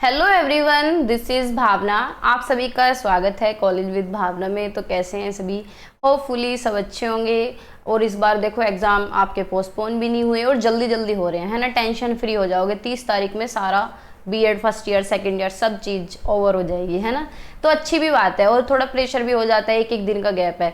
Hello everyone, this is भावना। आप सभी का स्वागत है कॉलेज विद भावना में। तो कैसे हैं सभी? होपफुली सब अच्छे होंगे। और इस बार देखो एग्ज़ाम आपके पोस्टपोन भी नहीं हुए और जल्दी जल्दी हो रहे हैं, है ना। टेंशन फ्री हो जाओगे। 30 तारीख में सारा BEd first year second year सब चीज़ ओवर हो जाएगी, है ना। तो अच्छी भी बात है और थोड़ा प्रेशर भी हो जाता है, एक एक दिन का गैप है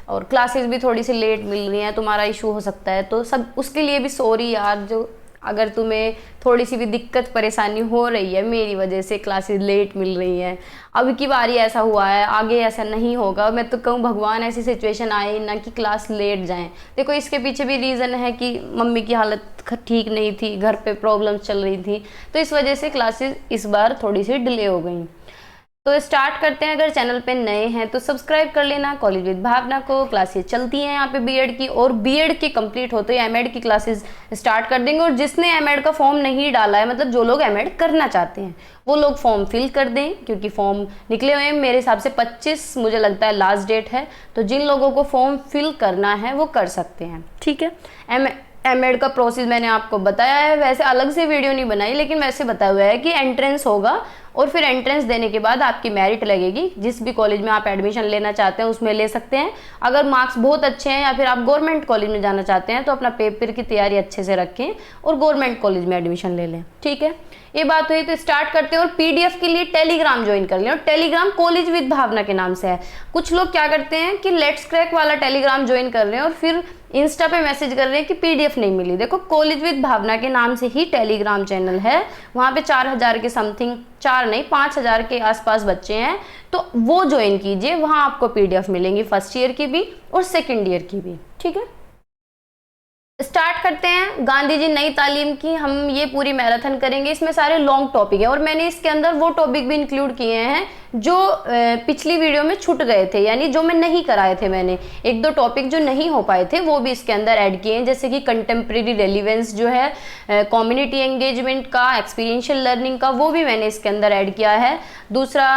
और क्लासेस भी थोड़ी सी लेट मिल रही हैं, तुम्हारा इशू हो सकता है। तो सब उसके लिए भी सॉरी यार, जो अगर तुम्हें थोड़ी सी भी दिक्कत परेशानी हो रही है मेरी वजह से क्लासेस लेट मिल रही हैं। अब की बारी ऐसा हुआ है, आगे ऐसा नहीं होगा। मैं तो कहूँ भगवान ऐसी सिचुएशन आए ना कि क्लास लेट जाएं। देखो इसके पीछे भी रीज़न है कि मम्मी की हालत ठीक नहीं थी, घर पे प्रॉब्लम चल रही थी, तो इस वजह से क्लासेस इस बार थोड़ी सी डिले हो गई। तो स्टार्ट करते हैं। अगर चैनल पे नए हैं तो सब्सक्राइब कर लेना कॉलेज विद भावना को। क्लासेस चलती हैं यहाँ पे बीएड की, और बीएड की कंप्लीट होते ही एमएड की क्लासेस स्टार्ट कर देंगे। और जिसने एमएड का फॉर्म नहीं डाला है, मतलब जो लोग एमएड करना चाहते हैं, वो लोग फॉर्म फिल कर दें, क्योंकि फॉर्म निकले हुए हैं। मेरे हिसाब से 25 मुझे लगता है लास्ट डेट है। तो जिन लोगों को फॉर्म फिल करना है वो कर सकते हैं, ठीक है। एमएड का प्रोसेस मैंने आपको बताया है, वैसे अलग से वीडियो नहीं बनाई, लेकिन वैसे बताया हुआ है कि एंट्रेंस होगा और फिर एंट्रेंस देने के बाद आपकी मेरिट लगेगी। जिस भी कॉलेज में आप एडमिशन लेना चाहते हैं उसमें ले सकते हैं। अगर मार्क्स बहुत अच्छे हैं या फिर आप गवर्नमेंट कॉलेज में जाना चाहते हैं तो अपना पेपर की तैयारी अच्छे से रखें और गवर्नमेंट कॉलेज में एडमिशन ले लें, ठीक है। ये बात हुई, तो स्टार्ट करते हैं। और पीडीएफ के लिए टेलीग्राम ज्वाइन कर लें, और टेलीग्राम कॉलेज विद भावना के नाम से है। कुछ लोग क्या करते हैं कि लेट्स क्रैक वाला टेलीग्राम ज्वाइन कर रहे हैं और फिर इंस्टा पे मैसेज कर रहे हैं कि पीडीएफ नहीं मिली। देखो कॉलेज विद भावना के नाम से ही टेलीग्राम चैनल है, वहाँ पे 4000 के समथिंग, 4 नहीं 5000 के आसपास बच्चे हैं, तो वो ज्वाइन कीजिए। वहाँ आपको पीडीएफ मिलेंगी फर्स्ट ईयर की भी और सेकेंड ईयर की भी, ठीक है। स्टार्ट करते हैं। गांधी जी नई तालीम की हम ये पूरी मैराथन करेंगे। इसमें सारे लॉन्ग टॉपिक है और मैंने इसके अंदर वो टॉपिक भी इंक्लूड किए हैं जो पिछली वीडियो में छूट गए थे, यानी जो मैं नहीं कराए थे। मैंने एक दो टॉपिक जो नहीं हो पाए थे वो भी इसके अंदर ऐड किए हैं, जैसे कि कंटेम्प्रेरी रेलिवेंस जो है, कम्युनिटी एंगेजमेंट का, एक्सपीरियंशियल लर्निंग का, वो भी मैंने इसके अंदर ऐड किया है। दूसरा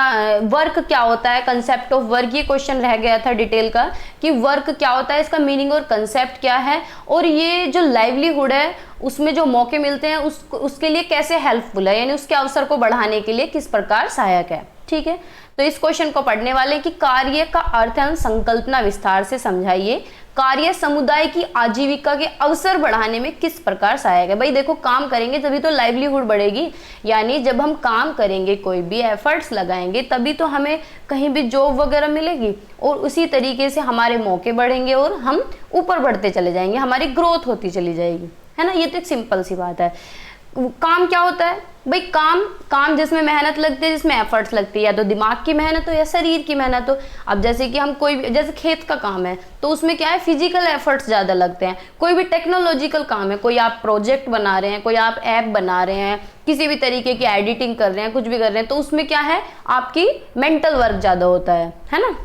वर्क क्या होता है, कंसेप्ट ऑफ वर्क, ये क्वेश्चन रह गया था डिटेल का कि वर्क क्या होता है, इसका मीनिंग और कंसेप्ट क्या है, और ये जो लाइवलीहुड है उसमें जो मौके मिलते हैं उसके लिए कैसे हेल्पफुल है, यानी उसके अवसर को बढ़ाने के लिए किस प्रकार सहायक है, ठीक है। तो इस क्वेश्चन को पढ़ने वाले कि कार्य का अर्थ एवं संकल्पना विस्तार से समझाइए। कार्य समुदाय की आजीविका के अवसर बढ़ाने में किस प्रकार सहायक है। भाई देखो काम करेंगे तभी तो लाइवलीहुड बढ़ेगी, यानी जब हम काम करेंगे, कोई भी एफर्ट्स लगाएंगे, तभी तो हमें कहीं भी जॉब वगैरह मिलेगी और उसी तरीके से हमारे मौके बढ़ेंगे और हम ऊपर बढ़ते चले जाएंगे, हमारी ग्रोथ होती चली जाएगी, है ना। ये तो एक सिंपल सी बात है। काम क्या होता है भाई? काम जिसमें मेहनत लगती है, जिसमें एफर्ट्स लगती है, या तो दिमाग की मेहनत हो या शरीर की मेहनत हो। अब जैसे कि हम कोई भी, जैसे खेत का काम है तो उसमें क्या है, फिजिकल एफर्ट्स ज़्यादा लगते हैं। कोई भी टेक्नोलॉजिकल काम है, कोई आप प्रोजेक्ट बना रहे हैं, कोई आप ऐप बना रहे हैं, किसी भी तरीके की एडिटिंग कर रहे हैं, कुछ भी कर रहे हैं, तो उसमें क्या है, आपकी मेंटल वर्क ज़्यादा होता है ना।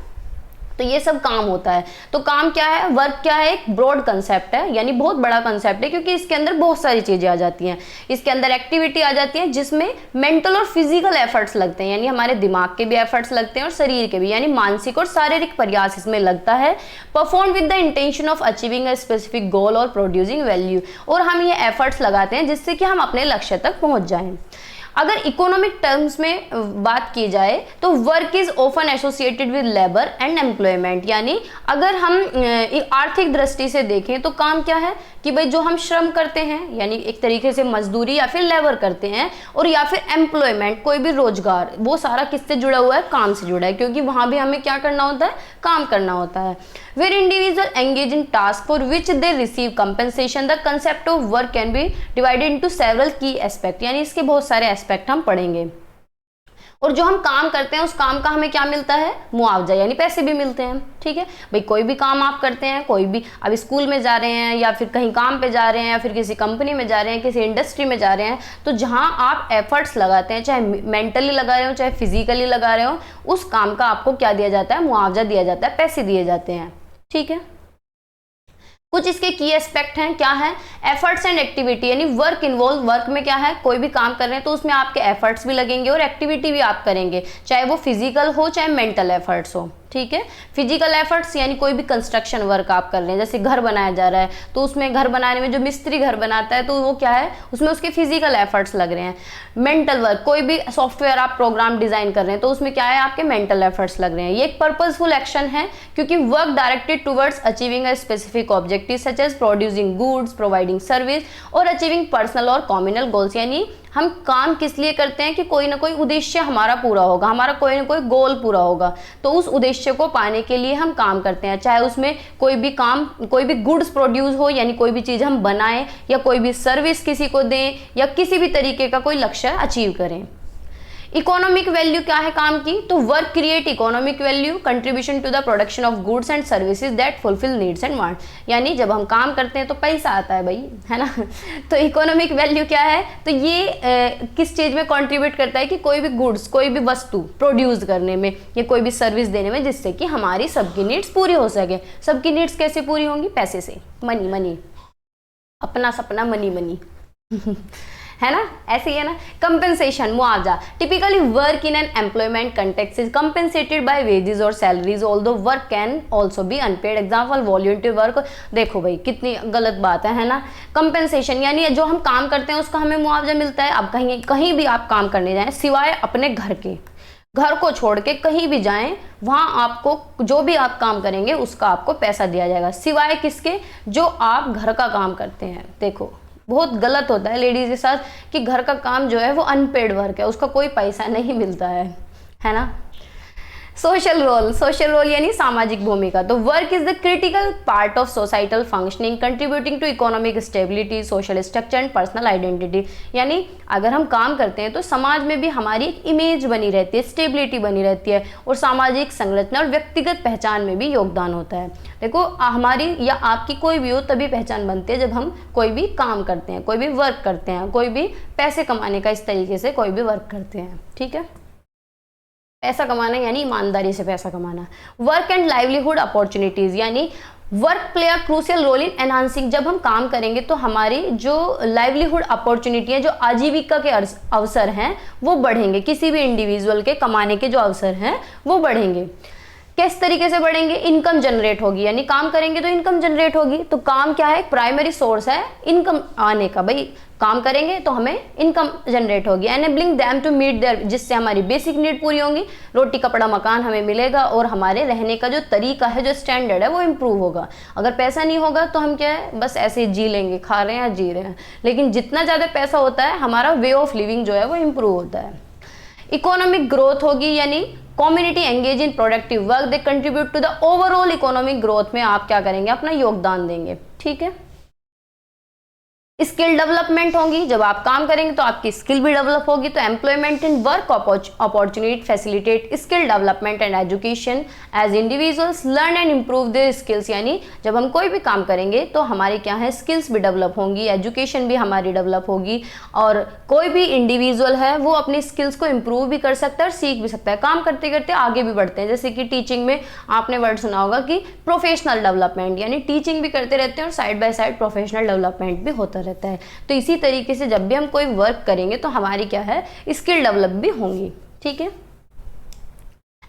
तो ये सब काम होता है। तो काम क्या है, वर्क क्या है, एक ब्रॉड कंसेप्ट है, यानी बहुत बड़ा कंसेप्ट है, क्योंकि इसके अंदर बहुत सारी चीजें आ जाती हैं। इसके अंदर एक्टिविटी आ जाती है जिसमें मेंटल और फिजिकल एफर्ट्स लगते हैं, यानी हमारे दिमाग के भी एफर्ट्स लगते हैं और शरीर के भी, यानी मानसिक और शारीरिक प्रयास इसमें लगता है। Perform with the intention of achieving a specific goal और प्रोड्यूसिंग वैल्यू, और हम ये एफर्ट्स लगाते हैं जिससे कि हम अपने लक्ष्य तक पहुंच जाएं। अगर इकोनॉमिक टर्म्स में बात की जाए तो work is often associated with labour and employment, यानी अगर हम आर्थिक दृष्टि से देखें तो काम क्या है कि भाई जो हम श्रम करते हैं, यानी एक तरीके से मजदूरी या फिर लेबर करते हैं, और या फिर एम्प्लॉयमेंट, कोई भी रोजगार, वो सारा किससे जुड़ा हुआ है, काम से जुड़ा है, क्योंकि वहां भी हमें क्या करना होता है, काम करना होता है। Where individual engage in task for which they receive compensation, the concept of work can be divided into several key aspect, यानी इसके बहुत सारे एस्पेक्ट हम पढ़ेंगे। और जो हम काम करते हैं उस काम का हमें क्या मिलता है, मुआवजा, यानी पैसे भी मिलते हैं, ठीक है। भाई कोई भी काम आप करते हैं, कोई भी, अब स्कूल में जा रहे हैं या फिर कहीं काम पे जा रहे हैं या फिर किसी कंपनी में जा रहे हैं, किसी इंडस्ट्री में जा रहे हैं, तो जहां आप एफर्ट्स लगाते हैं, चाहे मेंटली लगा रहे हो चाहे फिजिकली लगा रहे हो, उस काम का आपको क्या दिया जाता है, मुआवजा दिया जाता है, पैसे दिए जाते हैं, ठीक है। कुछ इसके की एस्पेक्ट हैं, क्या है, एफर्ट्स एंड एक्टिविटी, यानी वर्क इन्वॉल्व, वर्क में क्या है, कोई भी काम कर रहे हैं तो उसमें आपके एफर्ट्स भी लगेंगे और एक्टिविटी भी आप करेंगे, चाहे वो फिजिकल हो चाहे मेंटल एफर्ट्स हो, ठीक है। फिजिकल एफर्ट्स यानी कोई भी कंस्ट्रक्शन वर्क आप कर रहे हैं, जैसे घर बनाया जा रहा है तो उसमें घर बनाने में जो मिस्त्री घर बनाता है तो वो क्या है, उसमें उसके फिजिकल एफर्ट्स लग रहे हैं। मेंटल वर्क, कोई भी सॉफ्टवेयर आप प्रोग्राम डिजाइन कर रहे हैं तो उसमें क्या है, आपके मेंटल एफर्ट्स लग रहे हैं। ये एक पर्पसफुल एक्शन है क्योंकि work directed towards achieving a specific objective such as producing goods, providing service और अचीविंग पर्सनल और कम्युनल गोल्स। यानी हम काम किस लिए करते हैं कि कोई ना कोई उद्देश्य हमारा पूरा होगा, हमारा कोई ना कोई गोल पूरा होगा, तो उस उद्देश्य को पाने के लिए हम काम करते हैं। चाहे उसमें कोई भी काम, कोई भी गुड्स प्रोड्यूस हो, यानी कोई भी चीज़ हम बनाएं, या कोई भी सर्विस किसी को दें, या किसी भी तरीके का कोई लक्ष्य अचीव करें। इकोनॉमिक वैल्यू क्या है काम की, तो work create economic value, contribution to the production of goods and services that fulfil needs and want. यानी जब हम काम करते हैं तो पैसा आता है भाई, है ना। तो इकोनॉमिक वैल्यू क्या है, तो ये किस चीज़ में कंट्रीब्यूट करता है कि कोई भी गुड्स, कोई भी वस्तु प्रोड्यूस करने में या कोई भी सर्विस देने में, जिससे कि हमारी सबकी नीड्स पूरी हो सके। सबकी नीड्स कैसे पूरी होंगी, पैसे से, मनी मनी, अपना सपना मनी मनी है ना, ऐसे ही है ना। कंपेंसेशन, मुआवजा, typically work in an employment context is compensated by wages और salaries although work can also be unpaid. Example volunteer work. देखो भाई कितनी गलत बात है ना। कंपेंसेशन यानी जो हम काम करते हैं उसका हमें मुआवजा मिलता है। अब कहीं भी आप काम करने जाएं, सिवाय अपने घर के, घर को छोड़ के कहीं भी जाएं, वहां आपको जो भी आप काम करेंगे उसका आपको पैसा दिया जाएगा, सिवाय किसके, जो आप घर का काम करते हैं। देखो बहुत गलत होता है लेडीज के साथ कि घर का काम जो है वो अनपेड वर्क है, उसका कोई पैसा नहीं मिलता है ना। सोशल रोल यानी सामाजिक भूमिका। तो work is the critical part of societal functioning contributing to economic stability, social structure and personal identity. यानी अगर हम काम करते हैं तो समाज में भी हमारी एक इमेज बनी रहती है, स्टेबिलिटी बनी रहती है, और सामाजिक संरचना और व्यक्तिगत पहचान में भी योगदान होता है। देखो हमारी या आपकी कोई भी हो तभी पहचान बनती है जब हम कोई भी काम करते हैं, कोई भी वर्क करते हैं, कोई भी पैसे कमाने का इस तरीके से कोई भी वर्क करते हैं। ठीक है, पैसा कमाना यानी ईमानदारी से पैसा कमाना। वर्क एंड लाइवलीहुड अपॉर्चुनिटीज यानी work play a crucial role in enhancing. जब हम काम करेंगे तो हमारी जो लाइवलीहुड अपॉर्चुनिटी है, जो आजीविका के अवसर हैं वो बढ़ेंगे। किसी भी इंडिविजुअल के कमाने के जो अवसर हैं वो बढ़ेंगे। किस तरीके से बढ़ेंगे, इनकम जनरेट होगी, यानी काम करेंगे तो इनकम जनरेट होगी। तो काम क्या है, एक प्राइमरी सोर्स है इनकम आने का। भाई काम करेंगे तो हमें इनकम जनरेट होगी। Enabling them to meet their, जिससे हमारी बेसिक नीड पूरी होंगी, रोटी कपड़ा मकान हमें मिलेगा, और हमारे रहने का जो तरीका है, जो स्टैंडर्ड है वो इम्प्रूव होगा। अगर पैसा नहीं होगा तो हम क्या है, बस ऐसे जी लेंगे, खा रहे हैं या जी रहे हैं। लेकिन जितना ज़्यादा पैसा होता है हमारा वे ऑफ लिविंग जो है वो इम्प्रूव होता है। इकोनॉमिक ग्रोथ होगी, यानी community engage in productive work, they contribute to the overall economic growth में आप क्या करेंगे, अपना योगदान देंगे। ठीक है। स्किल डेवलपमेंट होगी, जब आप काम करेंगे तो आपकी स्किल भी डेवलप होगी। तो employment in work opportunity facilitate skill development and education as individuals learn and improve their skills. यानी जब हम कोई भी काम करेंगे तो हमारी क्या है, स्किल्स भी डेवलप होंगी, एजुकेशन भी हमारी डेवलप होगी, और कोई भी इंडिविजुअल है वो अपनी स्किल्स को इम्प्रूव भी कर सकता है और सीख भी सकता है। काम करते करते आगे भी बढ़ते हैं। जैसे कि टीचिंग में आपने वर्ड सुना होगा कि प्रोफेशनल डेवलपमेंट, यानी टीचिंग भी करते रहते हैं और side by side professional development भी होता रहता है। तो इसी तरीके से जब भी हम कोई वर्क करेंगे तो हमारी क्या है, स्किल डेवलप भी होंगी। ठीक है।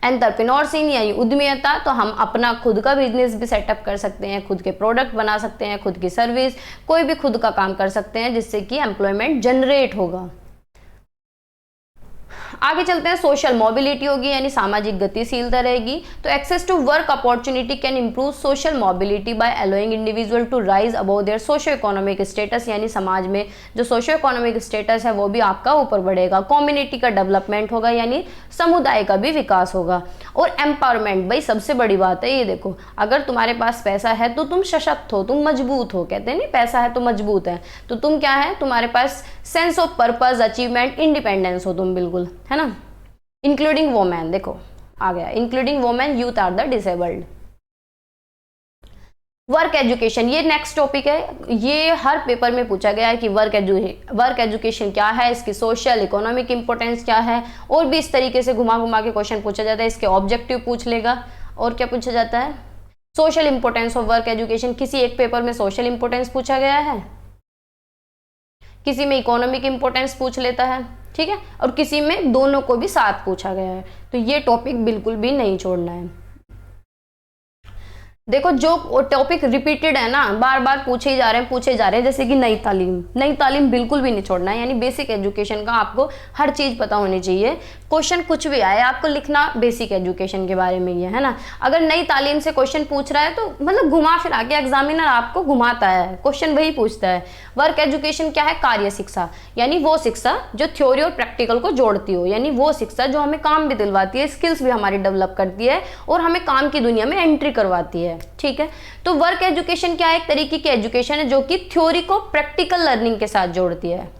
एंटरप्रेन्योरशिप यानी उद्यमिता, तो हम अपना खुद का बिजनेस भी सेटअप कर सकते हैं, खुद के प्रोडक्ट बना सकते हैं, खुद की सर्विस, कोई भी खुद का काम कर सकते हैं, जिससे कि एम्प्लॉयमेंट जनरेट होगा। आगे चलते हैं, सोशल मोबिलिटी होगी, यानी सामाजिक गतिशीलता रहेगी। तो access to work opportunity can improve social mobility by allowing individual to rise above their socio economic status, यानी समाज में जो सोशियो इकोनॉमिक स्टेटस है वो भी आपका ऊपर बढ़ेगा। कम्युनिटी का डेवलपमेंट होगा, यानी समुदाय का भी विकास होगा। और एम्पावरमेंट, भाई सबसे बड़ी बात है ये, देखो अगर तुम्हारे पास पैसा है तो तुम सशक्त हो, तुम मजबूत हो। कहते हैं नहीं, पैसा है तो मजबूत है, तो तुम क्या है, तुम्हारे पास sense of purpose, achievement, independence हो तुम, बिल्कुल, है ना। इंक्लूडिंग वोमेन, देखो आ गया, including women, youth are the disabled. Work education, ये नेक्स्ट टॉपिक है, ये हर पेपर में पूछा गया है कि वर्क एजुकेशन क्या है, इसकी सोशल इकोनॉमिक इंपॉर्टेंस क्या है, और भी इस तरीके से घुमा घुमा के क्वेश्चन पूछा जाता है। इसके ऑब्जेक्टिव पूछ लेगा, और क्या पूछा जाता है, social importance of work education. किसी एक पेपर में सोशल इंपॉर्टेंस पूछा गया है, किसी में इकोनॉमिक इंपॉर्टेंस पूछ लेता है, ठीक है, और किसी में दोनों को भी साथ पूछा गया है। तो ये टॉपिक बिल्कुल भी नहीं छोड़ना है। देखो जो टॉपिक रिपीटेड है ना, बार बार पूछे जा रहे हैं, जैसे कि नई तालीम बिल्कुल भी नहीं छोड़ना है, यानी बेसिक एजुकेशन का आपको हर चीज पता होनी चाहिए। क्वेश्चन कुछ भी आए, आपको लिखना बेसिक एजुकेशन के बारे में ही है ना। अगर नई तालीम से क्वेश्चन पूछ रहा है तो मतलब घुमा फिरा के एग्जामिनर आपको घुमाता है, क्वेश्चन वही पूछता है। वर्क एजुकेशन क्या है? कार्य शिक्षा, यानी वो शिक्षा जो थ्योरी और प्रैक्टिकल को जोड़ती हो, यानी वो शिक्षा जो हमें काम भी दिलवाती है, स्किल्स भी हमारी डेवलप करती है और हमें काम की दुनिया में एंट्री करवाती है। ठीक है, तो वर्क एजुकेशन क्या है? एक तरीके की एजुकेशन है जो कि थ्योरी को प्रैक्टिकल लर्निंग के साथ जोड़ती है,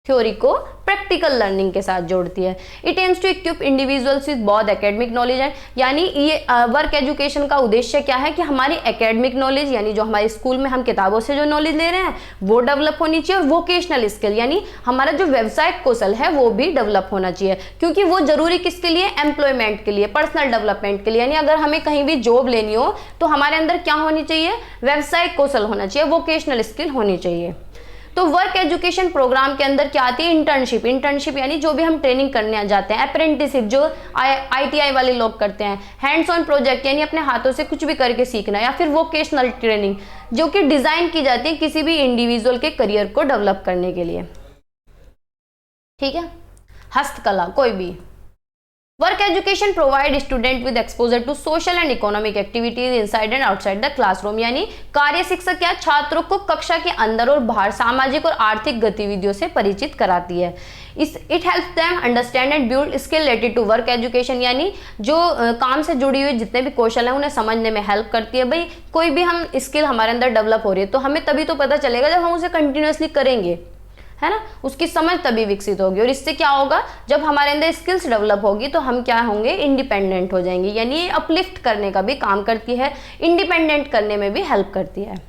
थ्योरी को प्रैक्टिकल लर्निंग के साथ जोड़ती है। It aims to equip individuals with both academic knowledge and, यानी ये वर्क एजुकेशन का उद्देश्य क्या है कि हमारी एकेडमिक नॉलेज, यानी जो हमारे स्कूल में हम किताबों से जो नॉलेज ले रहे हैं वो डेवलप होनी चाहिए, और वोकेशनल स्किल यानी हमारा जो व्यवसायिक कौशल है वो भी डेवलप होना चाहिए, क्योंकि वो जरूरी किसके लिए? एम्प्लॉयमेंट के लिए, पर्सनल डेवलपमेंट के लिए। यानी अगर हमें कहीं भी जॉब लेनी हो तो हमारे अंदर क्या होनी चाहिए? व्यवसायिक कौशल होना चाहिए, वोकेशनल स्किल होनी चाहिए। तो वर्क एजुकेशन प्रोग्राम के अंदर क्या आती है? इंटर्नशिप यानी जो भी हम ट्रेनिंग करने जाते हैं, अप्रेंटिसशिप जो ITI वाले लोग करते हैं, हैंड्स ऑन प्रोजेक्ट यानी अपने हाथों से कुछ भी करके सीखना, या फिर वोकेशनल ट्रेनिंग जो कि डिजाइन की जाती है किसी भी इंडिविजुअल के करियर को डेवलप करने के लिए। ठीक है, हस्तकला कोई भी। Work education provide student with exposure to social and economic activities inside and outside the classroom, यानी कार्य शिक्षा क्या छात्रों को कक्षा के अंदर और बाहर सामाजिक और आर्थिक गतिविधियों से परिचित कराती है। It helps them understand and build skill related to work education, यानी जो काम से जुड़ी हुई जितने भी कौशल हैं उन्हें समझने में हेल्प करती है। भाई कोई भी हम स्किल हमारे अंदर डेवलप हो रही है तो हमें तभी तो पता चलेगा जब हम उसे कंटिन्यूअसली करेंगे, है ना, उसकी समझ तभी विकसित होगी। और इससे क्या होगा? जब हमारे अंदर स्किल्स डेवलप होगी तो हम क्या होंगे? इंडिपेंडेंट हो जाएंगे, यानी ये अपलिफ्ट करने का भी काम करती है, इंडिपेंडेंट करने में भी हेल्प करती है।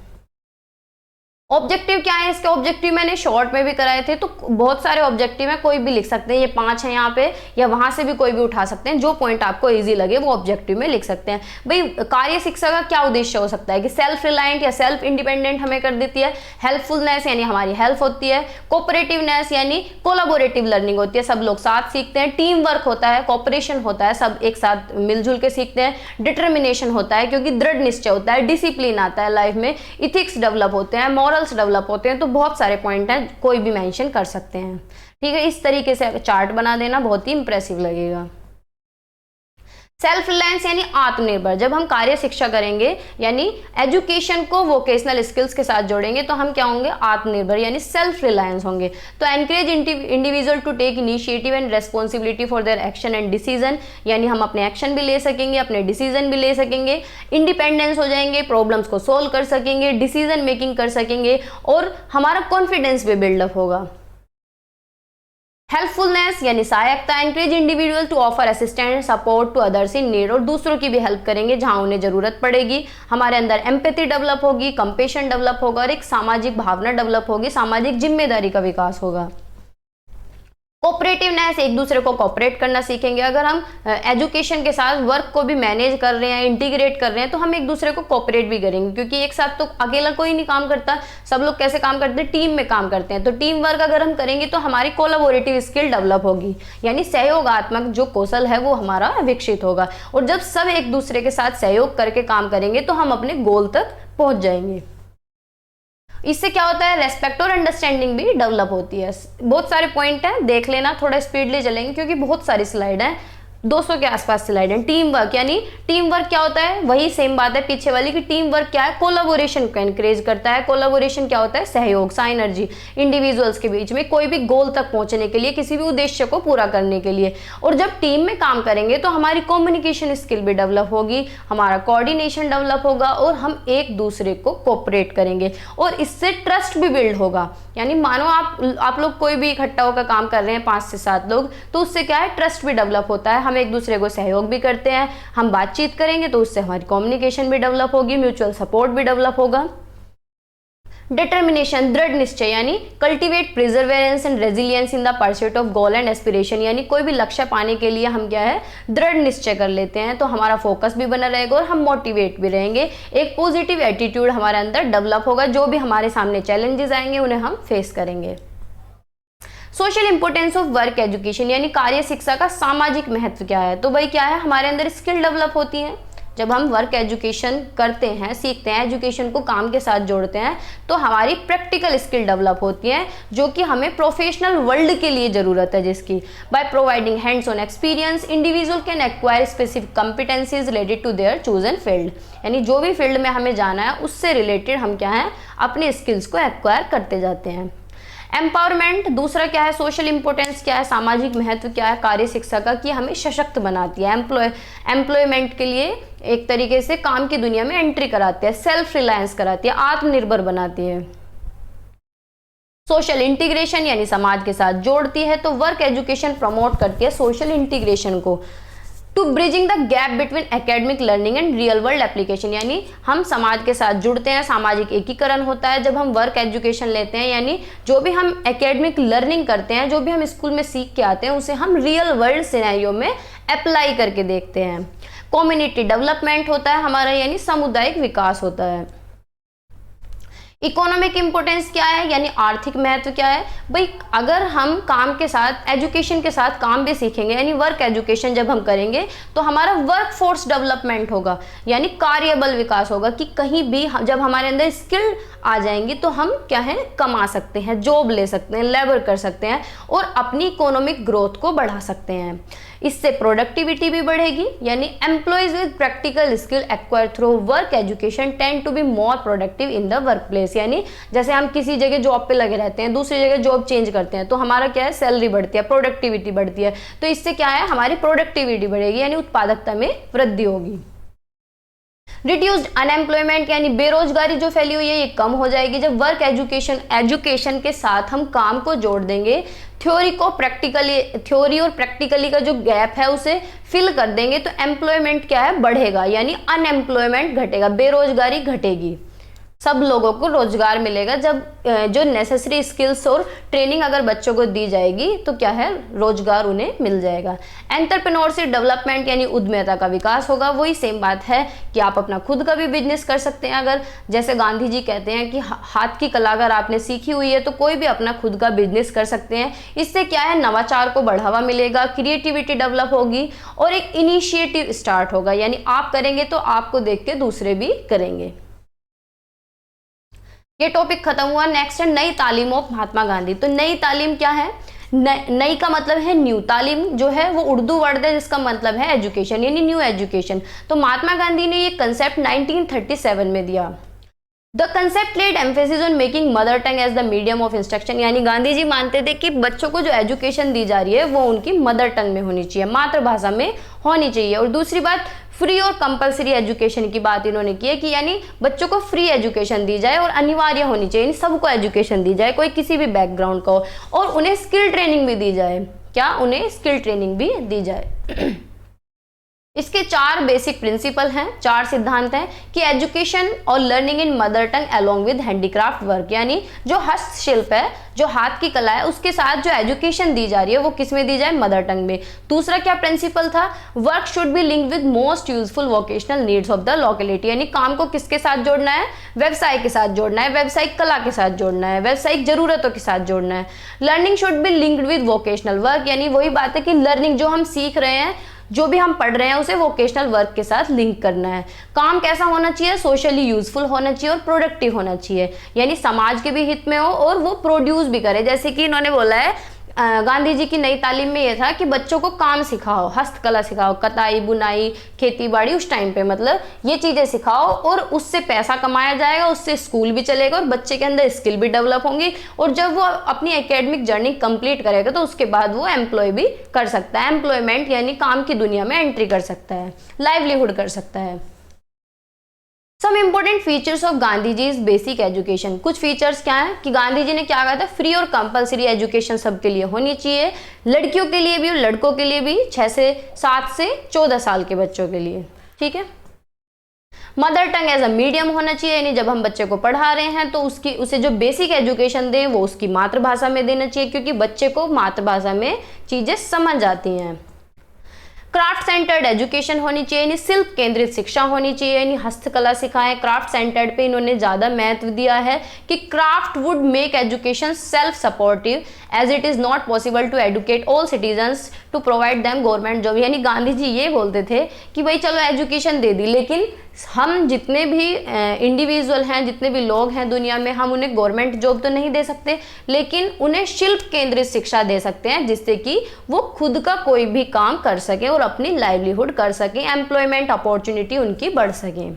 ऑब्जेक्टिव क्या है इसके? ऑब्जेक्टिव मैंने शॉर्ट में भी कराए थे, तो बहुत सारे ऑब्जेक्टिव है, कोई भी लिख सकते हैं, ये 5 हैं यहाँ पे, या वहां से भी कोई भी उठा सकते हैं, जो पॉइंट आपको इजी लगे वो ऑब्जेक्टिव में लिख सकते हैं। भाई कार्य शिक्षा का क्या उद्देश्य हो सकता है कि सेल्फ रिलायंट या सेल्फ इंडिपेंडेंट हमें कर देती है, हेल्पफुलनेस यानी हमारी हेल्प होती है, कोऑपरेटिवनेस यानी कोलैबोरेटिव लर्निंग होती है, सब लोग साथ सीखते हैं, टीम वर्क होता है, कोऑपरेशन होता है, सब एक साथ मिलजुल के सीखते हैं, डिटर्मिनेशन होता है क्योंकि दृढ़ निश्चय होता है, डिसिप्लिन आता है लाइफ में, इथिक्स डेवलप होते हैं, डेवलप होते हैं। तो बहुत सारे पॉइंट हैं, कोई भी मेंशन कर सकते हैं। ठीक है, इस तरीके से चार्ट बना देना, बहुत ही इंप्रेसिव लगेगा। सेल्फ रिलायंस यानी आत्मनिर्भर, जब हम कार्य शिक्षा करेंगे यानी एजुकेशन को वोकेशनल स्किल्स के साथ जोड़ेंगे तो हम क्या होंगे? आत्मनिर्भर यानी सेल्फ रिलायंस होंगे। तो encourage individual to take initiative and responsibility for their action and decision, यानी हम अपने एक्शन भी ले सकेंगे, अपने डिसीजन भी ले सकेंगे, इंडिपेंडेंस हो जाएंगे, प्रॉब्लम्स को सोल्व कर सकेंगे, डिसीजन मेकिंग कर सकेंगे और हमारा कॉन्फिडेंस भी बिल्डअप होगा। हेल्पफुलनेस यानी सहायकता, encourage individual to offer assistant support to others in need, और दूसरों की भी हेल्प करेंगे जहां उन्हें जरूरत पड़ेगी। हमारे अंदर एम्पैथी डेवलप होगी, कंपेशन डेवलप होगा और एक सामाजिक भावना डेवलप होगी, सामाजिक जिम्मेदारी का विकास होगा। कोऑपरेटिवनेस, एक दूसरे को कोऑपरेट करना सीखेंगे। अगर हम एजुकेशन के साथ वर्क को भी मैनेज कर रहे हैं, इंटीग्रेट कर रहे हैं, तो हम एक दूसरे को कोऑपरेट भी करेंगे, क्योंकि एक साथ तो अकेला कोई नहीं काम करता, सब लोग कैसे काम करते हैं? टीम में काम करते हैं। तो टीम वर्क अगर हम करेंगे तो हमारी कोलैबोरेटिव स्किल डेवलप होगी, यानी सहयोगात्मक जो कौशल है वो हमारा विकसित होगा। और जब सब एक दूसरे के साथ सहयोग करके काम करेंगे तो हम अपने गोल तक पहुंच जाएंगे। इससे क्या होता है? रेस्पेक्ट और अंडरस्टैंडिंग भी डेवलप होती है। बहुत सारे पॉइंट हैं, देख लेना, थोड़ा स्पीडली चलेंगे क्योंकि बहुत सारी स्लाइड हैं, 200 के आसपास स्लाइड है। टीम वर्क, यानी टीम वर्क क्या होता है? वही सेम बात है पीछे वाली कि टीम वर्क क्या है? कोलैबोरेशन को एनकरेज करता है। कोलैबोरेशन क्या होता है? सहयोग, साइनर्जी, इंडिविजुअल्स के बीच में कोई भी गोल तक पहुंचने के लिए, किसी भी उद्देश्य को पूरा करने के लिए। और जब टीम में काम करेंगे तो हमारी कम्युनिकेशन स्किल भी डेवलप होगी, हमारा कोऑर्डिनेशन डेवलप होगा और हम एक दूसरे को कोऑपरेट करेंगे और इससे ट्रस्ट भी बिल्ड होगा। यानी मानो आप लोग कोई भी इकट्ठा होकर काम कर रहे हैं 5 से 7 लोग, तो उससे क्या है? ट्रस्ट भी डेवलप होता है, हम एक दूसरे को सहयोग भी करते हैं, हम बातचीत करेंगे तो उससे हमारी कम्युनिकेशन भी डेवलप होगी, म्यूचुअल सपोर्ट भी डेवलप होगा। डिटर्मिनेशन, दृढ़ निश्चय, यानी cultivate perseverance and resilience in the pursuit of goal and aspiration, यानी कोई भी लक्ष्य पाने के लिए हम क्या है? दृढ़ निश्चय कर लेते हैं, तो हमारा फोकस भी बना रहेगा और हम मोटिवेट भी रहेंगे। एक पॉजिटिव एटीट्यूड हमारे अंदर डेवलप होगा, जो भी हमारे सामने चैलेंजेस आएंगे उन्हें हम फेस करेंगे। Social importance of work education, यानी कार्य शिक्षा का सामाजिक महत्व क्या है? तो भाई क्या है? हमारे अंदर स्किल डेवलप होती है, जब हम वर्क एजुकेशन करते हैं, सीखते हैं, एजुकेशन को काम के साथ जोड़ते हैं, तो हमारी प्रैक्टिकल स्किल डेवलप होती है जो कि हमें प्रोफेशनल वर्ल्ड के लिए ज़रूरत है जिसकी। By providing hands on experience individual can acquire specific competencies related to their chosen field, यानी जो भी फील्ड में हमें जाना है उससे रिलेटेड हम क्या है अपने स्किल्स को एक्वायर करते जाते हैं। एम्पावरमेंट दूसरा क्या है, सोशल इंपोर्टेंस क्या है, सामाजिक महत्व क्या है कार्य शिक्षा का, कि हमें सशक्त बनाती है, एम्प्लॉयमेंट के लिए एक तरीके से काम की दुनिया में एंट्री कराती है, सेल्फ रिलायंस कराती है, आत्मनिर्भर बनाती है। सोशल इंटीग्रेशन यानी समाज के साथ जोड़ती है, तो वर्क एजुकेशन प्रमोट करती है सोशल इंटीग्रेशन को। To bridging the gap between academic learning and real world application, यानी हम समाज के साथ जुड़ते हैं, सामाजिक एकीकरण होता है जब हम वर्क एजुकेशन लेते हैं, यानी जो भी हम एकेडमिक लर्निंग करते हैं, जो भी हम स्कूल में सीख के आते हैं उसे हम रियल वर्ल्ड सिनेरियो में अप्लाई करके देखते हैं। कम्युनिटी डेवलपमेंट होता है हमारा, यानी सामुदायिक विकास होता है। इकोनॉमिक इंपोर्टेंस क्या है, यानी आर्थिक महत्व क्या है। भाई अगर हम काम के साथ एजुकेशन के साथ काम भी सीखेंगे, यानी वर्क एजुकेशन जब हम करेंगे तो हमारा वर्क फोर्स डेवलपमेंट होगा, यानी कार्यबल विकास होगा, कि कहीं भी जब हमारे अंदर स्किल आ जाएंगी तो हम क्या है कमा सकते हैं, जॉब ले सकते हैं, लेबर कर सकते हैं और अपनी इकोनॉमिक ग्रोथ को बढ़ा सकते हैं। इससे प्रोडक्टिविटी भी बढ़ेगी, यानी employees with practical skill acquire through work education tend to be more productive in the work place, यानी जैसे हम किसी जगह जॉब पे लगे रहते हैं, दूसरी जगह जॉब चेंज करते हैं, तो हमारा क्या है सैलरी बढ़ती है, प्रोडक्टिविटी बढ़ती है, तो इससे क्या है हमारी प्रोडक्टिविटी बढ़ेगी, यानी उत्पादकता में वृद्धि होगी। रिड्यूस्ड अनएम्प्लॉयमेंट यानी बेरोजगारी जो फैली हुई है ये कम हो जाएगी जब वर्क एजुकेशन के साथ हम काम को जोड़ देंगे, थ्योरी और प्रैक्टिकली का जो गैप है उसे फिल कर देंगे, तो एम्प्लॉयमेंट क्या है बढ़ेगा, यानी अनएम्प्लॉयमेंट घटेगा, बेरोजगारी घटेगी, सब लोगों को रोजगार मिलेगा। जब जो नेसेसरी स्किल्स और ट्रेनिंग अगर बच्चों को दी जाएगी तो क्या है रोजगार उन्हें मिल जाएगा। एंटरप्रेन्योरशिप डेवलपमेंट यानी उद्यमिता का विकास होगा, वही सेम बात है कि आप अपना खुद का भी बिजनेस कर सकते हैं। अगर जैसे गांधी जी कहते हैं कि हाथ की कला अगर आपने सीखी हुई है तो कोई भी अपना खुद का बिजनेस कर सकते हैं। इससे क्या है नवाचार को बढ़ावा मिलेगा, क्रिएटिविटी डेवलप होगी और एक इनिशिएटिव स्टार्ट होगा, यानी आप करेंगे तो आपको देख के दूसरे भी करेंगे। ये टॉपिक खत्म हुआ। नेक्स्ट है नई तालीम ऑफ महात्मा गांधी। तो नई तालीम क्या है, नई का मतलब है न्यू, तालीम जो है वो उर्दू वर्ड है जिसका मतलब है एजुकेशन, यानी न्यू एजुकेशन। तो महात्मा गांधी ने ये कंसेप्ट 1937 में दिया। The concept laid emphasis on making mother tongue as the medium of instruction, यानी गांधी जी मानते थे कि बच्चों को जो एजुकेशन दी जा रही है वो उनकी मदर टंग में होनी चाहिए, मातृभाषा में होनी चाहिए। और दूसरी बात फ्री और कंपलसरी एजुकेशन की बात इन्होंने की है कि यानी बच्चों को फ्री एजुकेशन दी जाए और अनिवार्य होनी चाहिए, सबको एजुकेशन दी जाए, कोई किसी भी बैकग्राउंड का हो, और उन्हें स्किल ट्रेनिंग भी दी जाए। क्या उन्हें स्किल ट्रेनिंग भी दी जाए। इसके 4 बेसिक प्रिंसिपल हैं, 4 सिद्धांत हैं कि एजुकेशन और learning in mother tongue along with handicraft work, यानी जो हस्तशिल्प है, जो हाथ की कला है, उसके साथ जो एजुकेशन दी जा रही है वो किस में दी जाए, मदर टंग में। दूसरा क्या प्रिंसिपल था, work should be linked with most useful vocational needs of the locality, यानी काम को किसके साथ जोड़ना है, व्यवसाय के साथ जोड़ना है, व्यवसायिक कला के साथ जोड़ना है, व्यवसायिक जरूरतों के साथ जोड़ना है। Learning should be linked with vocational work, यानी वही बात है कि लर्निंग जो हम सीख रहे हैं, जो भी हम पढ़ रहे हैं उसे वोकेशनल वर्क के साथ लिंक करना है। काम कैसा होना चाहिए, सोशली यूजफुल होना चाहिए और प्रोडक्टिव होना चाहिए, यानी समाज के भी हित में हो और वो प्रोड्यूस भी करे। जैसे कि इन्होंने बोला है गांधी जी की नई तालीम में यह था कि बच्चों को काम सिखाओ, हस्तकला सिखाओ, कताई बुनाई खेती बाड़ी, उस टाइम पे मतलब ये चीज़ें सिखाओ और उससे पैसा कमाया जाएगा, उससे स्कूल भी चलेगा और बच्चे के अंदर स्किल भी डेवलप होंगी, और जब वो अपनी एकेडमिक जर्नी कंप्लीट करेगा तो उसके बाद वो एम्प्लॉय भी कर सकता है, एम्प्लॉयमेंट यानी काम की दुनिया में एंट्री कर सकता है, लाइवलीहुड कर सकता है। Some important features of Gandhi ji is basic education. कुछ फीचर्स क्या है कि गांधी जी ने क्या कहा था, फ्री और कंपलसरी एजुकेशन सबके लिए होनी चाहिए, लड़कियों के लिए भी और लड़कों के लिए भी, 7 से 14 साल के बच्चों के लिए, ठीक है। Mother tongue as a medium होना चाहिए, यानी जब हम बच्चे को पढ़ा रहे हैं तो उसे जो बेसिक एजुकेशन दें वो उसकी मातृभाषा में देना चाहिए, क्योंकि बच्चे को मातृभाषा में चीजें समझ आती हैं। क्राफ्ट सेंटर्ड एजुकेशन होनी चाहिए, यानी शिल्प केंद्रित शिक्षा होनी चाहिए, यानी हस्तकला सिखाएं। क्राफ्ट सेंटर्ड पे इन्होंने ज़्यादा महत्व दिया है कि craft would make education self supportive as it is not possible to educate all citizens to provide them government job. यानी गांधी जी ये बोलते थे कि भाई चलो एजुकेशन दे दी, लेकिन हम जितने भी इंडिविजुअल हैं, जितने भी लोग हैं दुनिया में, हम उन्हें गवर्नमेंट जॉब तो नहीं दे सकते, लेकिन उन्हें शिल्प केंद्रित शिक्षा दे सकते हैं जिससे कि वो खुद का कोई भी काम कर सके और अपनी लाइवलीहुड कर सके, एम्प्लॉयमेंट अपॉर्चुनिटी उनकी बढ़ सके।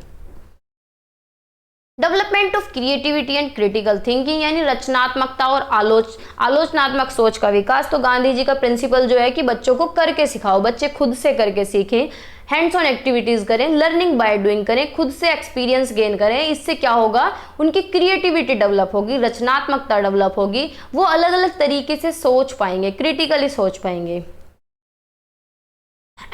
Development of creativity and critical thinking, यानी रचनात्मकता और आलोचनात्मक सोच का विकास। तो गांधी जी का प्रिंसिपल जो है कि बच्चों को करके सिखाओ, बच्चे खुद से करके सीखें, हैंड्स ऑन एक्टिविटीज करें, लर्निंग बाय डूइंग करें, खुद से एक्सपीरियंस गेन करें। इससे क्या होगा, उनकी क्रिएटिविटी डेवलप होगी, रचनात्मकता डेवलप होगी, वो अलग अलग तरीके से सोच पाएंगे, क्रिटिकली सोच पाएंगे।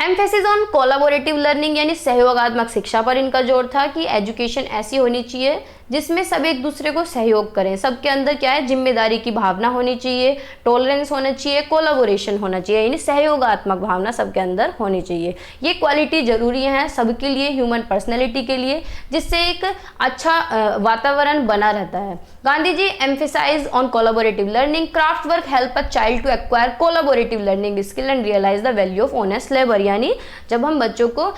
एम्फेसिस ऑन कोलैबोरेटिव लर्निंग, यानी सहयोगात्मक शिक्षा पर इनका जोर था कि एजुकेशन ऐसी होनी चाहिए जिसमें सब एक दूसरे को सहयोग करें, सबके अंदर क्या है, जिम्मेदारी की भावना होनी चाहिए, टॉलरेंस होना चाहिए, कोलैबोरेशन होना चाहिए, यानी सहयोगात्मक भावना सबके अंदर होनी चाहिए। ये क्वालिटी जरूरी है सबके लिए, ह्यूमन पर्सनैलिटी के लिए, जिससे एक अच्छा वातावरण बना रहता है। Gandhi ji emphasize on collaborative learning, craft work help a child to acquire collaborative learning skill and realize the value of honest labour. यानी जब हम बच्चों को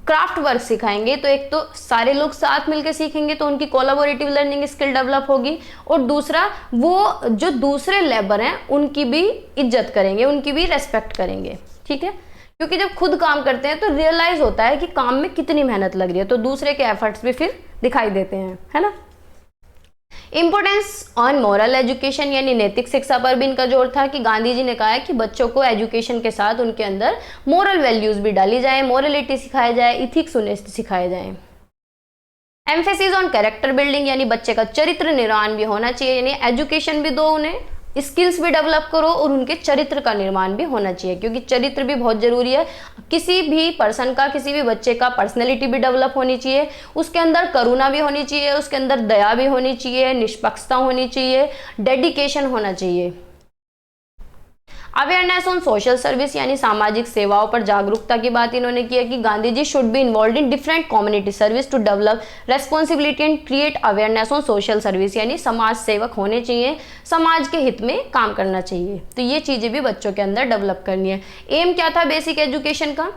क्राफ्ट वर्क सिखाएंगे तो एक तो सारे लोग साथ मिलकर सीखेंगे तो उनकी कोलैबोरेटिव लर्निंग स्किल डेवलप होगी, और दूसरा वो जो दूसरे लेबर हैं उनकी भी इज्जत करेंगे, उनकी भी रेस्पेक्ट करेंगे। ठीक है, क्योंकि जब खुद काम करते हैं तो रियलाइज होता है कि काम में कितनी मेहनत लग रही है, तो दूसरे के एफर्ट्स भी फिर दिखाई देते हैं, है ना। इंपोर्टेंस ऑन मोरल एजुकेशन, यानी नैतिक शिक्षा पर भी इनका जोर था कि गांधी जी ने कहा है कि बच्चों को एजुकेशन के साथ उनके अंदर मोरल वैल्यूज भी डाली जाए, मोरलिटी सिखाया जाए, इथिक्स उन्हें सिखाए जाए। एम्फेसिस ऑन कैरेक्टर बिल्डिंग, यानी बच्चे का चरित्र निर्माण भी होना चाहिए, यानी एजुकेशन भी दो, उन्हें स्किल्स भी डेवलप करो और उनके चरित्र का निर्माण भी होना चाहिए, क्योंकि चरित्र भी बहुत जरूरी है। किसी भी पर्सन का, किसी भी बच्चे का पर्सनैलिटी भी डेवलप होनी चाहिए, उसके अंदर करुणा भी होनी चाहिए, उसके अंदर दया भी होनी चाहिए, निष्पक्षता होनी चाहिए, डेडिकेशन होना चाहिए। अवेयरनेस ऑन सोशल सर्विस, यानी सामाजिक सेवाओं पर जागरूकता की बात इन्होंने की है कि Gandhi ji should be involve in different community service to develop responsibility and create awareness on social service, यानी समाज सेवक होने चाहिए, समाज के हित में काम करना चाहिए। तो ये चीजें भी बच्चों के अंदर डेवलप करनी है। एम क्या था बेसिक एजुकेशन का,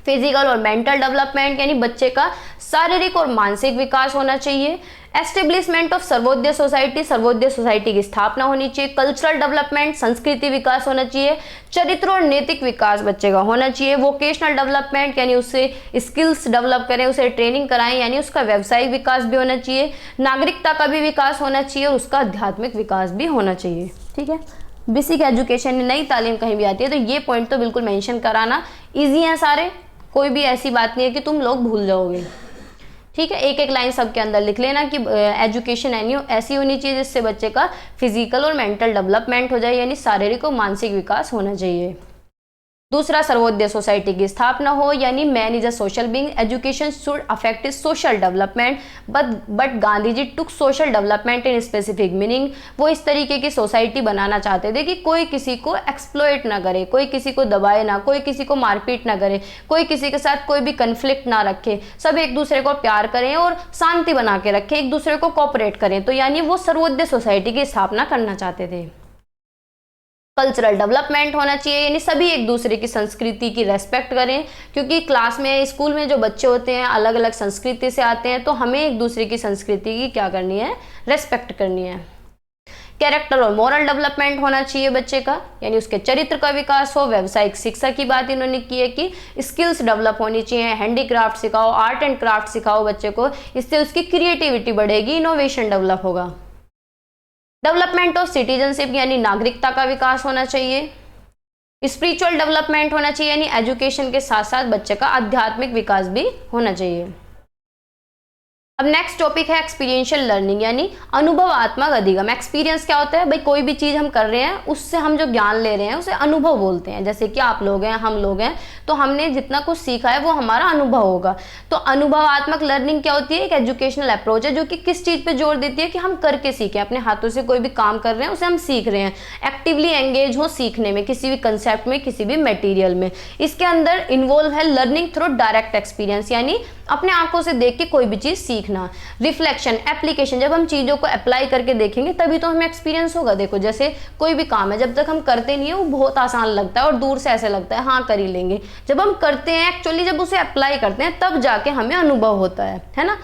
फिजिकल और मेंटल डेवलपमेंट, यानी बच्चे का शारीरिक और मानसिक विकास होना चाहिए। Establishment of Sarvodaya society, Sarvodaya society की स्थापना होनी चाहिए। कल्चरल डेवलपमेंट, संस्कृति विकास होना चाहिए। चरित्र और नैतिक विकास बच्चे का होना चाहिए। वोकेशनल डेवलपमेंट, यानी उससे स्किल्स डेवलप करें, उसे ट्रेनिंग कराएं, यानी उसका व्यावसायिक विकास भी होना चाहिए। नागरिकता का भी विकास होना चाहिए और उसका आध्यात्मिक विकास भी होना चाहिए। ठीक है, बेसिक एजुकेशन, नई तालीम कहीं भी आती है तो ये पॉइंट तो बिल्कुल मेंशन कराना इजी है सारे, कोई भी ऐसी बात नहीं है कि तुम लोग भूल जाओगे। ठीक है, एक एक लाइन सबके अंदर लिख लेना कि एजुकेशन ऐसी होनी चाहिए जिससे बच्चे का फिजिकल और मेंटल डेवलपमेंट हो जाए, यानी शारीरिक और मानसिक विकास होना चाहिए। दूसरा, सर्वोदय सोसाइटी की स्थापना हो, यानी man is a social being, education should affect is social development, but Gandhi ji took social development in specific meaning. वो इस तरीके की सोसाइटी बनाना चाहते थे कि कोई किसी को एक्सप्लॉइट ना करे, कोई किसी को दबाए ना, कोई किसी को मारपीट ना करे, कोई किसी के साथ कोई भी कन्फ्लिक्ट ना रखे, सब एक दूसरे को प्यार करें और शांति बना के रखें, एक दूसरे को कोऑपरेट करें। तो यानी वो सर्वोदय सोसाइटी की स्थापना करना चाहते थे। कल्चरल डेवलपमेंट होना चाहिए, यानी सभी एक दूसरे की संस्कृति की रेस्पेक्ट करें, क्योंकि क्लास में, स्कूल में जो बच्चे होते हैं अलग अलग संस्कृति से आते हैं, तो हमें एक दूसरे की संस्कृति की क्या करनी है, रेस्पेक्ट करनी है। कैरेक्टर और मोरल डेवलपमेंट होना चाहिए बच्चे का, यानी उसके चरित्र का विकास हो। व्यावसायिक शिक्षा की बात इन्होंने की है कि स्किल्स डेवलप होनी चाहिए, हैंडीक्राफ्ट सिखाओ, आर्ट एंड क्राफ्ट सिखाओ बच्चे को, इससे उसकी क्रिएटिविटी बढ़ेगी, इनोवेशन डेवलप होगा। डेवलपमेंट ऑफ सिटीजनशिप, यानी नागरिकता का विकास होना चाहिए। स्पिरिचुअल डेवलपमेंट होना चाहिए, यानी एजुकेशन के साथ साथ बच्चे का आध्यात्मिक विकास भी होना चाहिए। अब नेक्स्ट टॉपिक है एक्सपीरियंशियल लर्निंग यानी अनुभवात्मक अधिगम। एक्सपीरियंस क्या होता है भाई, कोई भी चीज हम कर रहे हैं उससे हम जो ज्ञान ले रहे हैं उसे अनुभव बोलते हैं। जैसे कि आप लोग हैं, हम लोग हैं, तो हमने जितना कुछ सीखा है वो हमारा अनुभव होगा। तो अनुभवात्मक लर्निंग क्या होती है, एक एजुकेशनल अप्रोच है जो कि किस चीज पे जोर देती है कि हम करके सीखें, अपने हाथों से कोई भी काम कर रहे हैं उसे हम सीख रहे हैं, एक्टिवली एंगेज हो सीखने में, किसी भी कंसेप्ट में, किसी भी मटेरियल में। इसके अंदर इन्वॉल्व है लर्निंग थ्रू डायरेक्ट एक्सपीरियंस यानी अपने आंखों से देख के कोई भी चीज सीखना। रिफ्लेक्शन, एप्लीकेशन, जब हम चीजों को अप्लाई करके देखेंगे तभी तो हमें एक्सपीरियंस होगा। देखो जैसे कोई भी काम है, जब तक हम करते नहीं है वो बहुत आसान लगता है और दूर से ऐसे लगता है हाँ कर ही लेंगे। जब हम करते हैं एक्चुअली, जब उसे अप्लाई करते हैं तब जाके हमें अनुभव होता है ना,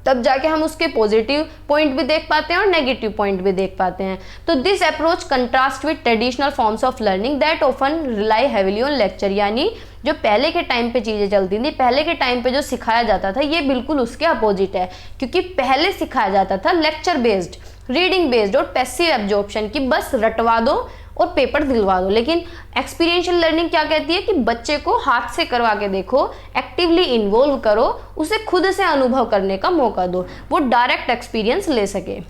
तब जाके हम उसके पॉजिटिव पॉइंट भी देख पाते हैं और नेगेटिव पॉइंट भी देख पाते हैं। तो this approach contrast with traditional forms of learning that often rely heavily on lecture यानी जो पहले के टाइम पे चीजें चलती थी, पहले के टाइम पे जो सिखाया जाता था ये बिल्कुल उसके अपोजिट है। क्योंकि पहले सिखाया जाता था लेक्चर बेस्ड, रीडिंग बेस्ड और पैसिव एब्जॉर्प्शन की बस रटवा दो और पेपर दिलवा दो। लेकिन एक्सपीरियंशियल लर्निंग क्या कहती है कि बच्चे को हाथ से करवा के देखो, एक्टिवली इन्वॉल्व करो, उसे खुद से अनुभव करने का मौका दो, वो डायरेक्ट एक्सपीरियंस ले सके।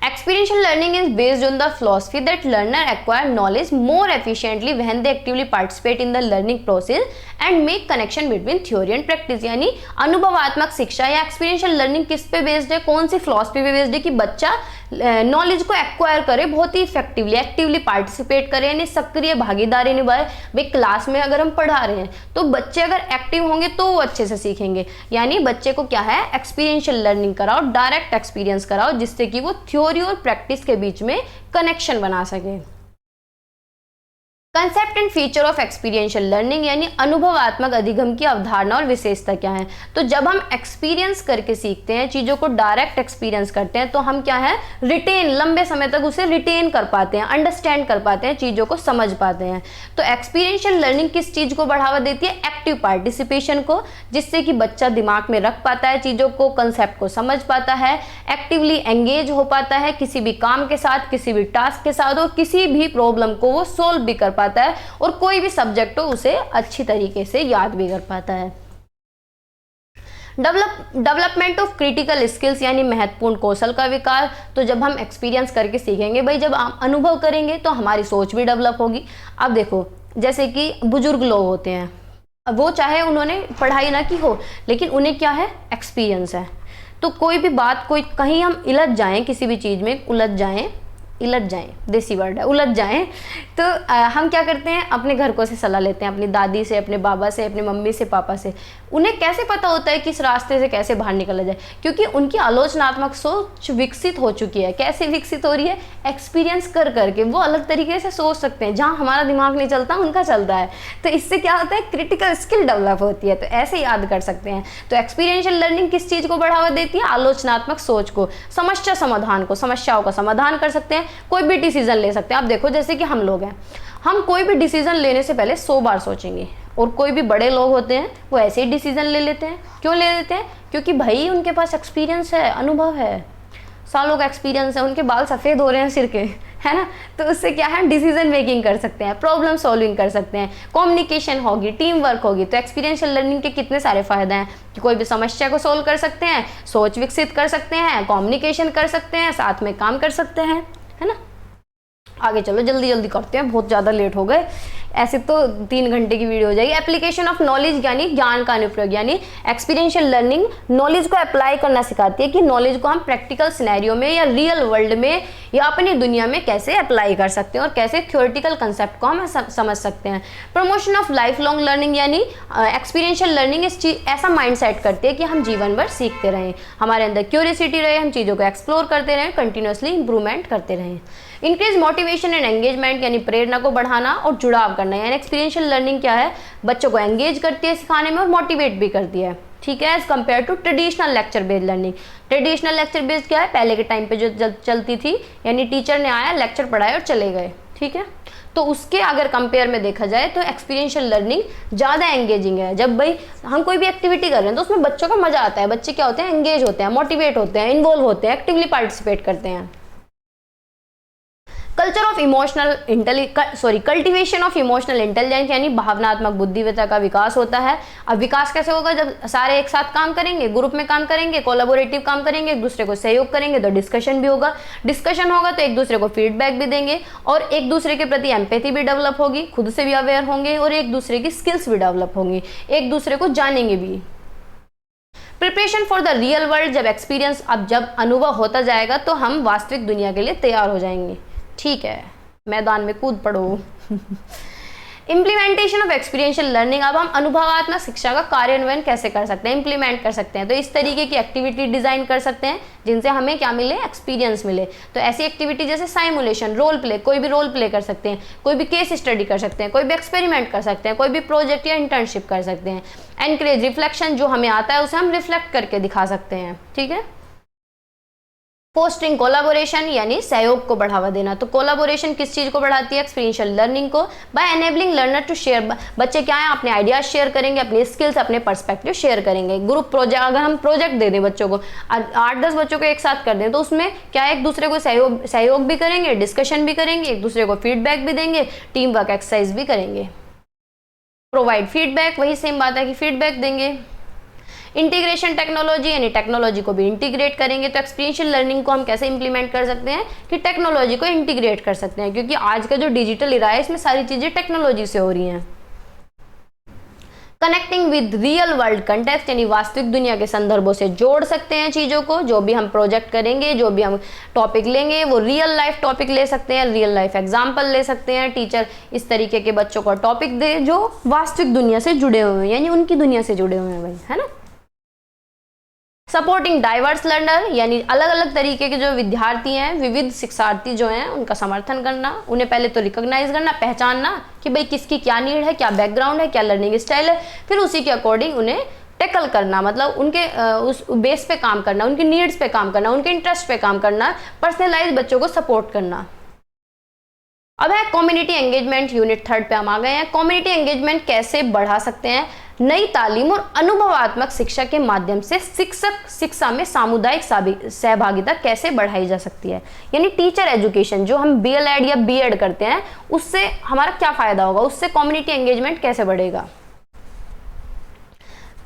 Experiential learning is based on the philosophy that learner acquire knowledge more efficiently when they actively participate in the learning process and make connection between theory and practice। यानी अनुभवात्मक शिक्षा या एक्सपीरियंशियल लर्निंग किस पे based है, कौन सी philosophy पे based है कि बच्चा नॉलेज को एक्वायर करे बहुत ही इफेक्टिवली, एक्टिवली पार्टिसिपेट करे यानी सक्रिय भागीदारी निभाए। भाई क्लास में अगर हम पढ़ा रहे हैं तो बच्चे अगर एक्टिव होंगे तो वो अच्छे से सीखेंगे। यानी बच्चे को क्या है, एक्सपीरियंशियल लर्निंग कराओ, डायरेक्ट एक्सपीरियंस कराओ जिससे कि वो थ्योरी और प्रैक्टिस के बीच में कनेक्शन बना सके। Concept and feature of experiential learning यानी अनुभवात्मक अधिगम की अवधारणा और विशेषता क्या है। तो जब हम एक्सपीरियंस करके सीखते हैं, चीज़ों को डायरेक्ट एक्सपीरियंस करते हैं, तो हम क्या है, रिटेन, लंबे समय तक उसे रिटेन कर पाते हैं, अंडरस्टैंड कर पाते हैं, चीज़ों को समझ पाते हैं। तो एक्सपीरियंशियल लर्निंग किस चीज़ को बढ़ावा देती है, एक्टिव पार्टिसिपेशन को, जिससे कि बच्चा दिमाग में रख पाता है चीज़ों को, कंसेप्ट को समझ पाता है, एक्टिवली एंगेज हो पाता है किसी भी काम के साथ, किसी भी टास्क के साथ, और किसी भी प्रॉब्लम को वो सोल्व भी कर पाता है और कोई भी सब्जेक्ट हो उसे अच्छी तरीके से याद भी कर पाता है। डेवलपमेंट ऑफ क्रिटिकल स्किल्स यानी महत्वपूर्ण कौशल का विकास। तो जब हम एक्सपीरियंस करके सीखेंगे, भाई जब हम अनुभव करेंगे तो हमारी सोच भी डेवलप होगी। अब देखो जैसे कि बुजुर्ग लोग होते हैं, वो चाहे उन्होंने पढ़ाई ना की हो लेकिन उन्हें क्या है, एक्सपीरियंस है। तो कोई भी बात, कोई कहीं हम इलझ जाएं, किसी भी चीज़ में उलझ जाएं, देसी वर्ड है, उलझ जाएं, तो हम क्या करते हैं, अपने घर को से सलाह लेते हैं, अपनी दादी से, अपने बाबा से, अपने मम्मी से, पापा से। उन्हें कैसे पता होता है कि इस रास्ते से कैसे बाहर निकला जाए, क्योंकि उनकी आलोचनात्मक सोच विकसित हो चुकी है। कैसे विकसित हो रही है, एक्सपीरियंस कर करके वो अलग तरीके से सोच सकते हैं, जहाँ हमारा दिमाग नहीं चलता उनका चलता है। तो इससे क्या होता है, क्रिटिकल स्किल डेवलप होती है, तो ऐसे याद कर सकते हैं। तो एक्सपीरियंशियल लर्निंग किस चीज़ को बढ़ावा देती है, आलोचनात्मक सोच को, समस्या समाधान को, समस्याओं का समाधान कर सकते हैं, कोई भी डिसीजन ले सकते हैं। आप देखो जैसे कि हम लोग हैं, हम कोई भी डिसीजन लेने से पहले 100 बार सोचेंगे, और कोई भी बड़े लोग होते हैं वो ऐसे ही डिसीजन ले लेते हैं। क्यों ले लेते हैं, क्योंकि भाई उनके पास एक्सपीरियंस है, अनुभव है, सालों का एक्सपीरियंस है, उनके बाल सफ़ेद हो रहे हैं सिर के, है ना। तो उससे क्या है, डिसीजन मेकिंग कर सकते हैं, प्रॉब्लम सॉल्विंग कर सकते हैं, कम्युनिकेशन होगी, टीम वर्क होगी। तो एक्सपीरियंशियल लर्निंग के कितने सारे फायदे हैं कि कोई भी समस्या को सोल्व कर सकते हैं, सोच विकसित कर सकते हैं, कम्युनिकेशन कर सकते हैं, साथ में काम कर सकते हैं, है ना। आगे चलो, जल्दी जल्दी करते हैं, बहुत ज़्यादा लेट हो गए, ऐसे तो 3 घंटे की वीडियो हो जाएगी। एप्लीकेशन ऑफ नॉलेज यानी ज्ञान का अनुप्रयोग, यानी एक्सपीरियंशियल लर्निंग नॉलेज को अप्लाई करना सिखाती है कि नॉलेज को हम प्रैक्टिकल सिनेरियो में या रियल वर्ल्ड में या अपनी दुनिया में कैसे अप्लाई कर सकते हैं और कैसे थ्योरेटिकल कंसेप्ट को हम समझ सकते हैं। Promotion of life long learning यानी एक्सपीरियंशियल लर्निंग ऐसा माइंड सेट करती है कि हम जीवन भर सीखते रहें, हमारे अंदर क्यूरियोसिटी रहे, हम चीज़ों को एक्सप्लोर करते रहें, कंटिन्यूसली इंप्रूवमेंट करते रहें। इंक्रीज मोटिवेशन एंड एंगेजमेंट यानी प्रेरणा को बढ़ाना और जुड़ाव करना। यानी एक्सपीरियंशियल लर्निंग क्या है, बच्चों को एंगेज करती है सिखाने में और मोटिवेट भी करती है, ठीक है, as compare to traditional lecture based learning. Traditional lecture based क्या है, पहले के टाइम पे जो चलती थी, यानी टीचर ने आया, लेक्चर पढ़ाया और चले गए, ठीक है। तो उसके अगर कंपेयर में देखा जाए तो एक्सपीरियंशियल लर्निंग ज़्यादा एंगेजिंग है। जब भाई हम कोई भी एक्टिविटी कर रहे हैं तो उसमें बच्चों का मजा आता है, बच्चे क्या होते हैं, एंगेज होते हैं, मोटिवेट होते हैं, इन्वॉल्व होते हैं, एक्टिवली पार्टिसिपेट करते हैं। Culture of cultivation of emotional intelligence यानी भावनात्मक बुद्धिमत्ता का विकास होता है। अब विकास कैसे होगा? जब सारे एक साथ काम करेंगे, ग्रुप में काम करेंगे, कोलैबोरेटिव काम करेंगे, एक दूसरे को सहयोग करेंगे, तो डिस्कशन भी होगा। डिस्कशन होगा तो एक दूसरे को फीडबैक भी देंगे और एक दूसरे के प्रति एम्पैथी भी डेवलप होगी, खुद से भी अवेयर होंगे और एक दूसरे की स्किल्स भी डेवलप होंगी, एक दूसरे को जानेंगे भी। Preparation for the real world, जब एक्सपीरियंस, अब जब अनुभव होता जाएगा तो हम वास्तविक दुनिया के लिए तैयार हो जाएंगे। ठीक है, मैदान में कूद पड़ो। इम्प्लीमेंटेशन ऑफ एक्सपीरियंशियल लर्निंग, अब हम अनुभवात्मक शिक्षा का कार्यान्वयन कैसे कर सकते हैं, इंप्लीमेंट कर सकते हैं। तो इस तरीके की एक्टिविटी डिजाइन कर सकते हैं जिनसे हमें क्या मिले? एक्सपीरियंस मिले। तो ऐसी एक्टिविटी जैसे साइमुलेशन, रोल प्ले, कोई भी रोल प्ले कर सकते हैं, कोई भी केस स्टडी कर सकते हैं, कोई भी एक्सपेरिमेंट कर सकते हैं, कोई भी प्रोजेक्ट या इंटर्नशिप कर सकते हैं। एनकरेज रिफ्लेक्शन, जो हमें आता है उसे हम रिफ्लेक्ट करके दिखा सकते हैं। ठीक है। फोस्टरिंग कोलाबोरेशन यानी सहयोग को बढ़ावा देना। तो कोलाबोरेशन किस चीज को बढ़ाती है? एक्सपीरियंशियल लर्निंग को। By enabling learner to share, बच्चे क्या है? अपने आइडियाज शेयर करेंगे, अपने स्किल्स, अपने पर्सपेक्टिव शेयर करेंगे। ग्रुप प्रोजेक्ट, अगर हम प्रोजेक्ट दे दें बच्चों को, 8-10 बच्चों को एक साथ कर दें, तो उसमें क्या है? एक दूसरे को सहयोग भी करेंगे, डिस्कशन भी करेंगे, एक दूसरे को फीडबैक भी देंगे, टीम वर्क एक्सरसाइज भी करेंगे। प्रोवाइड फीडबैक, वही सेम बात है कि फीडबैक देंगे। इंटीग्रेशन टेक्नोलॉजी यानी टेक्नोलॉजी को भी इंटीग्रेट करेंगे। तो एक्सपीरियंशियल लर्निंग को हम कैसे इंप्लीमेंट कर सकते हैं कि टेक्नोलॉजी को इंटीग्रेट कर सकते हैं, क्योंकि आज का जो डिजिटल इरा है इसमें सारी चीजें टेक्नोलॉजी से हो रही हैं। Connecting with real world context यानी वास्तविक दुनिया के संदर्भों से जोड़ सकते हैं चीजों को। जो भी हम प्रोजेक्ट करेंगे, जो भी हम टॉपिक लेंगे, वो रियल लाइफ टॉपिक ले सकते हैं, रियल लाइफ एग्जाम्पल ले सकते हैं। टीचर इस तरीके के बच्चों को टॉपिक दे जो वास्तविक दुनिया से जुड़े हुए हैं, यानी उनकी दुनिया से जुड़े हुए हैं भाई, है ना। सपोर्टिंग डाइवर्स लर्नर यानी अलग अलग तरीके के जो विद्यार्थी हैं, विविध शिक्षार्थी जो हैं, उनका समर्थन करना। उन्हें पहले तो रिकॉग्नाइज करना, पहचानना कि भाई किसकी क्या नीड है, क्या बैकग्राउंड है, क्या लर्निंग स्टाइल है, फिर उसी के अकॉर्डिंग उन्हें टैकल करना, मतलब उनके उस बेस पे काम करना, उनकी नीड्स पे काम करना, उनके इंटरेस्ट पे काम करना, पर्सनलाइज बच्चों को सपोर्ट करना। अब है कम्युनिटी एंगेजमेंट, यूनिट 3 पे हम आ गए हैं। कम्युनिटी एंगेजमेंट कैसे बढ़ा सकते हैं? नई तालीम और अनुभवात्मक शिक्षा के माध्यम से शिक्षक शिक्षा में सामुदायिक सहभागिता कैसे बढ़ाई जा सकती है, यानी टीचर एजुकेशन जो हम BLED या B.Ed करते हैं उससे हमारा क्या फायदा होगा, उससे कम्युनिटी एंगेजमेंट कैसे बढ़ेगा।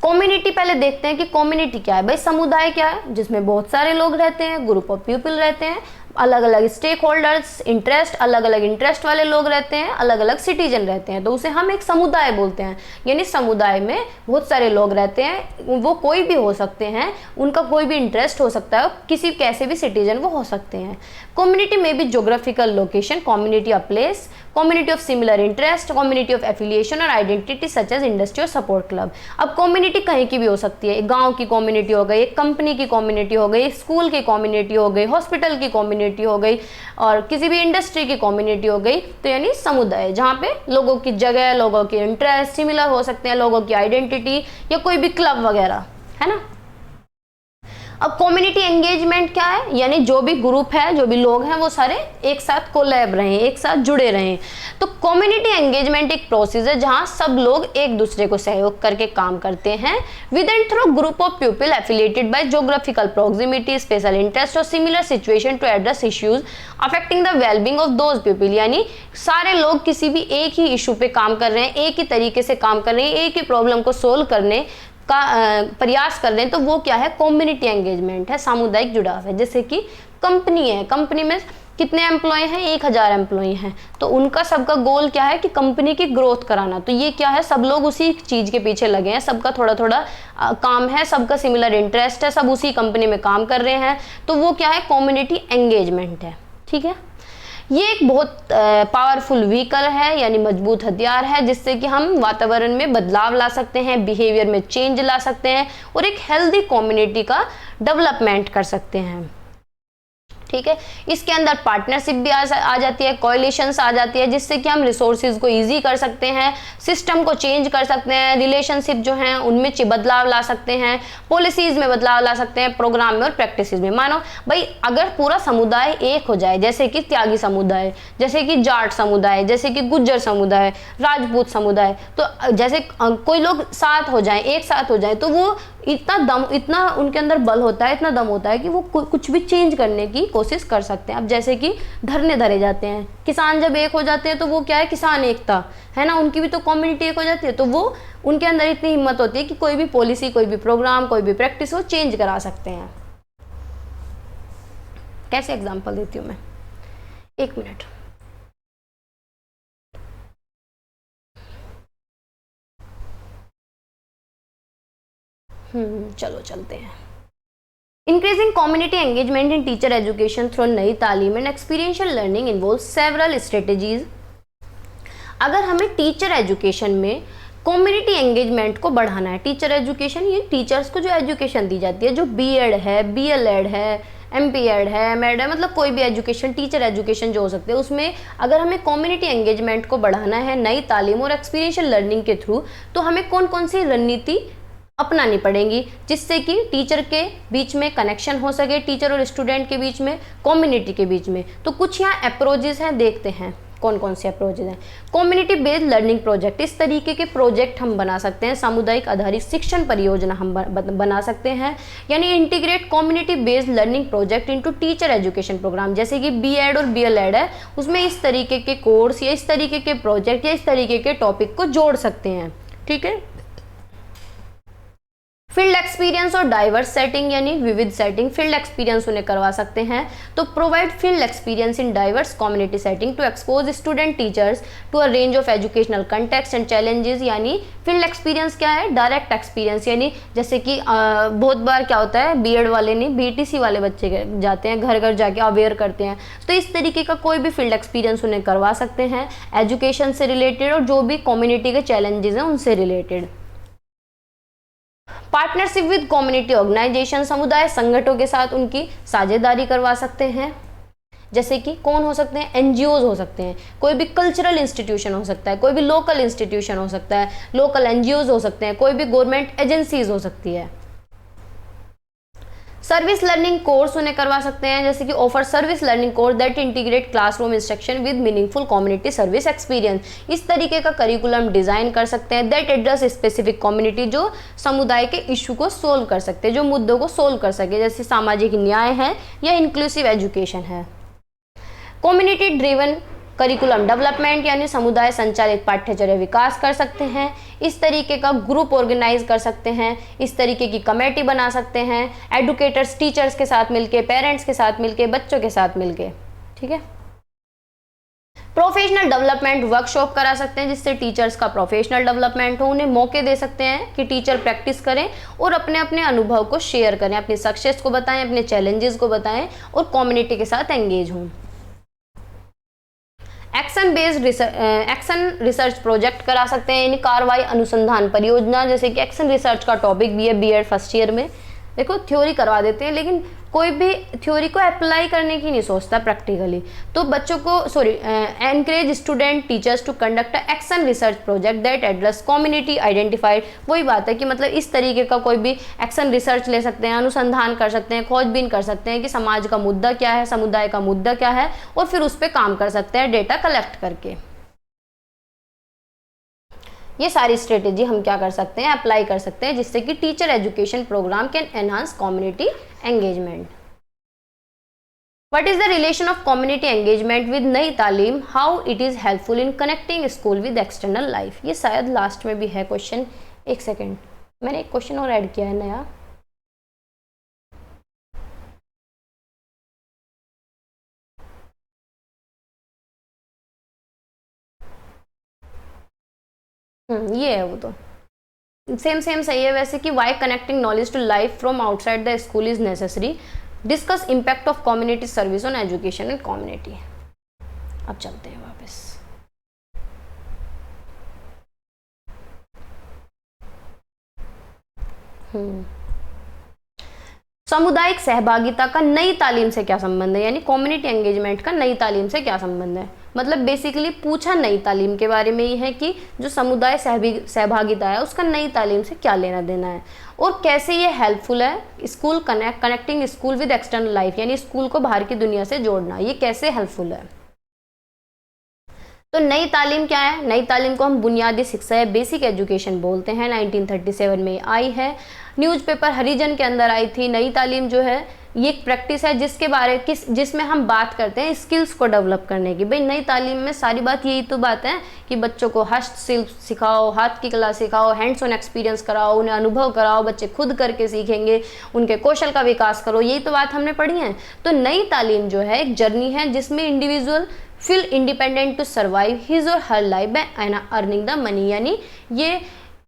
कम्युनिटी पहले देखते हैं कि कम्युनिटी क्या है। भाई समुदाय क्या है? जिसमें बहुत सारे लोग रहते हैं, ग्रुप ऑफ पीपल रहते हैं, अलग अलग स्टेक होल्डर्स, इंटरेस्ट, अलग अलग इंटरेस्ट वाले लोग रहते हैं, अलग अलग सिटीजन रहते हैं, तो उसे हम एक समुदाय बोलते हैं। यानी समुदाय में बहुत सारे लोग रहते हैं, वो कोई भी हो सकते हैं, उनका कोई भी इंटरेस्ट हो सकता है, किसी कैसे भी सिटीजन वो हो सकते हैं। कम्युनिटी में भी geographical location, community of place, community of similar interest, community of affiliation और आइडेंटिटी सच एज इंडस्ट्री और सपोर्ट क्लब। अब कम्युनिटी कहीं की भी हो सकती है, एक गाँव की कम्युनिटी हो गई, एक कंपनी की कम्युनिटी हो गई, स्कूल की कम्युनिटी हो गई, हॉस्पिटल की कम्युनिटी हो गई और किसी भी इंडस्ट्री की कम्युनिटी हो गई। तो यानी समुदाय जहाँ पे लोगों की जगह, लोगों के इंटरेस्ट सिमिलर हो सकते हैं, लोगों की आइडेंटिटी या कोई भी क्लब वगैरह, है ना। अब कम्युनिटी एंगेजमेंट क्या है? यानी जो भी ग्रुप है, जो भी लोग हैं, वो सारे एक साथ कोलैब रहें, एक साथ जुड़े रहें। तो कम्युनिटी एंगेजमेंट एक प्रोसेस है जहां सब लोग एक दूसरे को सहयोग करके काम करते हैं with and through group of people affiliated by geographical proximity, special interest और similar situation to address issues affecting the wellbeing of those people. यानी सारे लोग किसी भी एक ही इशू पे काम कर रहे हैं, एक ही तरीके से काम कर रहे हैं, एक ही प्रॉब्लम को सोल्व करने का प्रयास कर रहे हैं, तो वो क्या है? कम्युनिटी एंगेजमेंट है, सामुदायिक जुड़ाव है। जैसे कि कंपनी है, कंपनी में कितने एम्प्लॉय हैं? 1000 एम्प्लॉय हैं, तो उनका सबका गोल क्या है कि कंपनी की ग्रोथ कराना। तो ये क्या है? सब लोग उसी चीज के पीछे लगे हैं, सबका थोड़ा थोड़ा काम है, सबका सिमिलर इंटरेस्ट है, सब उसी कंपनी में काम कर रहे हैं, तो वो क्या है? कम्युनिटी एंगेजमेंट है। ठीक है, ये एक बहुत पावरफुल व्हीकल है, यानी मजबूत हथियार है, जिससे कि हम वातावरण में बदलाव ला सकते हैं, बिहेवियर में चेंज ला सकते हैं और एक हेल्दी कम्युनिटी का डेवलपमेंट कर सकते हैं। ठीक है, इसके अंदर पार्टनरशिप भी आ जाती है, कोएलिशंस आ जाती है, जिससे कि हम रिसोर्सेज को इजी कर सकते हैं, सिस्टम को चेंज कर सकते हैं, रिलेशनशिप जो हैं उनमें बदलाव ला सकते हैं, पॉलिसीज में बदलाव ला सकते हैं, प्रोग्राम में और प्रैक्टिस में। मानो भाई अगर पूरा समुदाय एक हो जाए, जैसे कि त्यागी समुदाय, जैसे कि जाट समुदाय, जैसे कि गुज्जर समुदाय, राजपूत समुदाय, तो जैसे कोई लोग साथ हो जाए, एक साथ हो जाए, तो वो इतना उनके अंदर बल होता है, इतना दम होता है कि वो कुछ भी चेंज करने की कोशिश कर सकते हैं। अब जैसे कि धरने धरे जाते हैं, किसान जब एक हो जाते हैं तो वो क्या है, किसान एकता है ना, उनकी भी तो कम्युनिटी एक हो जाती है, तो वो उनके अंदर इतनी हिम्मत होती है कि कोई भी पॉलिसी, कोई भी प्रोग्राम, कोई भी प्रैक्टिस वो चेंज करा सकते हैं। कैसे एग्जाम्पल देती हूँ मैं, एक मिनट। चलो चलते हैं। इंक्रीजिंग कम्युनिटी एंगेजमेंट इन टीचर एजुकेशन थ्रू नई तालीम and experiential learning involve several strategies. अगर हमें टीचर एजुकेशन में कम्युनिटी एंगेजमेंट को बढ़ाना है, टीचर एजुकेशन ये टीचर्स को जो एजुकेशन दी जाती है, जो बीएड है, बीएलएड है, एमपीएड है, एमएड है, मतलब कोई भी एजुकेशन, टीचर एजुकेशन जो हो सकते हैं, उसमें अगर हमें कम्युनिटी एंगेजमेंट को बढ़ाना है नई तालीम और एक्सपीरियंशियल लर्निंग के थ्रू, तो हमें कौन कौन सी रणनीति अपनानी पड़ेंगी जिससे कि टीचर के बीच में कनेक्शन हो सके, टीचर और स्टूडेंट के बीच में, कम्युनिटी के बीच में। तो कुछ यहाँ अप्रोचेस हैं, देखते हैं कौन कौन से अप्रोचेज हैं। कम्युनिटी बेस्ड लर्निंग प्रोजेक्ट, इस तरीके के प्रोजेक्ट हम बना सकते हैं। सामुदायिक आधारित शिक्षण परियोजना हम बना सकते हैं, यानी integrate community based learning project into teacher education program. जैसे कि बीएड और बीएलएड है, उसमें इस तरीके के कोर्स या इस तरीके के प्रोजेक्ट या इस तरीके के टॉपिक को जोड़ सकते हैं। ठीक है। फील्ड एक्सपीरियंस और डाइवर्स सेटिंग, यानी विविध सेटिंग, फील्ड एक्सपीरियंस उन्हें करवा सकते हैं। तो provide field experience in diverse community setting to expose student teachers to a range of educational context and challenges. यानी फील्ड एक्सपीरियंस क्या है, डायरेक्ट एक्सपीरियंस, यानी जैसे कि बहुत बार क्या होता है, बीएड वाले नहीं, बीटीसी वाले बच्चे जाते हैं, घर घर जाके अवेयर करते हैं, तो इस तरीके का कोई भी फील्ड एक्सपीरियंस उन्हें करवा सकते हैं एजुकेशन से रिलेटेड और जो भी कम्युनिटी के चैलेंजेस हैं उनसे related. Partnership with community organisation, समुदाय संगठनों के साथ उनकी साझेदारी करवा सकते हैं। जैसे कि कौन हो सकते हैं, एनजीओज हो सकते हैं, कोई भी कल्चरल इंस्टीट्यूशन हो सकता है, कोई भी लोकल इंस्टीट्यूशन हो सकता है, लोकल एनजीओज हो सकते हैं, कोई भी गवर्नमेंट एजेंसीज हो सकती है। सर्विस लर्निंग कोर्स उन्हें करवा सकते हैं, जैसे कि offer service learning course that integrate classroom instruction with meaningful community service experience. इस तरीके का करिकुलम डिजाइन कर सकते हैं दैट एड्रेस स्पेसिफिक कम्युनिटी, जो समुदाय के इशू को सोल्व कर सकते हैं, जो मुद्दों को सोल्व कर सके, जैसे सामाजिक न्याय है या इंक्लूसिव एजुकेशन है। कम्युनिटी ड्रिवन करिकुलम डेवलपमेंट, यानी समुदाय संचालित पाठ्यचर्या विकास कर सकते हैं, इस तरीके का ग्रुप ऑर्गेनाइज कर सकते हैं, इस तरीके की कमेटी बना सकते हैं, एडुकेटर्स टीचर्स के साथ मिलके, पेरेंट्स के साथ मिलके, बच्चों के साथ मिलके। ठीक है। प्रोफेशनल डेवलपमेंट वर्कशॉप करा सकते हैं जिससे टीचर्स का प्रोफेशनल डेवलपमेंट हो, उन्हें मौके दे सकते हैं कि टीचर प्रैक्टिस करें और अपने अपने अनुभव को शेयर करें, अपनी सक्सेस को बताएं, अपने चैलेंजेस को बताएं और कम्युनिटी के साथ एंगेज हों। Action based action research project करा सकते हैं, यानी कार्रवाई अनुसंधान परियोजना, जैसे कि एक्शन रिसर्च का टॉपिक भी है बीएड फर्स्ट ईयर में। देखो थ्योरी करवा देते हैं लेकिन कोई भी थ्योरी को अप्लाई करने की नहीं सोचता प्रैक्टिकली, तो बच्चों को encourage student teachers to conduct action research project that address community identified. वही बात है कि मतलब इस तरीके का कोई भी एक्शन रिसर्च ले सकते हैं, अनुसंधान कर सकते हैं, खोजबीन कर सकते हैं कि समाज का मुद्दा क्या है, समुदाय का मुद्दा क्या है, और फिर उस पर काम कर सकते हैं डेटा कलेक्ट करके। ये सारी स्ट्रेटेजी हम क्या कर सकते हैं, अप्लाई कर सकते हैं, जिससे कि teacher education program can enhance community engagement. What is the relation of community engagement with Nai Talim, how it is helpful in connecting school with external life. ये शायद लास्ट में भी है क्वेश्चन, एक सेकेंड, मैंने एक क्वेश्चन और ऐड किया है नया। ये है वो तो सेम सही है वैसे कि why connecting knowledge to life from outside the school is necessary, discuss impact of community service on education and community. अब चलते हैं वापस। सामुदायिक सहभागिता का नई तालीम से क्या संबंध है, यानी कम्युनिटी एंगेजमेंट का नई तालीम से क्या संबंध है। मतलब बेसिकली पूछा नई तालीम के बारे में ही है कि जो समुदाय सहभागिता है उसका नई तालीम से क्या लेना देना है और कैसे ये हेल्पफुल है। School connecting school with external life, यानी स्कूल को बाहर की दुनिया से जोड़ना, ये कैसे हेल्पफुल है। तो नई तालीम क्या है? नई तालीम को हम बुनियादी शिक्षा या बेसिक एजुकेशन बोलते हैं। 1937 में आई है, न्यूज़पेपर हरिजन के अंदर आई थी। नई तालीम जो है ये एक प्रैक्टिस है जिसमें हम बात करते हैं स्किल्स को डेवलप करने की। भाई नई तालीम में सारी बात यही तो बात है कि बच्चों को हस्तशिल्प सिखाओ, हाथ की कला सिखाओ, हैंड्स ऑन एक्सपीरियंस कराओ, उन्हें अनुभव कराओ, बच्चे खुद करके सीखेंगे, उनके कौशल का विकास करो, यही तो बात हमने पढ़ी है। तो नई तालीम जो है एक जर्नी है जिसमें individual feel independent to survive his or her life by earning the money. यानी ये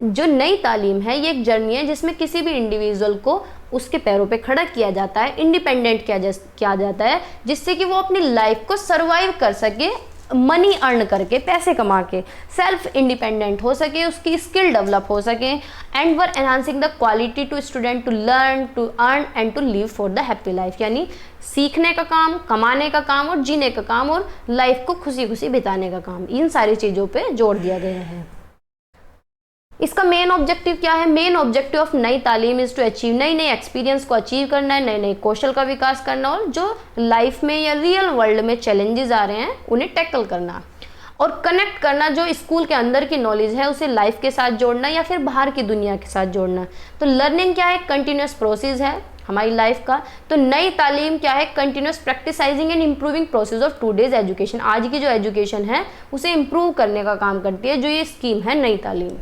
जो नई तालीम है ये एक जर्नी है जिसमें किसी भी इंडिविजुअल को उसके पैरों पे खड़ा किया जाता है, इंडिपेंडेंट किया जाता है, जिससे कि वो अपनी लाइफ को सर्वाइव कर सके, मनी अर्न करके, पैसे कमा के सेल्फ इंडिपेंडेंट हो सके, उसकी स्किल डेवलप हो सके, and where enhancing the quality to student to learn, to earn and to live for the happy life. यानी सीखने का काम, कमाने का काम और जीने का काम और लाइफ को खुशी खुशी बिताने का काम, इन सारी चीज़ों पे जोर दिया गया है। इसका मेन ऑब्जेक्टिव क्या है? Main objective of Nai Talim is to achieve, नई नई एक्सपीरियंस को अचीव करना है, नए नए कौशल का विकास करना और जो लाइफ में या रियल वर्ल्ड में चैलेंजेस आ रहे हैं उन्हें टैकल करना और कनेक्ट करना। जो स्कूल के अंदर की नॉलेज है उसे लाइफ के साथ जोड़ना या फिर बाहर की दुनिया के साथ जोड़ना। तो लर्निंग क्या है? कंटिन्यूस प्रोसेस है हमारी लाइफ का। तो नई तालीम क्या है? Continuous practicising and improving process of today's education. आज की जो एजुकेशन है उसे इंप्रूव करने का काम करती है जो ये स्कीम है नई तालीम।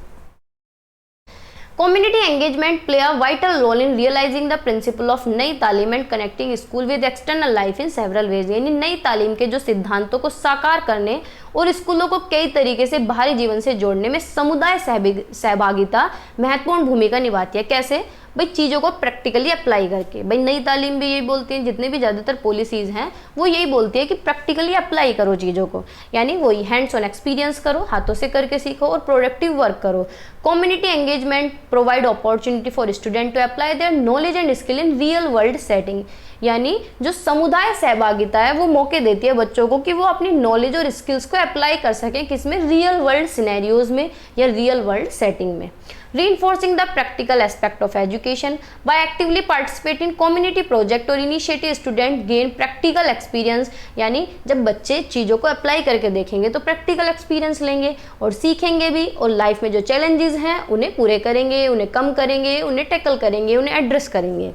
Community engagement play a vital role in realizing the principle of नई तालीम and connecting school with external life in several ways। यानी नई तालीम के जो सिद्धांतों को साकार करने और स्कूलों को कई तरीके से बाहरी जीवन से जोड़ने में समुदाय सहभागिता महत्वपूर्ण भूमिका निभाती है। कैसे? भाई चीज़ों को प्रैक्टिकली अप्लाई करके। भाई नई तालीम भी यही बोलती है, जितने भी ज़्यादातर पॉलिसीज़ हैं वो यही बोलती है कि प्रैक्टिकली अप्लाई करो चीज़ों को, यानी वही हैंड्स ऑन एक्सपीरियंस करो, हाथों से करके सीखो और प्रोडक्टिव वर्क करो। Community engagement provide opportunity for student to apply their knowledge and skill in real world setting. यानी जो समुदाय सहभागिता है वो मौके देती है बच्चों को कि वो अपनी नॉलेज और स्किल्स को अप्लाई कर सकें, किसमें? रियल वर्ल्ड सिनेरियोज में या रियल वर्ल्ड सेटिंग में। Reinforcing the practical aspect of education by actively participate in community project और initiative, student gain practical experience। यानी जब बच्चे चीज़ों को अप्लाई करके देखेंगे तो प्रैक्टिकल एक्सपीरियंस लेंगे और सीखेंगे भी, और लाइफ में जो चैलेंजेस हैं उन्हें पूरे करेंगे, उन्हें कम करेंगे, उन्हें टैकल करेंगे, उन्हें एड्रेस करेंगे।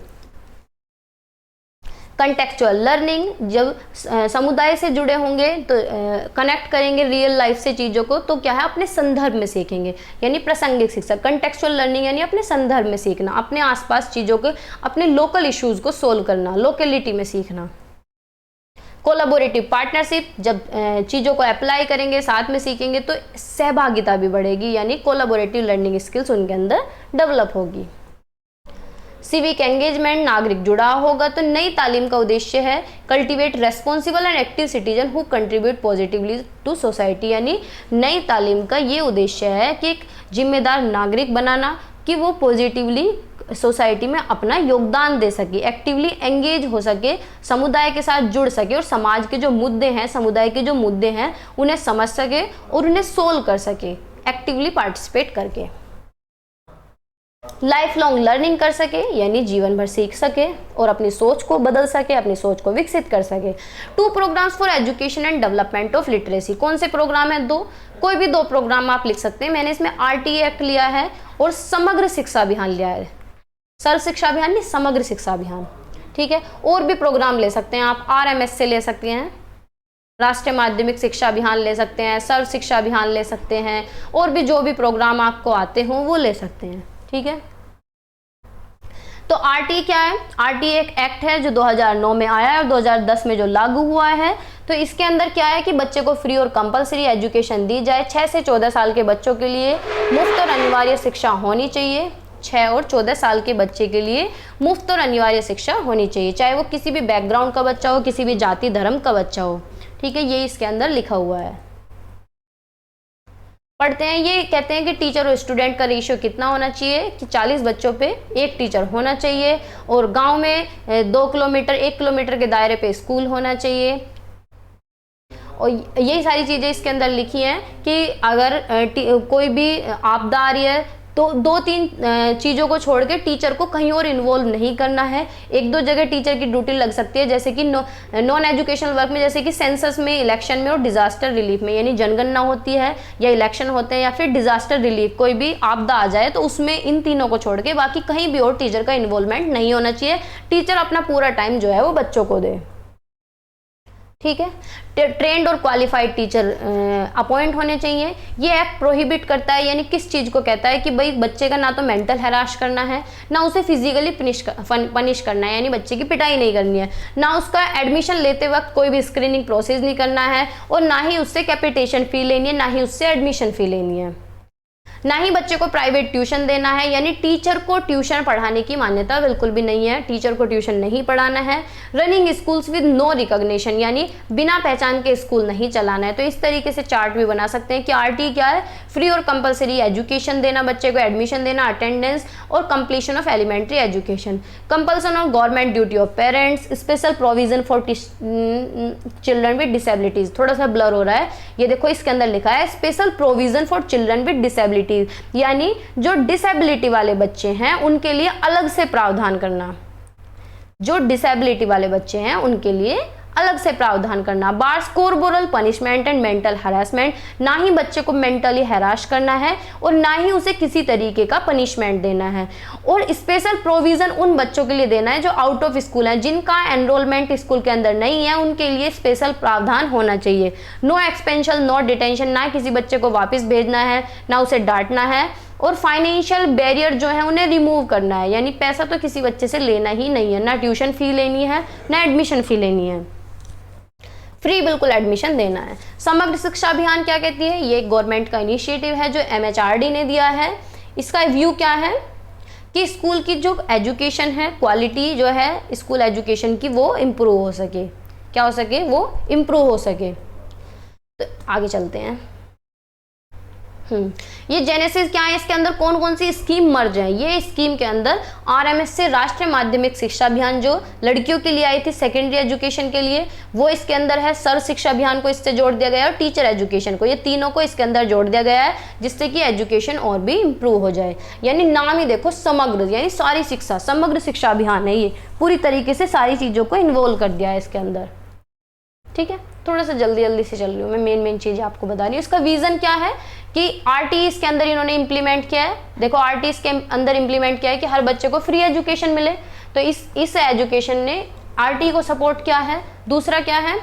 कंटेक्चुअल लर्निंग, जब समुदाय से जुड़े होंगे तो कनेक्ट करेंगे रियल लाइफ से चीज़ों को, तो क्या है? अपने संदर्भ में सीखेंगे, यानी प्रासंगिक शिक्षा। कंटेक्चुअल लर्निंग यानी अपने संदर्भ में सीखना, अपने आसपास चीज़ों को, अपने लोकल इश्यूज को सोल्व करना, लोकेलिटी में सीखना। कोलैबोरेटिव पार्टनरशिप, जब चीज़ों को अप्लाई करेंगे, साथ में सीखेंगे तो सहभागिता भी बढ़ेगी, यानी कोलैबोरेटिव लर्निंग स्किल्स उनके अंदर डेवलप होगी। सिविक एंगेजमेंट, नागरिक जुड़ाव होगा। तो नई तालीम का उद्देश्य है cultivate responsible and active citizen who contribute positively to society. यानी नई तालीम का ये उद्देश्य है कि एक जिम्मेदार नागरिक बनाना, कि वो पॉजिटिवली सोसाइटी में अपना योगदान दे सके, एक्टिवली एंगेज हो सके, समुदाय के साथ जुड़ सके और समाज के जो मुद्दे हैं, समुदाय के जो मुद्दे हैं उन्हें समझ सके और उन्हें सोल्व कर सके, एक्टिवली पार्टिसिपेट करके। लाइफ लॉन्ग लर्निंग कर सके, यानी जीवन भर सीख सके और अपनी सोच को बदल सके, अपनी सोच को विकसित कर सके। 2 programs for education and development of literacy. कौन से प्रोग्राम है? 2, कोई भी 2 प्रोग्राम आप लिख सकते हैं। मैंने इसमें RTA एक्ट लिया है और समग्र शिक्षा अभियान लिया है। सर्व शिक्षा अभियान नहीं, समग्र शिक्षा अभियान, ठीक है। और भी प्रोग्राम ले सकते हैं आप, RMS से ले सकते हैं, राष्ट्रीय माध्यमिक शिक्षा अभियान ले सकते हैं, सर्व शिक्षा अभियान ले सकते हैं, और भी जो भी प्रोग्राम आपको आते हों वो ले सकते हैं, ठीक है। तो RTA क्या है? RTA एक एक्ट है जो 2009 में आया है और 2010 में जो लागू हुआ है। तो इसके अंदर क्या है कि बच्चे को फ्री और कंपलसरी एजुकेशन दी जाए। 6 से 14 साल के बच्चों के लिए मुफ्त और अनिवार्य शिक्षा होनी चाहिए। 6 और 14 साल के बच्चे के लिए मुफ्त और अनिवार्य शिक्षा होनी चाहिए, चाहे वो किसी भी बैकग्राउंड का बच्चा हो, किसी भी जाति धर्म का बच्चा हो, ठीक है। ये इसके अंदर लिखा हुआ है। पढ़ते हैं, ये कहते हैं कि टीचर और स्टूडेंट का रेशियो कितना होना चाहिए कि 40 बच्चों पे 1 टीचर होना चाहिए, और गांव में 2 किलोमीटर 1 किलोमीटर के दायरे पे स्कूल होना चाहिए। और यही सारी चीज़ें इसके अंदर लिखी हैं कि अगर कोई भी आपदा आ रही है तो 2-3 चीज़ों को छोड़ के टीचर को कहीं और इन्वॉल्व नहीं करना है। 1-2 जगह टीचर की ड्यूटी लग सकती है, जैसे कि नॉन एजुकेशनल वर्क में, जैसे कि सेंसस में, इलेक्शन में और डिजास्टर रिलीफ में, यानी जनगणना होती है या इलेक्शन होते हैं या फिर डिजास्टर रिलीफ, कोई भी आपदा आ जाए तो उसमें इन तीनों को छोड़ के बाकी कहीं भी और टीचर का इन्वॉल्वमेंट नहीं होना चाहिए। टीचर अपना पूरा टाइम जो है वो बच्चों को दे। ठीक है, ट्रेंड और क्वालिफाइड टीचर अपॉइंट होने चाहिए। ये एक्ट प्रोहिबिट करता है, यानी किस चीज़ को कहता है कि भाई बच्चे का ना तो मेंटल हैरास करना है, ना उसे फिजिकली पनिश करना है, यानी बच्चे की पिटाई नहीं करनी है, ना उसका एडमिशन लेते वक्त कोई भी स्क्रीनिंग प्रोसेस नहीं करना है, और ना ही उससे कैपिटेशन फी लेनी है, ना ही उससे एडमिशन फी लेनी है, ना ही बच्चे को प्राइवेट ट्यूशन देना है, यानी टीचर को ट्यूशन पढ़ाने की मान्यता बिल्कुल भी नहीं है, टीचर को ट्यूशन नहीं पढ़ाना है। Running schools with no recognition, यानी बिना पहचान के स्कूल नहीं चलाना है। तो इस तरीके से चार्ट भी बना सकते हैं कि आरटी क्या है, फ्री और कंपलसरी एजुकेशन देना, बच्चे को एडमिशन देना, अटेंडेंस और completion of elementary education, compulsion of government duty of parents, special provision for children with disabilities. थोड़ा सा ब्लर हो रहा है, ये देखो इसके अंदर लिखा है special provision for children with disabilities, यानी जो डिसेबिलिटी वाले बच्चे हैं उनके लिए अलग से प्रावधान करना, जो डिसेबिलिटी वाले बच्चे हैं उनके लिए अलग से प्रावधान करना। Bars corporal punishment and mental harassment, ना ही बच्चे को मेंटली हैरास करना है और ना ही उसे किसी तरीके का पनिशमेंट देना है। और स्पेशल प्रोविजन उन बच्चों के लिए देना है जो आउट ऑफ स्कूल हैं, जिनका एनरोलमेंट स्कूल के अंदर नहीं है, उनके लिए स्पेशल प्रावधान होना चाहिए। नो एक्सपेंशन, नो डिटेंशन, ना किसी बच्चे को वापस भेजना है, ना उसे डांटना है, और फाइनेंशियल बैरियर जो है उन्हें रिमूव करना है, यानी पैसा तो किसी बच्चे से लेना ही नहीं है, ना ट्यूशन फी लेनी है, ना एडमिशन फी लेनी है, फ्री बिल्कुल एडमिशन देना है। समग्र शिक्षा अभियान क्या कहती है, ये गवर्नमेंट का इनिशिएटिव है जो MHRD ने दिया है। इसका व्यू क्या है कि स्कूल की जो एजुकेशन है, क्वालिटी जो है स्कूल एजुकेशन की, वो इम्प्रूव हो सके। क्या हो सके, वो इम्प्रूव हो सके। तो आगे चलते हैं। ये जेनेसिस क्या है, इसके अंदर कौन कौन सी स्कीम मर्ज है। ये स्कीम के अंदर RMS से राष्ट्रीय माध्यमिक शिक्षा अभियान जो लड़कियों के लिए आई थी सेकेंडरी एजुकेशन के लिए, वो इसके अंदर है। सर्व शिक्षा अभियान को इससे जोड़ दिया गया है और टीचर एजुकेशन को, ये तीनों को इसके अंदर जोड़ दिया गया है, जिससे कि एजुकेशन और भी इम्प्रूव हो जाए। यानी नाम ही देखो समग्र, यानी सारी शिक्षा, समग्र शिक्षा अभियान है ये, पूरी तरीके से सारी चीज़ों को इन्वॉल्व कर दिया है इसके अंदर। ठीक है, थोड़ा सा जल्दी से चल रही हूँ मैं, मेन चीज़ आपको बता रही हूँ। इसका विजन क्या है कि RT इसके अंदर इन्होंने इम्प्लीमेंट किया है। देखो RT इसके अंदर इम्प्लीमेंट किया है कि हर बच्चे को फ्री एजुकेशन मिले, तो इस एजुकेशन ने RT को सपोर्ट किया है। दूसरा क्या है,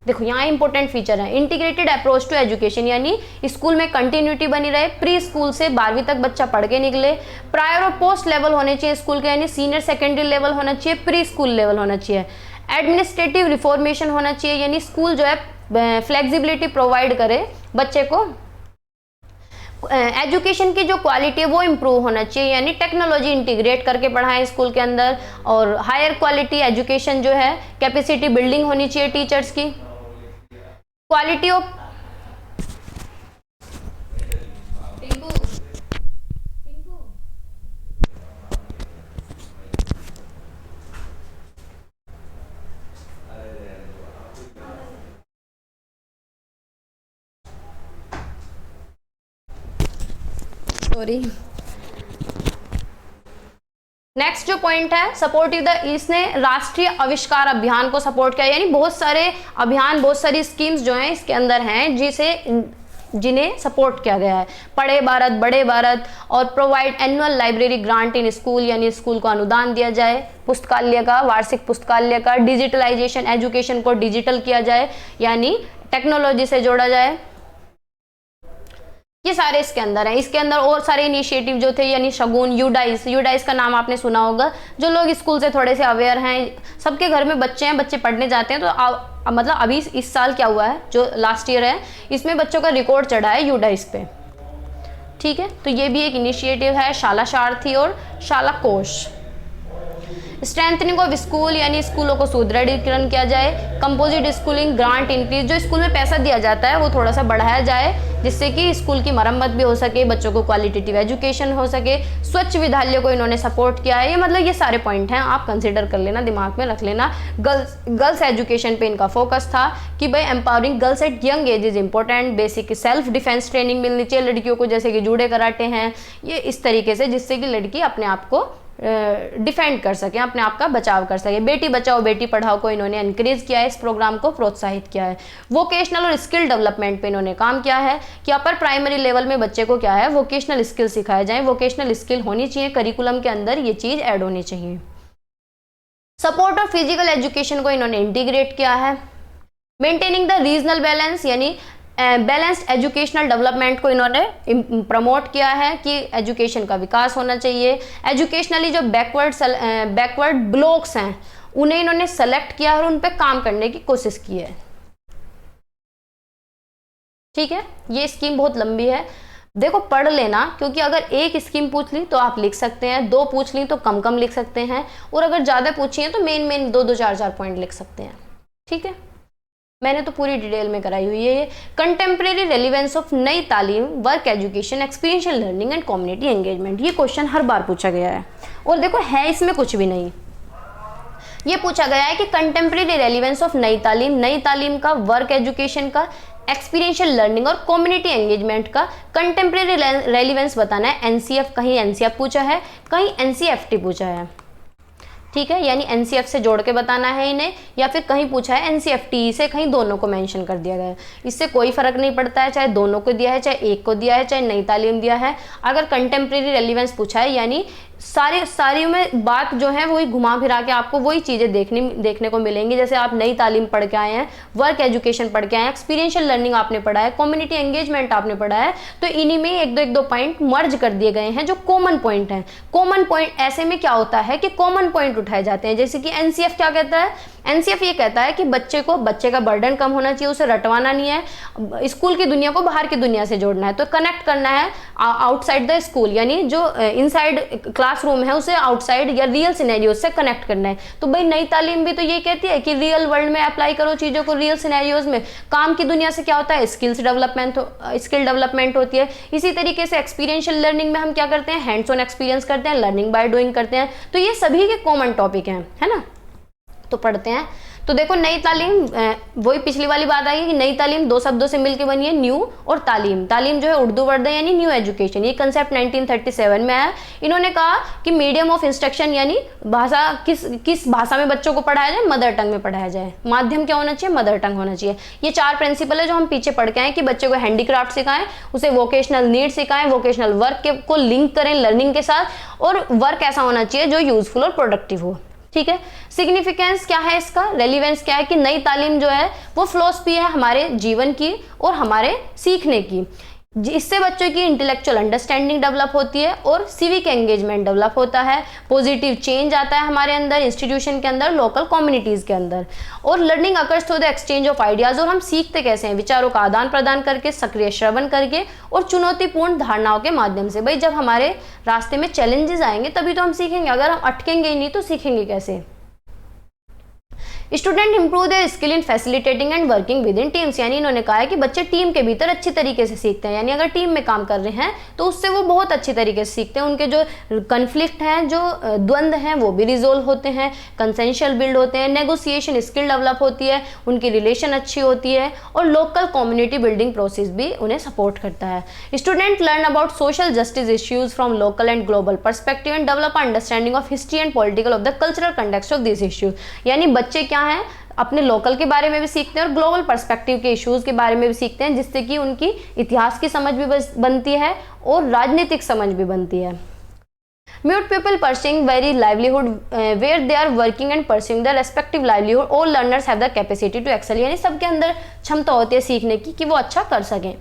देखो यहाँ इंपॉर्टेंट फीचर है, इंटीग्रेटेड अप्रोच टू एजुकेशन, यानी स्कूल में कंटिन्यूटी बनी रहे, प्री स्कूल से 12वीं तक बच्चा पढ़ के निकले। प्रायर और पोस्ट लेवल होने चाहिए स्कूल के, यानी सीनियर सेकेंडरी लेवल होना चाहिए, प्री स्कूल लेवल होना चाहिए। एडमिनिस्ट्रेटिव रिफॉर्मेशन होना चाहिए, यानी स्कूल जो है फ्लेक्सिबिलिटी प्रोवाइड करे बच्चे को। एजुकेशन की जो क्वालिटी है वो इम्प्रूव होना चाहिए, यानी टेक्नोलॉजी इंटीग्रेट करके पढ़ाएं स्कूल के अंदर। और हायर क्वालिटी एजुकेशन जो है, कैपेसिटी बिल्डिंग होनी चाहिए टीचर्स की। क्वालिटी ऑफ नेक्स्ट जो पॉइंट है, सपोर्टिव द, इसने राष्ट्रीय आविष्कार अभियान को सपोर्ट किया, यानी बहुत सारे अभियान, बहुत सारी स्कीम्स जो हैं इसके अंदर हैं जिन्हें सपोर्ट किया गया है। पढ़े भारत, बड़े भारत, और provide annual library grant in school, यानी स्कूल को अनुदान दिया जाए, पुस्तकालय का, वार्षिक पुस्तकालय का, डिजिटलाइजेशन, एजुकेशन को डिजिटल किया जाए, यानी टेक्नोलॉजी से जोड़ा जाए। ये सारे इसके अंदर हैं। इसके अंदर और सारे इनिशिएटिव जो थे, यानी शगुन, यूडाइस का नाम आपने सुना होगा। जो लोग स्कूल से थोड़े से अवेयर हैं, सबके घर में बच्चे हैं, बच्चे पढ़ने जाते हैं, तो मतलब अभी इस साल क्या हुआ है, जो लास्ट ईयर है, इसमें बच्चों का रिकॉर्ड चढ़ा है यूडाइस पे। ठीक है, तो ये भी एक इनिशिएटिव है, शाला सारथी और शाला कोश। स्ट्रेंथनिंग ऑफ स्कूल यानी स्कूलों को सुदृढ़ीकरण किया जाए, कंपोजिट स्कूलिंग ग्रांट इंक्रीज, जो स्कूल में पैसा दिया जाता है वो थोड़ा सा बढ़ाया जाए जिससे कि स्कूल की मरम्मत भी हो सके, बच्चों को क्वालिटेटिव एजुकेशन हो सके, स्वच्छ विद्यालयों को इन्होंने सपोर्ट किया है। ये मतलब ये सारे पॉइंट हैं, आप कंसिडर कर लेना, दिमाग में रख लेना। गर्ल्स एजुकेशन पे इनका फोकस था कि भाई empowering girls eight young age is important, basic self defence training मिलनी चाहिए लड़कियों को, जैसे कि जूडे कराटे हैं, ये इस तरीके से जिससे कि लड़की अपने आप को डिफेंड कर सके, अपने आप का बचाव कर सके। बेटी बचाओ बेटी पढ़ाओ को इन्होंने इंक्रेज किया है, इस प्रोग्राम को प्रोत्साहित किया है। वोकेशनल और स्किल डेवलपमेंट पे इन्होंने काम किया है कि अपर प्राइमरी लेवल में बच्चे को क्या है, वोकेशनल स्किल सिखाए जाएं, वोकेशनल स्किल होनी चाहिए, करिकुलम के अंदर ये चीज ऐड होनी चाहिए। सपोर्ट और फिजिकल एजुकेशन को इन्होंने इंटीग्रेट किया है। मेंटेनिंग द रीजनल बैलेंस यानी बैलेंस्ड एजुकेशनल डेवलपमेंट को इन्होंने प्रमोट किया है कि एजुकेशन का विकास होना चाहिए। एजुकेशनली जो बैकवर्ड ब्लॉक्स हैं उन्हें इन्होंने सेलेक्ट किया और उन पर काम करने की कोशिश की है। ठीक है, ये स्कीम बहुत लंबी है, देखो पढ़ लेना, क्योंकि अगर एक स्कीम पूछ ली तो आप लिख सकते हैं, दो पूछ ली तो कम कम लिख सकते हैं, और अगर ज़्यादा पूछी है तो मेन दो चार पॉइंट लिख सकते हैं। ठीक है, मैंने तो पूरी डिटेल में कराई हुई है ये। कंटेम्प्रेरी रेलिवेंस ऑफ नई तालीम, work education, experiential learning and community engagement, ये क्वेश्चन हर बार पूछा गया है और देखो है इसमें कुछ भी नहीं। ये पूछा गया है कि कंटेम्प्रेरी रेलिवेंस ऑफ नई तालीम का, वर्क एजुकेशन का, एक्सपीरियंशियल लर्निंग और कम्युनिटी एंगेजमेंट का कंटेम्प्रेरी रेलिवेंस बताना है। एनसीएफ, कहीं एनसीएफ पूछा है, कहीं एनसीएफटी पूछा है। ठीक है, यानी एनसीएफ से जोड़ के बताना है इन्हें, या फिर कहीं पूछा है एनसीएफटी से, कहीं दोनों को मेंशन कर दिया गया है। इससे कोई फर्क नहीं पड़ता है, चाहे दोनों को दिया है, चाहे एक को दिया है, चाहे नई तालीम दिया है। अगर कंटेम्प्रेरी रेलिवेंस पूछा है यानी सारी में बात जो है वही घुमा फिरा के आपको वही चीज़ें देखने को मिलेंगी। जैसे आप नई तालीम पढ़ के आए हैं, वर्क एजुकेशन पढ़ के आए हैं, एक्सपीरियंशियल लर्निंग आपने पढ़ा है, कम्युनिटी एंगेजमेंट आपने पढ़ा है, तो इन्हीं में एक दो पॉइंट मर्ज कर दिए गए हैं जो कॉमन पॉइंट हैं। कॉमन पॉइंट ऐसे में क्या होता है कि कॉमन पॉइंट उठाए जाते हैं। जैसे कि एनसीएफ क्या कहता है, एनसीएफ ये कहता है कि बच्चे का बर्डन कम होना चाहिए, उसे रटवाना नहीं है, स्कूल की दुनिया को बाहर की दुनिया से जोड़ना है, तो कनेक्ट करना है आउटसाइड द स्कूल, यानी जो इनसाइड क्लासरूम है उसे आउटसाइड या रियल सिनेरियो से कनेक्ट करना है। तो भाई नई तालीम भी तो ये कहती है कि रियल वर्ल्ड में अप्लाई करो चीज़ों को, रियल सिनेरियोज में। काम की दुनिया से क्या होता है, स्किल डेवलपमेंट होती है। इसी तरीके से एक्सपीरियंशियल लर्निंग में हम क्या करते हैं, हैंड्स ऑन एक्सपीरियंस करते हैं, लर्निंग बाय डूइंग करते हैं। तो ये सभी के कॉमन टॉपिक हैं, है ना। तो पढ़ते हैं। तो देखो नई तालीम, वही पिछली वाली बात आई कि नई तालीम दो शब्दों से मिलकर बनी है, न्यू और तालीम। तालीम जो है उर्दू वर्ड है यानी न्यू एजुकेशन, ये कंसेप्ट 1937 में आया। इन्होंने कहा कि मीडियम ऑफ इंस्ट्रक्शन यानी भाषा, किस भाषा में बच्चों को पढ़ाया जाए, मदर टंग में पढ़ाया जाए। माध्यम क्या होना चाहिए, मदर टंग होना चाहिए। ये 4 प्रिंसिपल है जो हम पीछे पढ़ के आए कि बच्चे को हैंडीक्राफ्ट सिखाएं, उसे वोकेशनल नीड सिखाएं, वोकेशनल वर्क को लिंक करें लर्निंग के साथ, और वर्क ऐसा होना चाहिए जो यूजफुल और प्रोडक्टिव हो। ठीक है, सिग्निफिकेंस क्या है इसका, रेलिवेंस क्या है कि नई तालीम जो है वो फिलॉसफी है हमारे जीवन की और हमारे सीखने की। इससे बच्चों की इंटेलेक्चुअल अंडरस्टैंडिंग डेवलप होती है और सिविक एंगेजमेंट डेवलप होता है, पॉजिटिव चेंज आता है हमारे अंदर, इंस्टीट्यूशन के अंदर, लोकल कम्युनिटीज़ के अंदर। और learning occurs through the exchange of ideas, और हम सीखते कैसे हैं, विचारों का आदान प्रदान करके, सक्रिय श्रवण करके और चुनौतीपूर्ण धारणाओं के माध्यम से। भाई जब हमारे रास्ते में चैलेंजेस आएंगे तभी तो हम सीखेंगे, अगर हम अटकेंगे ही नहीं तो सीखेंगे कैसे। Student improve their skill in facilitating and working with in teams, यानी इन्होंने कहा है कि बच्चे टीम के भीतर अच्छी तरीके से सीखते हैं, यानी अगर टीम में काम कर रहे हैं तो उससे वो बहुत अच्छी तरीके से सीखते हैं। उनके जो कन्फ्लिक्ट हैं, जो द्वंद्व हैं, वो भी रिजोल्व होते हैं, कंसेंशल बिल्ड होते हैं, नेगोशिएशन स्किल डेवलप होती है, उनकी रिलेशन अच्छी होती है, और लोकल कम्युनिटी बिल्डिंग प्रोसेस भी उन्हें सपोर्ट करता है। Student learn about social justice issues from local and global perspective and develop understanding of history and political of the cultural context of this issue, यानी बच्चे क्या हैं, अपने लोकल के बारे में भी सीखते हैं और ग्लोबल पर्सपेक्टिव के इश्यूज के बारे में भी सीखते हैं, जिससे कि उनकी इतिहास की समझ भी बनती है और राजनीतिक समझ भी बनती है। Mute people pursuing very livelihood where they are working and pursuing the respective livelihood, all learners have the capacity to excel, यानी सबके अंदर क्षमता होती है सीखने की कि वो अच्छा कर सकें।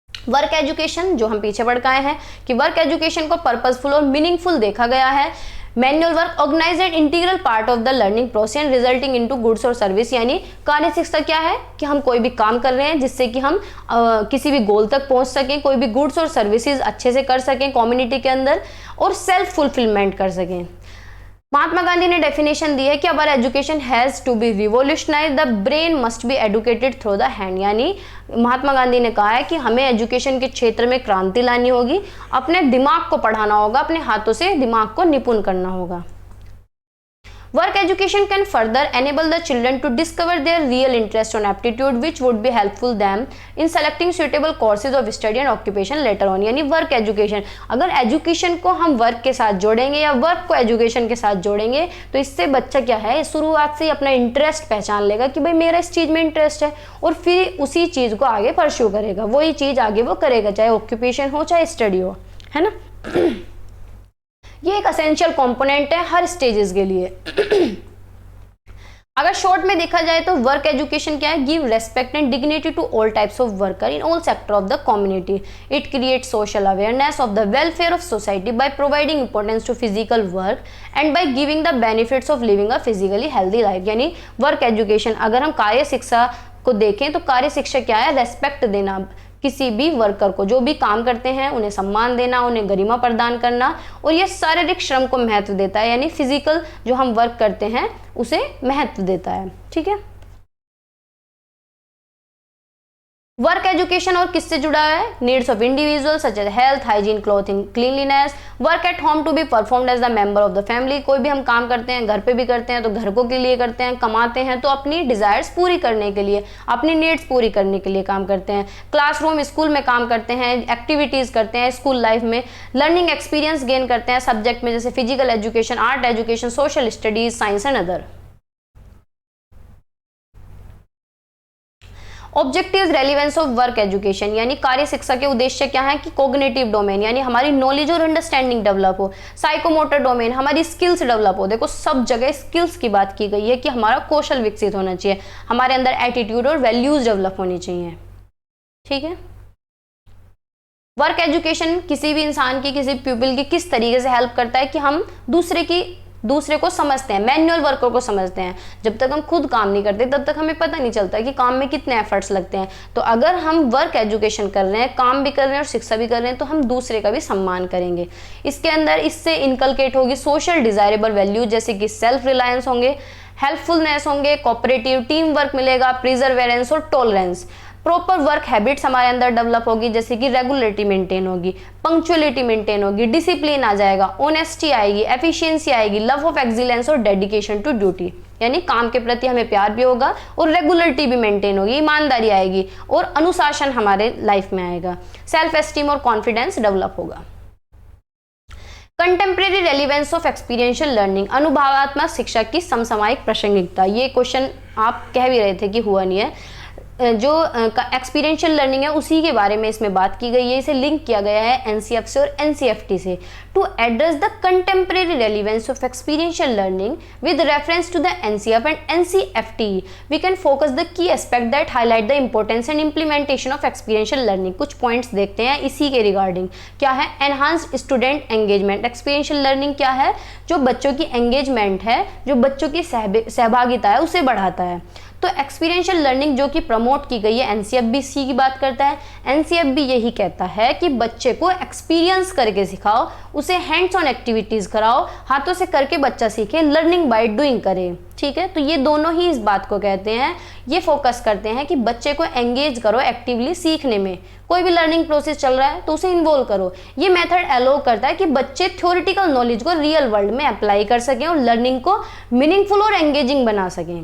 वर्क एजुकेशन, जो हम पीछे पढ़ के आए हैं कि वर्क एजुकेशन को पर्पसफुल और मीनिंगफुल देखा गया है। Manual work organise and integral part of the learning process resulting into goods और सर्विस, यानी कार्य शिक्षा क्या है कि हम कोई भी काम कर रहे हैं जिससे कि हम किसी भी गोल तक पहुंच सकें, कोई भी गुड्स और सर्विसेज अच्छे से कर सकें कम्युनिटी के अंदर, और सेल्फ फुलफिलमेंट कर सकें। महात्मा गांधी ने डेफिनेशन दी है कि our education has to be revolutionize, the brain must be educated through the hand. यानी महात्मा गांधी ने कहा है कि हमें एजुकेशन के क्षेत्र में क्रांति लानी होगी, अपने दिमाग को पढ़ाना होगा, अपने हाथों से दिमाग को निपुण करना होगा। Work education can further enable the children to discover their real interest and aptitude, which would be helpful them in selecting suitable courses of study and occupation later on। यानी वर्क एजुकेशन, अगर education को हम work के साथ जोड़ेंगे या work को education के साथ जोड़ेंगे तो इससे बच्चा क्या है, शुरुआत से ही अपना इंटरेस्ट पहचान लेगा कि भाई मेरा इस चीज़ में इंटरेस्ट है, और फिर उसी चीज़ को आगे परस्यू करेगा, वही चीज़ आगे वो करेगा, चाहे ऑक्यूपेशन हो चाहे स्टडी हो, है ना। ये एक असेंशियल कंपोनेंट है हर स्टेजेस के लिए। अगर शॉर्ट में देखा जाए तो वर्क एजुकेशन क्या है, give respect and dignity to all types of worker in all sector of the community. It create social awareness of the welfare of society by providing importance to physical work and by giving the benefits of living a physically healthy life. यानी work education, अगर हम कार्य शिक्षा को देखें तो कार्य शिक्षा क्या है, रेस्पेक्ट देना, किसी भी वर्कर को, जो भी काम करते हैं उन्हें सम्मान देना, उन्हें गरिमा प्रदान करना, और ये शारीरिक श्रम को महत्व देता है, यानी फिजिकल जो हम वर्क करते हैं उसे महत्व देता है। ठीक है, वर्क एजुकेशन और किससे जुड़ा है, needs of individual such as health, hygiene, clothing, cleanliness, work at home to be performed as the member of the family. कोई भी हम काम करते हैं, घर पे भी करते हैं तो घर को के लिए करते हैं, कमाते हैं तो अपनी डिजायर्स पूरी करने के लिए, अपनी नीड्स पूरी करने के लिए काम करते हैं। क्लासरूम, स्कूल में काम करते हैं, एक्टिविटीज करते हैं स्कूल लाइफ में, लर्निंग एक्सपीरियंस गेन करते हैं सब्जेक्ट में, जैसे physical education, art education, social studies, science and other. Objective relevance of work education, यानी कार्य शिक्षा के उद्देश्य क्या है कि कोग्निटिव डोमेन, यानी हमारी नॉलेज और अंडरस्टैंडिंग डेवलप हो, साइकोमोटर डोमेन, हमारी स्किल्स डेवलप हो। देखो सब जगह स्किल्स की बात की गई है कि हमारा कौशल विकसित होना चाहिए, हमारे अंदर एटीट्यूड और वैल्यूज डेवलप होनी चाहिए। ठीक है, वर्क एजुकेशन किसी भी इंसान की, किसी पीपल की किस तरीके से हेल्प करता है कि हम दूसरे को समझते हैं, मैनुअल वर्कर को समझते हैं। जब तक हम खुद काम नहीं करते तब तक हमें पता नहीं चलता कि काम में कितने एफर्ट्स लगते हैं। तो अगर हम वर्क एजुकेशन कर रहे हैं, काम भी कर रहे हैं और शिक्षा भी कर रहे हैं, तो हम दूसरे का भी सम्मान करेंगे। इसके अंदर इससे इनकलकेट होगी सोशल डिजायरेबल वैल्यू, जैसे कि सेल्फ रिलायंस होंगे, हेल्पफुलनेस होंगे, कोऑपरेटिव, टीम वर्क मिलेगा, प्रिजर्वेरेंस और टॉलरेंस। प्रॉपर वर्क हैबिट्स हमारे अंदर डेवलप होगी, जैसे कि रेगुलरिटी मेंटेन होगी, पंक्चुअलिटी मेंटेन होगी, डिसिप्लिन आ जाएगा, ऑनेस्टी आएगी, एफिशिएंसी आएगी, लव ऑफ एक्सीलेंस और डेडिकेशन टू ड्यूटी, यानी काम के प्रति हमें प्यार भी होगा और रेगुलरिटी भी मेंटेन होगी, ईमानदारी आएगी और अनुशासन हमारे लाइफ में आएगा, सेल्फ एस्टीम और कॉन्फिडेंस डेवलप होगा। Contemporary relevance of experiential learning, अनुभवात्मक शिक्षा की समसामयिक प्रासंगिकता। ये क्वेश्चन आप कह भी रहे थे कि हुआ नहीं है, जो एक्सपीरियंशियल लर्निंग है उसी के बारे में इसमें बात की गई है। इसे लिंक किया गया है एनसीएफ से और एनसीएफटी से। To address the contemporary relevance of experiential learning with reference to the NCF and NCFT we can focus the key aspect that highlight the importance and implementation of experiential learning. कुछ points देखते हैं इसी के regarding. क्या है, enhanced student engagement. Experiential learning क्या है, जो बच्चों की एंगेजमेंट है, जो बच्चों की सहभागिता है उसे बढ़ाता है। तो एक्सपीरियंशियल लर्निंग जो कि प्रमोट की गई है, एनसीएफ भी इसी की बात करता है। एनसीएफ भी यही कहता है कि बच्चे को एक्सपीरियंस करके सिखाओ, उसे हैंड्स ऑन एक्टिविटीज कराओ, हाथों से करके बच्चा सीखे, लर्निंग बाय डूइंग करे। ठीक है, तो ये दोनों ही इस बात को कहते हैं, ये फोकस करते हैं कि बच्चे को एंगेज करो एक्टिवली सीखने में। कोई भी लर्निंग प्रोसेस चल रहा है तो उसे इन्वॉल्व करो। ये मेथड अलाउ करता है कि बच्चे थ्योरेटिकल नॉलेज को रियल वर्ल्ड में अप्लाई कर सकें और लर्निंग को मीनिंगफुल और एंगेजिंग बना सकें।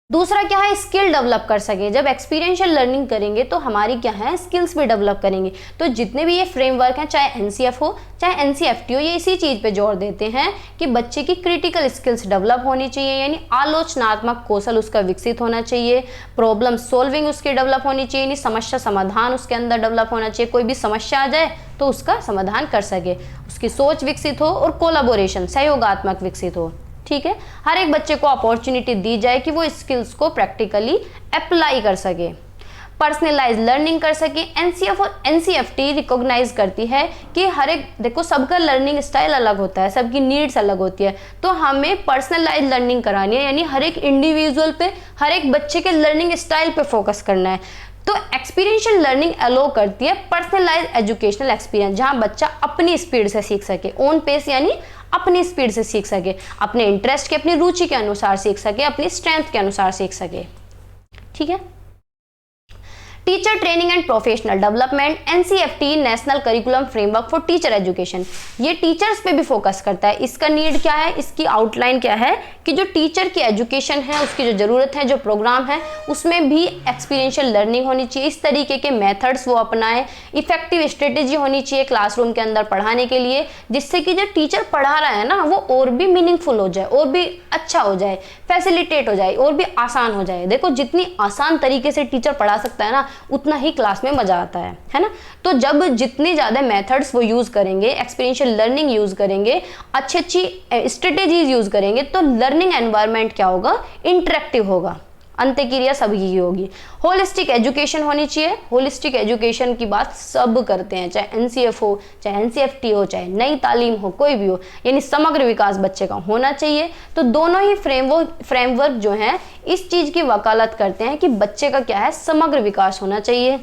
दूसरा क्या है, स्किल डेवलप कर सके। जब एक्सपीरियंशियल लर्निंग करेंगे तो हमारी क्या है, स्किल्स भी डेवलप करेंगे। तो जितने भी ये फ्रेमवर्क हैं, चाहे एनसीएफ हो चाहे एनसीएफटी हो, ये इसी चीज़ पे जोर देते हैं कि बच्चे की क्रिटिकल स्किल्स डेवलप होनी चाहिए, यानी आलोचनात्मक कौशल उसका विकसित होना चाहिए, प्रॉब्लम सॉल्विंग उसकी डेवलप होनी चाहिए, यानी समस्या समाधान उसके अंदर डेवलप होना चाहिए। कोई भी समस्या आ जाए तो उसका समाधान कर सके, उसकी सोच विकसित हो और कोलाबोरेशन सहयोगात्मक विकसित हो। ठीक है, हर एक बच्चे को अपॉर्चुनिटी दी जाए कि वो स्किल्स को प्रैक्टिकली अप्लाई कर सके, पर्सनलाइज लर्निंग कर सके। एनसीएफ और एनसीएफटी रिकॉग्नाइज करती है कि हर एक, देखो सबका लर्निंग स्टाइल अलग होता है, सबकी नीड्स अलग होती है, तो हमें पर्सनलाइज लर्निंग करानी है, यानी हर एक इंडिविजुअल पे, हर एक बच्चे के लर्निंग स्टाइल पे फोकस करना है। तो एक्सपीरियंशियल लर्निंग अलो करती है पर्सनलाइज एजुकेशनल एक्सपीरियंस, जहां बच्चा अपनी स्पीड से सीख सके, ऑन पेस यानी अपनी स्पीड से सीख सके, अपने इंटरेस्ट के, अपनी रुचि के अनुसार सीख सके, अपनी स्ट्रेंथ के अनुसार सीख सके। ठीक है। Teacher training and professional development, NCFT national curriculum framework for teacher education, ये टीचर्स पे भी फोकस करता है। इसका नीड क्या है, इसकी आउटलाइन क्या है कि जो टीचर की एजुकेशन है, उसकी जो जरूरत है, जो प्रोग्राम है, उसमें भी एक्सपीरियंशियल लर्निंग होनी चाहिए, इस तरीके के मेथड्स वो अपनाएं, इफेक्टिव स्ट्रेटेजी होनी चाहिए क्लासरूम के अंदर पढ़ाने के लिए, जिससे कि जो टीचर पढ़ा रहा है ना वो और भी मीनिंगफुल हो जाए, और भी अच्छा हो जाए, फैसिलिटेट हो जाए, और भी आसान हो जाए। देखो जितनी आसान तरीके से टीचर पढ़ा सकता है ना, उतना ही क्लास में मजा आता है ना। तो जब जितनी ज्यादा मेथड्स वो यूज करेंगे, एक्सपीरियंशियल लर्निंग यूज करेंगे, अच्छी अच्छी स्ट्रेटेजीज यूज करेंगे, तो लर्निंग एनवायरनमेंट क्या होगा, इंटरेक्टिव होगा, अंत्यक्रिया सभी की होगी। होलिस्टिक एजुकेशन होनी चाहिए। होलिस्टिक एजुकेशन की बात सब करते हैं, चाहे एनसीएफ हो, चाहे एनसीएफटी हो, चाहे नई तालीम हो, कोई भी हो, यानी समग्र विकास बच्चे का होना चाहिए। तो दोनों ही फ्रेमवर्क जो हैं इस चीज की वकालत करते हैं कि बच्चे का क्या है, समग्र विकास होना चाहिए।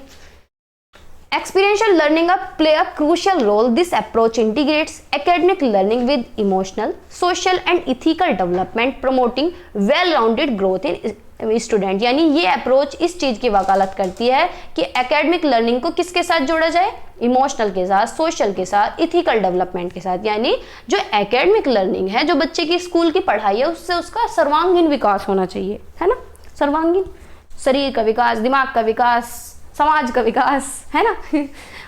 Experiential learning play a crucial role. This approach integrates academic learning with emotional, social and ethical development, promoting well-rounded growth in student। यानी ये अप्रोच इस चीज की वकालत करती है कि एकेडमिक लर्निंग को किसके साथ जोड़ा जाए, इमोशनल के साथ, सोशल के साथ, इथिकल डेवलपमेंट के साथ। यानी जो एकेडमिक लर्निंग है, जो बच्चे की स्कूल की पढ़ाई है, उससे उसका सर्वांगीण विकास होना चाहिए, है ना। सर्वांगीण, शरीर का विकास, दिमाग का विकास, समाज का विकास, है ना,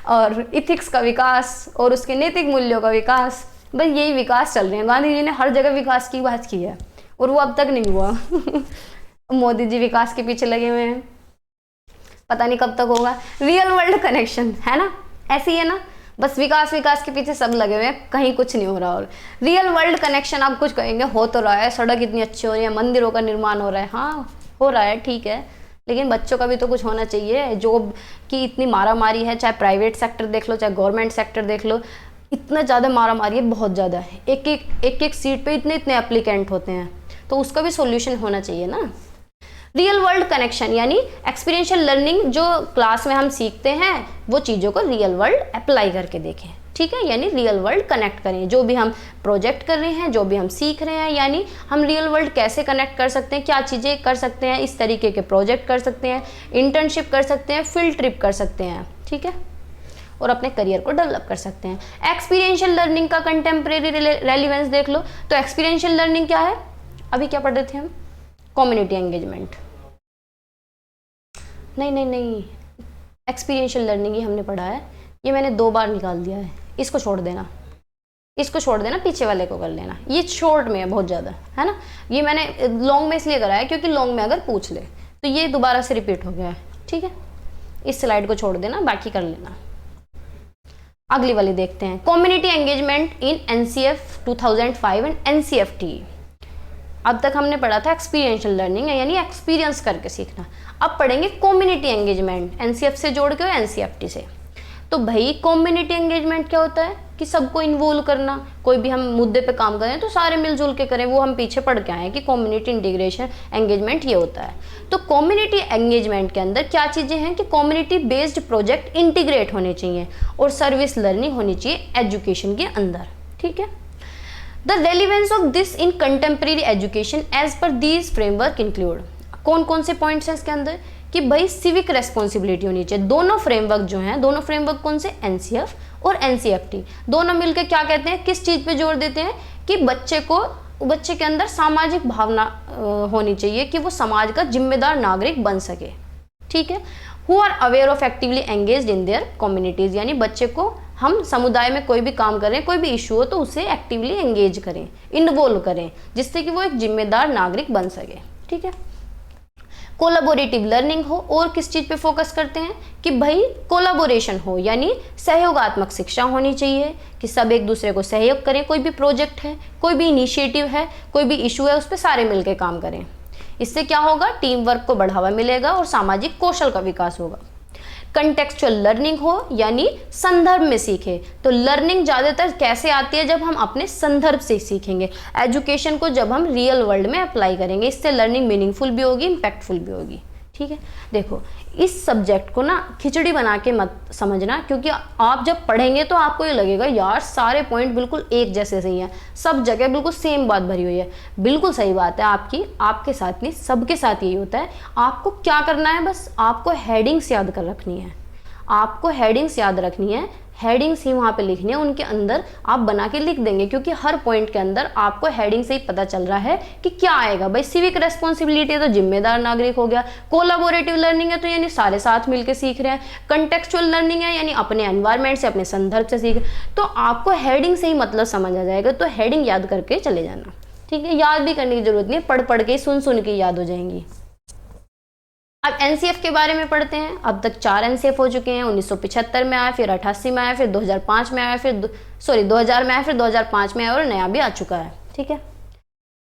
और इथिक्स का विकास, और उसके नैतिक मूल्यों का विकास। बस यही विकास चल रहे हैं। गांधी जी ने हर जगह विकास की बात की है और वो अब तक नहीं हुआ। मोदी जी विकास के पीछे लगे हुए हैं, पता नहीं कब तक होगा। रियल वर्ल्ड कनेक्शन, है ना, ऐसे ही है ना, बस विकास के पीछे सब लगे हुए हैं, कहीं कुछ नहीं हो रहा। और रियल वर्ल्ड कनेक्शन आप कुछ कहेंगे, हो तो रहा है, सड़क इतनी अच्छी हो रही है, मंदिरों का निर्माण हो रहा है, हाँ हो रहा है, ठीक है, लेकिन बच्चों का भी तो कुछ होना चाहिए। जॉब की इतनी मारामारी है, चाहे प्राइवेट सेक्टर देख लो, चाहे गवर्नमेंट सेक्टर देख लो, इतना ज़्यादा मारामारी है, बहुत ज़्यादा है। एक सीट पे इतने इतने एप्लीकेंट होते हैं, तो उसका भी सॉल्यूशन होना चाहिए ना। रियल वर्ल्ड कनेक्शन यानी एक्सपीरियंशियल लर्निंग, जो क्लास में हम सीखते हैं वो चीज़ों को रियल वर्ल्ड अप्लाई करके देखें, ठीक है, यानी रियल वर्ल्ड कनेक्ट करें। जो भी हम प्रोजेक्ट कर रहे हैं, जो भी हम सीख रहे हैं, यानी हम रियल वर्ल्ड कैसे कनेक्ट कर सकते हैं, क्या चीज़ें कर सकते हैं, इस तरीके के प्रोजेक्ट कर सकते हैं, इंटर्नशिप कर सकते हैं, फील्ड ट्रिप कर सकते हैं, ठीक है, और अपने करियर को डेवलप कर सकते हैं। एक्सपीरियंशियल लर्निंग का कंटेम्प्रेरी रेलिवेंस देख लो, तो एक्सपीरियंशियल लर्निंग क्या है, अभी क्या पढ़ रहे थे हम, कम्युनिटी एंगेजमेंट, नहीं, एक्सपीरियंशियल लर्निंग ही हमने पढ़ा है, ये मैंने 2 बार निकाल दिया है, इसको छोड़ देना, पीछे वाले को कर लेना, ये शॉर्ट में है बहुत ज़्यादा, है ना। ये मैंने लॉन्ग में इसलिए करा है क्योंकि लॉन्ग में अगर पूछ ले तो ये दोबारा से रिपीट हो गया है, ठीक है। इस स्लाइड को छोड़ देना, बाकी कर लेना। अगली वाली देखते हैं, community engagement in NCF 2005 and NCFT. अब तक हमने पढ़ा था एक्सपीरियंशियल लर्निंग है, यानी एक्सपीरियंस करके सीखना। अब पढ़ेंगे कम्युनिटी एंगेजमेंट, एनसीएफ से जोड़ के और एनसीएफटी से। तो भाई कम्युनिटी एंगेजमेंट क्या होता है कि सबको इन्वॉल्व करना, कोई भी हम मुद्दे पे काम करें तो सारे मिलजुल के करें, वो हम पीछे पढ़ के आए कि कम्युनिटी इंटीग्रेशन एंगेजमेंट ये होता है। तो कम्युनिटी एंगेजमेंट के अंदर क्या चीज़ें हैं कि कम्युनिटी बेस्ड प्रोजेक्ट इंटीग्रेट होने चाहिए और सर्विस लर्निंग होनी चाहिए एजुकेशन के अंदर, ठीक है। The relevance of this in contemporary education as per these framework include, कौन कौन से पॉइंट्स हैं इसके अंदर कि भाई सिविक रेस्पॉन्सिबिलिटी होनी चाहिए। दोनों फ्रेमवर्क जो हैं, दोनों फ्रेमवर्क कौन से, एनसीएफ और एनसीएफटी, दोनों मिलकर क्या कहते हैं, किस चीज़ पे जोर देते हैं कि बच्चे के अंदर सामाजिक भावना होनी चाहिए कि वो समाज का जिम्मेदार नागरिक बन सके, ठीक है। Who are aware of actively engaged in their communities, यानी बच्चे को हम समुदाय में कोई भी काम करें, कोई भी इशू हो तो उसे एक्टिवली एंगेज करें, इन्वॉल्व करें, जिससे कि वो एक जिम्मेदार नागरिक बन सके, ठीक है। कोलैबोरेटिव लर्निंग हो, और किस चीज़ पे फोकस करते हैं कि भाई कोलैबोरेशन हो, यानी सहयोगात्मक शिक्षा होनी चाहिए कि सब एक दूसरे को सहयोग करें। कोई भी प्रोजेक्ट है, कोई भी इनिशिएटिव है, कोई भी इशू है, उस पर सारे मिलकर काम करें। इससे क्या होगा, टीम वर्क को बढ़ावा मिलेगा और सामाजिक कौशल का विकास होगा। कंटेक्चुअल लर्निंग हो, यानी संदर्भ में सीखे। तो लर्निंग ज़्यादातर कैसे आती है, जब हम अपने संदर्भ से सीखेंगे, एजुकेशन को जब हम रियल वर्ल्ड में अप्लाई करेंगे, इससे लर्निंग मीनिंगफुल भी होगी, इम्पैक्टफुल भी होगी, ठीक है। देखो इस सब्जेक्ट को ना खिचड़ी बना के मत समझना, क्योंकि आप जब पढ़ेंगे तो आपको ये लगेगा यार सारे पॉइंट बिल्कुल एक जैसे सही हैं, सब जगह बिल्कुल सेम बात भरी हुई है। बिल्कुल सही बात है आपकी, आपके साथ नहीं सबके साथ यही होता है। आपको क्या करना है, बस आपको हेडिंग्स याद कर रखनी है, आपको हेडिंग्स याद रखनी है, हेडिंग्स ही वहाँ पे लिखनी है, उनके अंदर आप बना के लिख देंगे, क्योंकि हर पॉइंट के अंदर आपको हेडिंग से ही पता चल रहा है कि क्या आएगा। भाई सिविक रेस्पॉन्सिबिलिटी है तो जिम्मेदार नागरिक हो गया, कोलाबोरेटिव लर्निंग है तो यानी सारे साथ मिलकर सीख रहे हैं, कंटेक्चुअल लर्निंग है यानी अपने एनवायरनमेंट से अपने संदर्भ से सीख, तो आपको हेडिंग से ही मतलब समझ आ जाएगा। तो हेडिंग याद करके चले जाना, ठीक है। याद भी करने की जरूरत नहीं है, पढ़ पढ़ के सुन के याद हो जाएंगी। अब एनसीएफ के बारे में पढ़ते हैं। अब तक 4 एनसीएफ हो चुके हैं। 1975 में आया, फिर 88 में आया, फिर 2005 में आया, फिर 2000 में आया, फिर 2005 में आया और नया भी आ चुका है, ठीक है।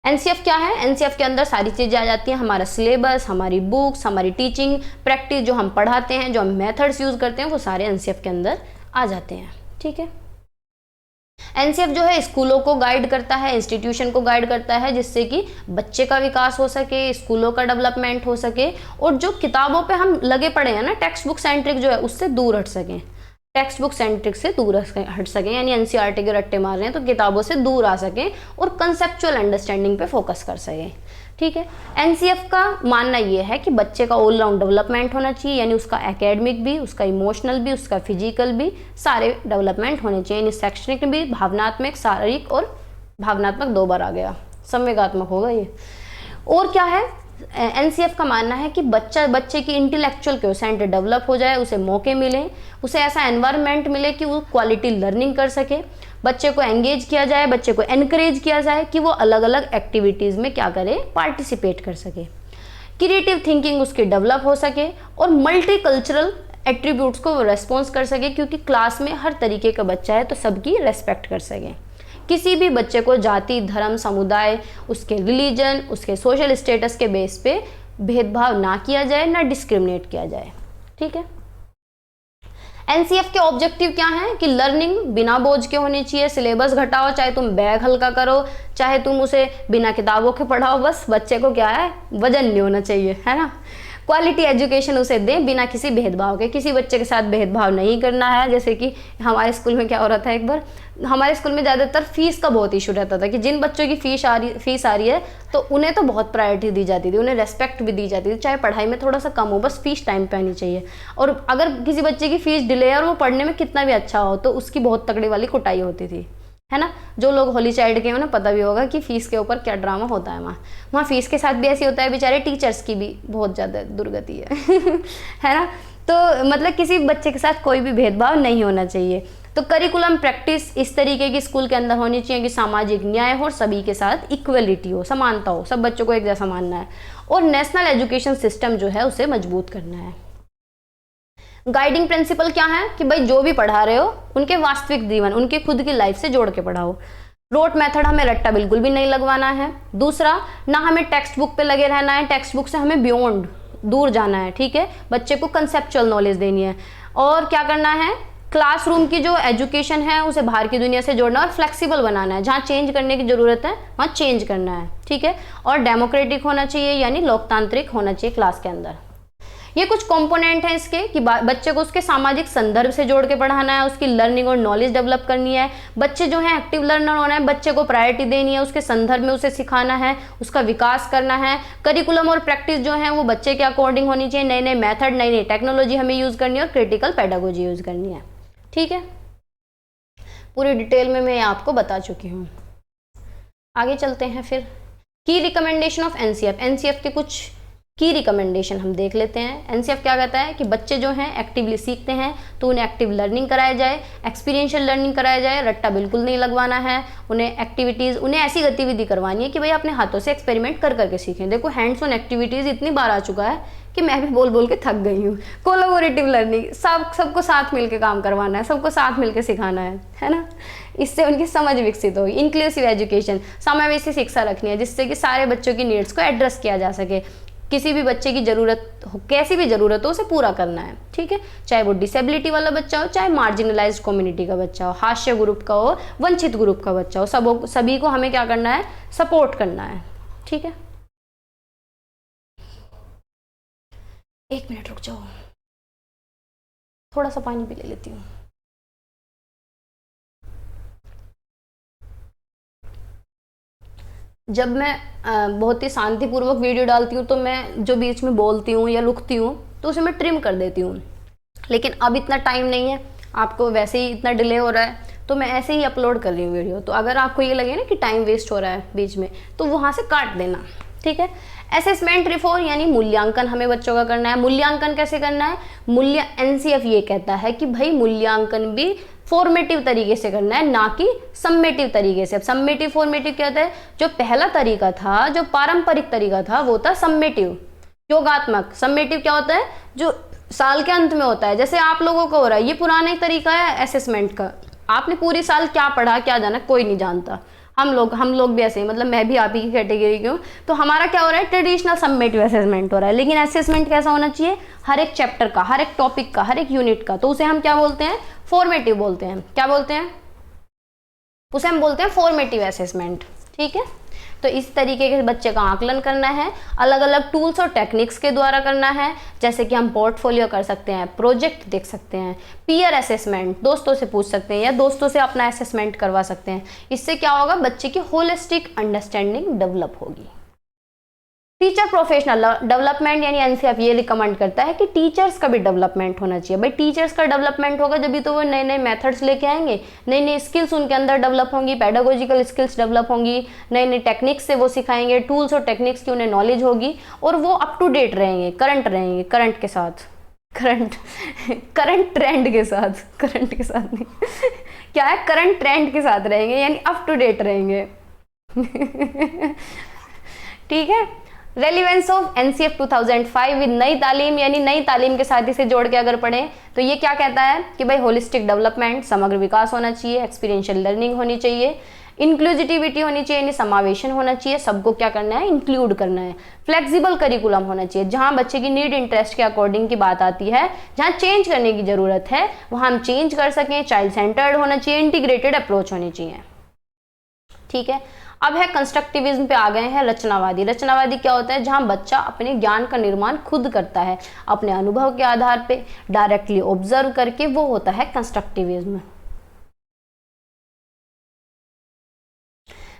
एनसीएफ क्या है, एनसीएफ के अंदर सारी चीजें आ जाती हैं, हमारा सिलेबस, हमारी बुक्स, हमारी टीचिंग प्रैक्टिस, जो हम पढ़ाते हैं, जो हम मेथड्स यूज करते हैं, वो सारे एनसीएफ के अंदर आ जाते हैं, ठीक है। एनसीएफ जो है स्कूलों को गाइड करता है, इंस्टीट्यूशन को गाइड करता है, जिससे कि बच्चे का विकास हो सके, स्कूलों का डेवलपमेंट हो सके, और जो किताबों पे हम लगे पड़े हैं ना, टेक्स्ट बुक सेंट्रिक जो है, उससे दूर हट सकें, टेक्स्ट बुक सेंट्रिक से दूर हट सकें, यानी एनसीईआरटी के रट्टे मार रहे हैं तो किताबों से दूर आ सकें और कंसेप्चुअल अंडरस्टैंडिंग पे फोकस कर सकें, ठीक है। एनसीएफ का मानना ये है कि बच्चे का ऑलराउंड डेवलपमेंट होना चाहिए, यानी उसका एकेडमिक भी, उसका इमोशनल भी, उसका फिजिकल भी, सारे डेवलपमेंट होने चाहिए, यानी शैक्षणिक भी, भावनात्मक, शारीरिक और भावनात्मक 2 बार आ गया, संवेगात्मक होगा ये। और क्या है, एनसीएफ का मानना है कि बच्चे की इंटेलेक्चुअल क्वोशेंट डेवलप हो जाए, उसे मौके मिले, उसे ऐसा एनवायरनमेंट मिले कि वो क्वालिटी लर्निंग कर सके, बच्चे को एंगेज किया जाए, बच्चे को एनकरेज किया जाए कि वो अलग अलग एक्टिविटीज़ में क्या करे, पार्टिसिपेट कर सके, क्रिएटिव थिंकिंग उसकी डेवलप हो सके, और मल्टी कल्चरल एट्रीब्यूट्स को रेस्पॉन्स कर सके, क्योंकि क्लास में हर तरीके का बच्चा है तो सबकी रेस्पेक्ट कर सके। किसी भी बच्चे को जाति, धर्म, समुदाय, उसके रिलीजन, उसके सोशल स्टेटस के बेस पे भेदभाव ना किया जाए, ना डिस्क्रिमिनेट किया जाए, ठीक है। एनसीएफ के ऑब्जेक्टिव क्या हैं कि लर्निंग बिना बोझ के होनी चाहिए, सिलेबस घटाओ, चाहे तुम बैग हल्का करो, चाहे तुम उसे बिना किताबों के पढ़ाओ, बस बच्चे को क्या है, वजन नहीं होना चाहिए, है ना। क्वालिटी एजुकेशन उसे दें बिना किसी भेदभाव के, किसी बच्चे के साथ भेदभाव नहीं करना है। जैसे कि हमारे स्कूल में क्या हो रहा था, एक बार हमारे स्कूल में ज़्यादातर फीस का बहुत इशू रहता था कि जिन बच्चों की फीस आ रही है तो उन्हें तो बहुत प्रायोरिटी दी जाती थी, उन्हें रेस्पेक्ट भी दी जाती थी, चाहे पढ़ाई में थोड़ा सा कम हो, बस फीस टाइम पे आनी चाहिए। और अगर किसी बच्चे की फीस डिले है और वो पढ़ने में कितना भी अच्छा हो तो उसकी बहुत तगड़ी वाली कुटाई होती थी, है ना। जो लोग होली चाइल्ड के हैं उन्हें पता भी होगा कि फीस के ऊपर क्या ड्रामा होता है। वहाँ फीस के साथ भी ऐसी होता है, बेचारे टीचर्स की भी बहुत ज़्यादा दुर्गति है है ना। तो मतलब किसी बच्चे के साथ कोई भी भेदभाव नहीं होना चाहिए। तो करिकुलम प्रैक्टिस इस तरीके की स्कूल के अंदर होनी चाहिए कि सामाजिक न्याय हो, सभी के साथ इक्वलिटी हो, समानता हो, सब बच्चों को एक जैसा मानना है, और नेशनल एजुकेशन सिस्टम जो है उसे मजबूत करना है। गाइडिंग प्रिंसिपल क्या है कि भाई जो भी पढ़ा रहे हो उनके वास्तविक जीवन, उनके खुद की लाइफ से जोड़ के पढ़ाओ। रोट मेथड, हमें रट्टा बिल्कुल भी नहीं लगवाना है। दूसरा, ना हमें टेक्स्ट बुक पे लगे रहना है, टेक्स्ट बुक से हमें बियॉन्ड दूर जाना है, ठीक है। बच्चे को कंसेप्चुअल नॉलेज देनी है। और क्या करना है, क्लासरूम की जो एजुकेशन है उसे बाहर की दुनिया से जोड़ना और फ्लेक्सिबल बनाना है, जहाँ चेंज करने की जरूरत है वहाँ चेंज करना है, ठीक है। और डेमोक्रेटिक होना चाहिए, यानी लोकतांत्रिक होना चाहिए क्लास के अंदर। ये कुछ कंपोनेंट हैं इसके कि बच्चे को उसके सामाजिक संदर्भ से जोड़ के पढ़ाना है, उसकी लर्निंग और नॉलेज डेवलप करनी है, बच्चे जो है एक्टिव लर्नर होना है, बच्चे को प्रायोरिटी देनी है, उसके संदर्भ में उसे सिखाना है, उसका विकास करना है। करिकुलम और प्रैक्टिस जो है वो बच्चे के अकॉर्डिंग होनी चाहिए, नए नए मेथड, नई नई टेक्नोलॉजी हमें यूज़ करनी है और क्रिटिकल पेडागोजी यूज़ करनी है, ठीक है। पूरी डिटेल में मैं आपको बता चुकी हूँ। आगे चलते हैं फिर। की रिकमेंडेशन ऑफ एनसीएफ, एनसीएफ के कुछ की रिकमेंडेशन हम देख लेते हैं। एनसीएफ क्या कहता है कि बच्चे जो हैं एक्टिवली सीखते हैं तो उन्हें एक्टिव लर्निंग कराया जाए, एक्सपीरियंशियल लर्निंग कराया जाए, रट्टा बिल्कुल नहीं लगवाना है, उन्हें एक्टिविटीज़, उन्हें ऐसी गतिविधि करवानी है कि भाई अपने हाथों से एक्सपेरिमेंट कर करके सीखें। देखो हैंड्स ऑन एक्टिविटीज़ इतनी बार आ चुका है कि मैं भी बोल बोल के थक गई हूँ। कोलैबोरेटिव लर्निंग, सबको साथ मिलकर काम करवाना है, सबको साथ मिलकर सिखाना है ना। इससे उनकी समझ विकसित होगी। इंक्लूसिव एजुकेशन, समावेशी शिक्षा रखनी है जिससे कि सारे बच्चों की नीड्स को एड्रेस किया जा सके। किसी भी बच्चे की ज़रूरत हो, कैसी भी ज़रूरत हो, उसे पूरा करना है, ठीक है। चाहे वो डिसेबिलिटी वाला बच्चा हो, चाहे मार्जिनलाइज्ड कम्युनिटी का बच्चा हो, हास्य ग्रुप का हो, वंचित ग्रुप का बच्चा हो, सभी को हमें क्या करना है, सपोर्ट करना है, ठीक है। एक मिनट रुक जाओ, थोड़ा सा पानी भी ले लेती हूँ। जब मैं बहुत ही शांतिपूर्वक वीडियो डालती हूँ तो मैं जो बीच में बोलती हूँ या रुकती हूँ तो उसे मैं ट्रिम कर देती हूँ, लेकिन अब इतना टाइम नहीं है, आपको वैसे ही इतना डिले हो रहा है तो मैं ऐसे ही अपलोड कर रही हूँ वीडियो। तो अगर आपको ये लगे ना कि टाइम वेस्ट हो रहा है बीच में, तो वहाँ से काट देना, ठीक है। असेसमेंट रिफॉर्म यानी मूल्यांकन हमें बच्चों का करना है। मूल्यांकन कैसे करना है? एनसीएफ ये कहता है कि भाई मूल्यांकन भी फॉर्मेटिव तरीके से करना है, ना कि सम्मेटिव तरीके से। अब सम्मेटिव फॉर्मेटिव क्या होता है? जो पहला तरीका था, जो पारंपरिक तरीका था, वो था सम्मेटिव, योगात्मक। सम्मेटिव क्या होता है? जो साल के अंत में होता है, जैसे आप लोगों को हो रहा है, ये पुराना ही तरीका है असेसमेंट का। आपने पूरी साल क्या पढ़ा क्या जाना कोई नहीं जानता। हम लोग भी ऐसे ही, मतलब मैं भी आप ही की कैटेगरी की हूँ। तो हमारा क्या हो रहा है? ट्रेडिशनल सम्मेटिव असेसमेंट हो रहा है। लेकिन असेसमेंट कैसा होना चाहिए? हर एक चैप्टर का, हर एक टॉपिक का, हर एक यूनिट का। तो उसे हम क्या बोलते हैं? फॉर्मेटिव बोलते हैं। क्या बोलते हैं? उसे हम बोलते हैं फॉर्मेटिव असेसमेंट, ठीक है। तो इस तरीके के बच्चे का आकलन करना है, अलग अलग टूल्स और टेक्निक्स के द्वारा करना है। जैसे कि हम पोर्टफोलियो कर सकते हैं, प्रोजेक्ट देख सकते हैं, पीयर असेसमेंट, दोस्तों से पूछ सकते हैं या दोस्तों से अपना असेसमेंट करवा सकते हैं। इससे क्या होगा? बच्चे की होलिस्टिक अंडरस्टैंडिंग डेवलप होगी। टीचर प्रोफेशनल डेवलपमेंट यानी एनसीएफ ये रिकमेंड करता है कि टीचर्स का भी डेवलपमेंट होना चाहिए। भाई टीचर्स का डेवलपमेंट होगा जब भी तो वो नए नए मेथड्स लेके आएंगे, नई नई स्किल्स उनके अंदर डेवलप होंगी, पेडागोजिकल स्किल्स डेवलप होंगी, नई नई टेक्निक्स से वो सिखाएंगे, टूल्स और टेक्निक्स की उन्हें नॉलेज होगी और वो अप टू डेट रहेंगे, करंट के साथ, करंट ट्रेंड के साथ, करंट के साथ नहीं क्या है, करंट ट्रेंड के साथ रहेंगे, यानी अप टू डेट रहेंगे ठीक है। Relevance of NCF 2005 with Nai तालीम, यानी नई तालीम के साथ इसे जोड़ के अगर पढ़ें तो ये क्या कहता है कि भाई होलिस्टिक डेवलपमेंट, समग्र विकास होना चाहिए, एक्सपीरियंशियल लर्निंग होनी चाहिए, इंक्लूसिविटी होनी चाहिए, यानी समावेशन होना चाहिए, सबको क्या करना है? इंक्लूड करना है। फ्लेक्सिबल करिकुलम होना चाहिए, जहां बच्चे की नीड इंटरेस्ट के अकॉर्डिंग की बात आती है, जहां चेंज करने की जरूरत है वहां हम चेंज कर सकें। चाइल्ड सेंटर्ड होना चाहिए, इंटीग्रेटेड अप्रोच होनी चाहिए, ठीक है। अब है कंस्ट्रक्टिविज्म पे आ गए हैं रचनावादी। रचनावादी क्या होता है? जहां बच्चा अपने ज्ञान का निर्माण खुद करता है, अपने अनुभव के आधार पे डायरेक्टली ऑब्जर्व करके, वो होता है कंस्ट्रक्टिविज्म।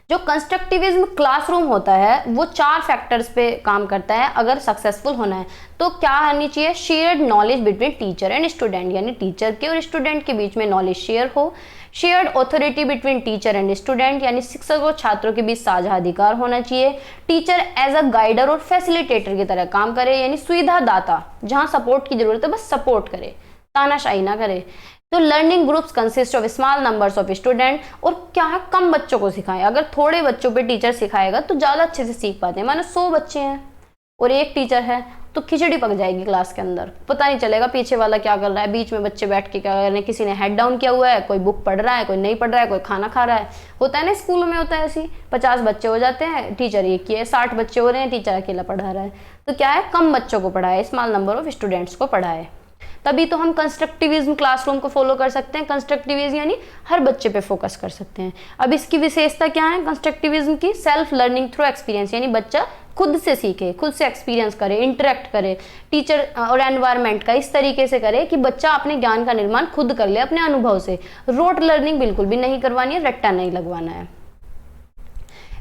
जो कंस्ट्रक्टिविज्म क्लासरूम होता है वो 4 फैक्टर्स पे काम करता है अगर सक्सेसफुल होना है। तो क्या होनी चाहिए? Shared knowledge between teacher and student, यानी टीचर के और स्टूडेंट के बीच में नॉलेज शेयर हो। Shared authority between teacher and student, यानी शिक्षक और छात्रों के बीच साझा अधिकार होना चाहिए। टीचर एज अ गाइडर और फैसिलिटेटर की तरह काम करे, यानी सुविधा दाता, जहां सपोर्ट की जरूरत है बस सपोर्ट करे, तानाशाही ना करे। तो learning groups consist of small numbers of student, और क्या है? कम बच्चों को सिखाएं। अगर थोड़े बच्चों पे टीचर सिखाएगा तो ज़्यादा अच्छे से सीख पाते हैं। मानो 100 बच्चे हैं और एक टीचर है तो खिचड़ी पक जाएगी क्लास के अंदर, पता नहीं चलेगा पीछे वाला क्या कर रहा है, बीच में बच्चे बैठ के क्या कर रहे हैं, किसी ने हेड डाउन किया हुआ है, कोई बुक पढ़ रहा है, कोई नहीं पढ़ रहा है, कोई खाना खा रहा है। होता है ना स्कूलों में, होता है ऐसी 50 बच्चे हो जाते हैं, टीचर एक ही है, 60 बच्चे हो रहे हैं, टीचर अकेला पढ़ा रहा है। तो क्या है? कम बच्चों को पढ़ाए, स्मॉल नंबर ऑफ स्टूडेंट्स को पढ़ाए, तभी तो हम कंस्ट्रक्टिविज्म क्लासरूम को फॉलो कर सकते हैं। कंस्ट्रक्टिविज्म यानी हर बच्चे पे फोकस कर सकते हैं। अब इसकी विशेषता क्या है कंस्ट्रक्टिविज्म की? सेल्फ लर्निंग थ्रू एक्सपीरियंस, यानी बच्चा खुद से सीखे, खुद से एक्सपीरियंस करे, इंटरेक्ट करे टीचर और एनवायरनमेंट का, इस तरीके से करे कि बच्चा अपने ज्ञान का निर्माण खुद कर ले अपने अनुभव से। रोट लर्निंग बिल्कुल भी नहीं करवानी है, रट्टा नहीं लगवाना है।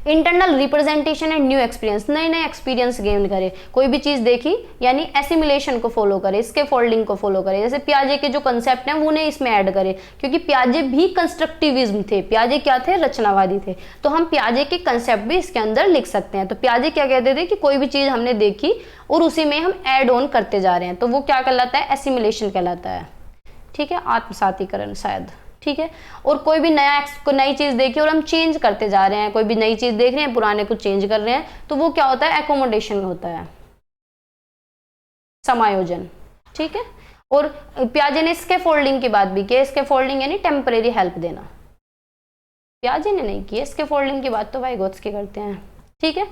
Internal representation and new experience, नए नए एक्सपीरियंस गेन करे। कोई भी चीज देखी यानी एसिमिलेशन को फॉलो करे, इसके फोल्डिंग को फॉलो करे। जैसे पियाजे के जो कंसेप्ट हैं वो उन्हें इसमें ऐड करे, क्योंकि पियाजे भी कंस्ट्रक्टिविज्म थे, पियाजे क्या थे? रचनावादी थे। तो हम पियाजे के कंसेप्ट भी इसके अंदर लिख सकते हैं। तो पियाजे क्या कहते थे कि कोई भी चीज हमने देखी और उसी में हम ऐड ऑन करते जा रहे हैं, तो वो क्या कहलाता है? एसिमिलेशन कहलाता है, ठीक है, आत्मसातीकरण शायद, ठीक है। और कोई भी नई चीज देखी और हम चेंज करते जा रहे हैं, कोई भी नई चीज देख रहे हैं, पुराने को चेंज कर रहे हैं, तो वो क्या होता है? एकोमोडेशन होता है, समायोजन, ठीक है। और पियाजे ने स्कैफोल्डिंग की बात भी की। स्कैफोल्डिंग यानी टेम्परेरी हेल्प देना, पियाजे ने नहीं की स्कैफोल्डिंग की बात, तो वाइगोत्स्की करते हैं, ठीक है।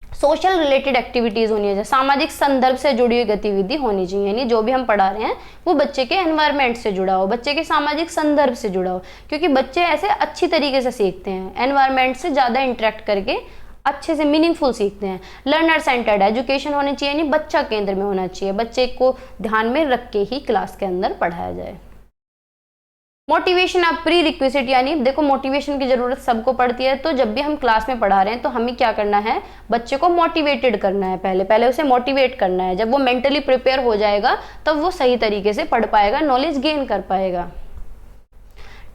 सोशल रिलेटेड एक्टिविटीज होनी है, सामाजिक संदर्भ से जुड़ी हुई गतिविधि होनी चाहिए, यानी जो भी हम पढ़ा रहे हैं वो बच्चे के एनवायरनमेंट से जुड़ा हो, बच्चे के सामाजिक संदर्भ से जुड़ा हो, क्योंकि बच्चे ऐसे अच्छी तरीके से सीखते हैं एनवायरनमेंट से ज़्यादा इंटरेक्ट करके, अच्छे से मीनिंगफुल सीखते हैं। लर्नर सेंटर्ड एजुकेशन होनी चाहिए, यानी बच्चा केंद्र में होना चाहिए, बच्चे को ध्यान में रख के ही क्लास के अंदर पढ़ाया जाए। मोटिवेशन आप प्री रिक्विजिट, यानी देखो मोटिवेशन की जरूरत सबको पड़ती है, तो जब भी हम क्लास में पढ़ा रहे हैं तो हमें क्या करना है, बच्चे को मोटिवेटेड करना है, पहले पहले उसे मोटिवेट करना है। जब वो मेंटली प्रिपेयर हो जाएगा तब वो सही तरीके से पढ़ पाएगा, नॉलेज गेन कर पाएगा।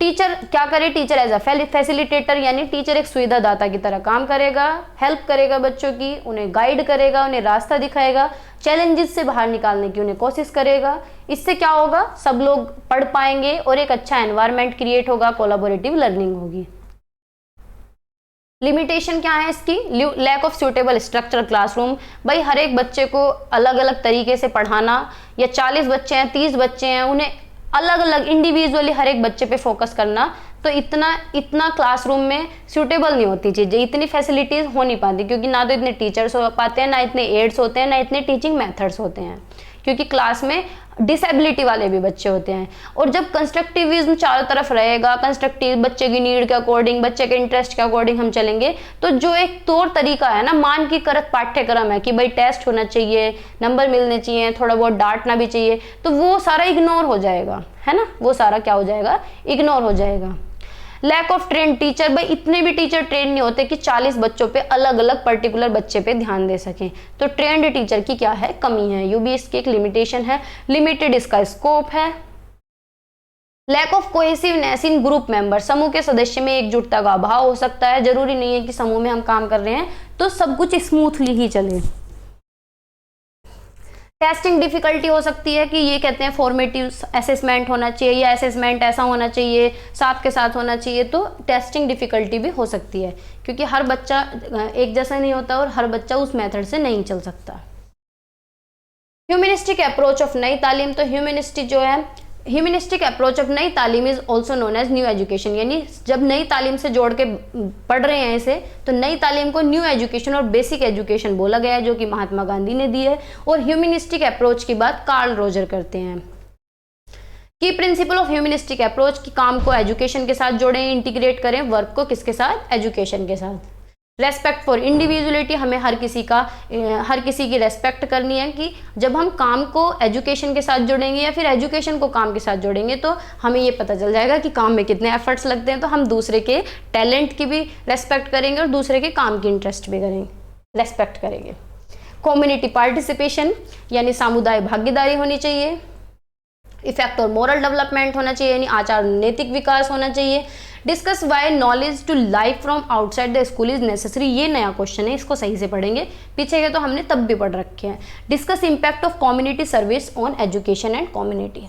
टीचर क्या करे, टीचर एज अ फैसिलिटेटर, यानी टीचर एक सुविधादाता की तरह काम करेगा, हेल्प करेगा बच्चों की, उन्हें गाइड करेगा, उन्हें रास्ता दिखाएगा, चैलेंजेस से बाहर निकालने की उन्हें कोशिश करेगा। इससे क्या होगा, सब लोग पढ़ पाएंगे और एक अच्छा एनवायरनमेंट क्रिएट होगा, कोलैबोरेटिव लर्निंग होगी। लिमिटेशन क्या है इसकी, lack of suitable structure classroom. भाई हर एक बच्चे को अलग अलग तरीके से पढ़ाना, या 40 बच्चे हैं, 30 बच्चे हैं, उन्हें अलग अलग इंडिविजुअली हर एक बच्चे पे फोकस करना, तो इतना क्लासरूम में सूटेबल नहीं होती चीज़ें, इतनी फैसिलिटीज़ हो नहीं पाती, क्योंकि ना तो इतने टीचर्स हो पाते हैं, ना इतने एड्स होते हैं, ना इतने टीचिंग मेथड्स होते हैं, क्योंकि क्लास में डिसेबिलिटी वाले भी बच्चे होते हैं। और जब कंस्ट्रक्टिविज्म चारों तरफ रहेगा, कंस्ट्रक्टिव बच्चे की नीड के अकॉर्डिंग, बच्चे के इंटरेस्ट के अकॉर्डिंग हम चलेंगे, तो जो एक तौर तरीका है ना, मानकीकृत पाठ्यक्रम है कि भाई टेस्ट होना चाहिए, नंबर मिलने चाहिए, थोड़ा बहुत डांटना भी चाहिए, तो वो सारा इग्नोर हो जाएगा, है ना, वो सारा क्या हो जाएगा, इग्नोर हो जाएगा। लैक ऑफ ट्रेन टीचर, भाई इतने भी टीचर ट्रेन नहीं होते कि 40 बच्चों पे अलग अलग पर्टिकुलर बच्चे पे ध्यान दे सकें, तो ट्रेंड टीचर की क्या है, कमी है, ये भी इसकी एक लिमिटेशन है, लिमिटेड इसका स्कोप है। Lack of cohesiveness in group member, समूह के सदस्य में एकजुटता का अभाव हो सकता है, जरूरी नहीं है कि समूह में हम काम कर रहे हैं तो सब कुछ स्मूथली ही चले। टेस्टिंग डिफिकल्टी हो सकती है कि ये कहते हैं फॉर्मेटिव असेसमेंट होना चाहिए, या असेसमेंट ऐसा होना चाहिए, साथ के साथ होना चाहिए, तो टेस्टिंग डिफिकल्टी भी हो सकती है, क्योंकि हर बच्चा एक जैसा नहीं होता और हर बच्चा उस मेथड से नहीं चल सकता। ह्यूमनिस्टिक अप्रोच ऑफ नई तालीम, तो humanistic approach of Nai Talim is also known as new education, यानी जब नई तालीम से जोड़ के पढ़ रहे हैं इसे, तो नई तालीम को न्यू एजुकेशन और बेसिक एजुकेशन बोला गया है, जो कि महात्मा गांधी ने दी है। और ह्यूमनिस्टिक अप्रोच की बात कार्ल रोजर करते हैं। की प्रिंसिपल ऑफ ह्यूमनिस्टिक अप्रोच, की काम को एजुकेशन के साथ जोड़ें, इंटीग्रेट करें, वर्क को किसके साथ, एजुकेशन के साथ। रेस्पेक्ट फॉर इंडिविजुअलिटी, हमें हर किसी की रेस्पेक्ट करनी है, कि जब हम काम को एजुकेशन के साथ जोड़ेंगे या फिर एजुकेशन को काम के साथ जोड़ेंगे तो हमें ये पता चल जाएगा कि काम में कितने एफर्ट्स लगते हैं, तो हम दूसरे के टैलेंट की भी रेस्पेक्ट करेंगे और दूसरे के काम की इंटरेस्ट भी रेस्पेक्ट करेंगे। कम्युनिटी पार्टिसिपेशन, यानी सामुदायिक भागीदारी होनी चाहिए। इफेक्ट और मोरल डेवलपमेंट होना चाहिए, यानी आचार नैतिक विकास होना चाहिए। Discuss why knowledge to life from outside the school is necessary, ये नया क्वेश्चन है, इसको सही से पढ़ेंगे, पीछे के तो हमने तब भी पढ़ रखे हैं। Discuss impact of community service on education and community.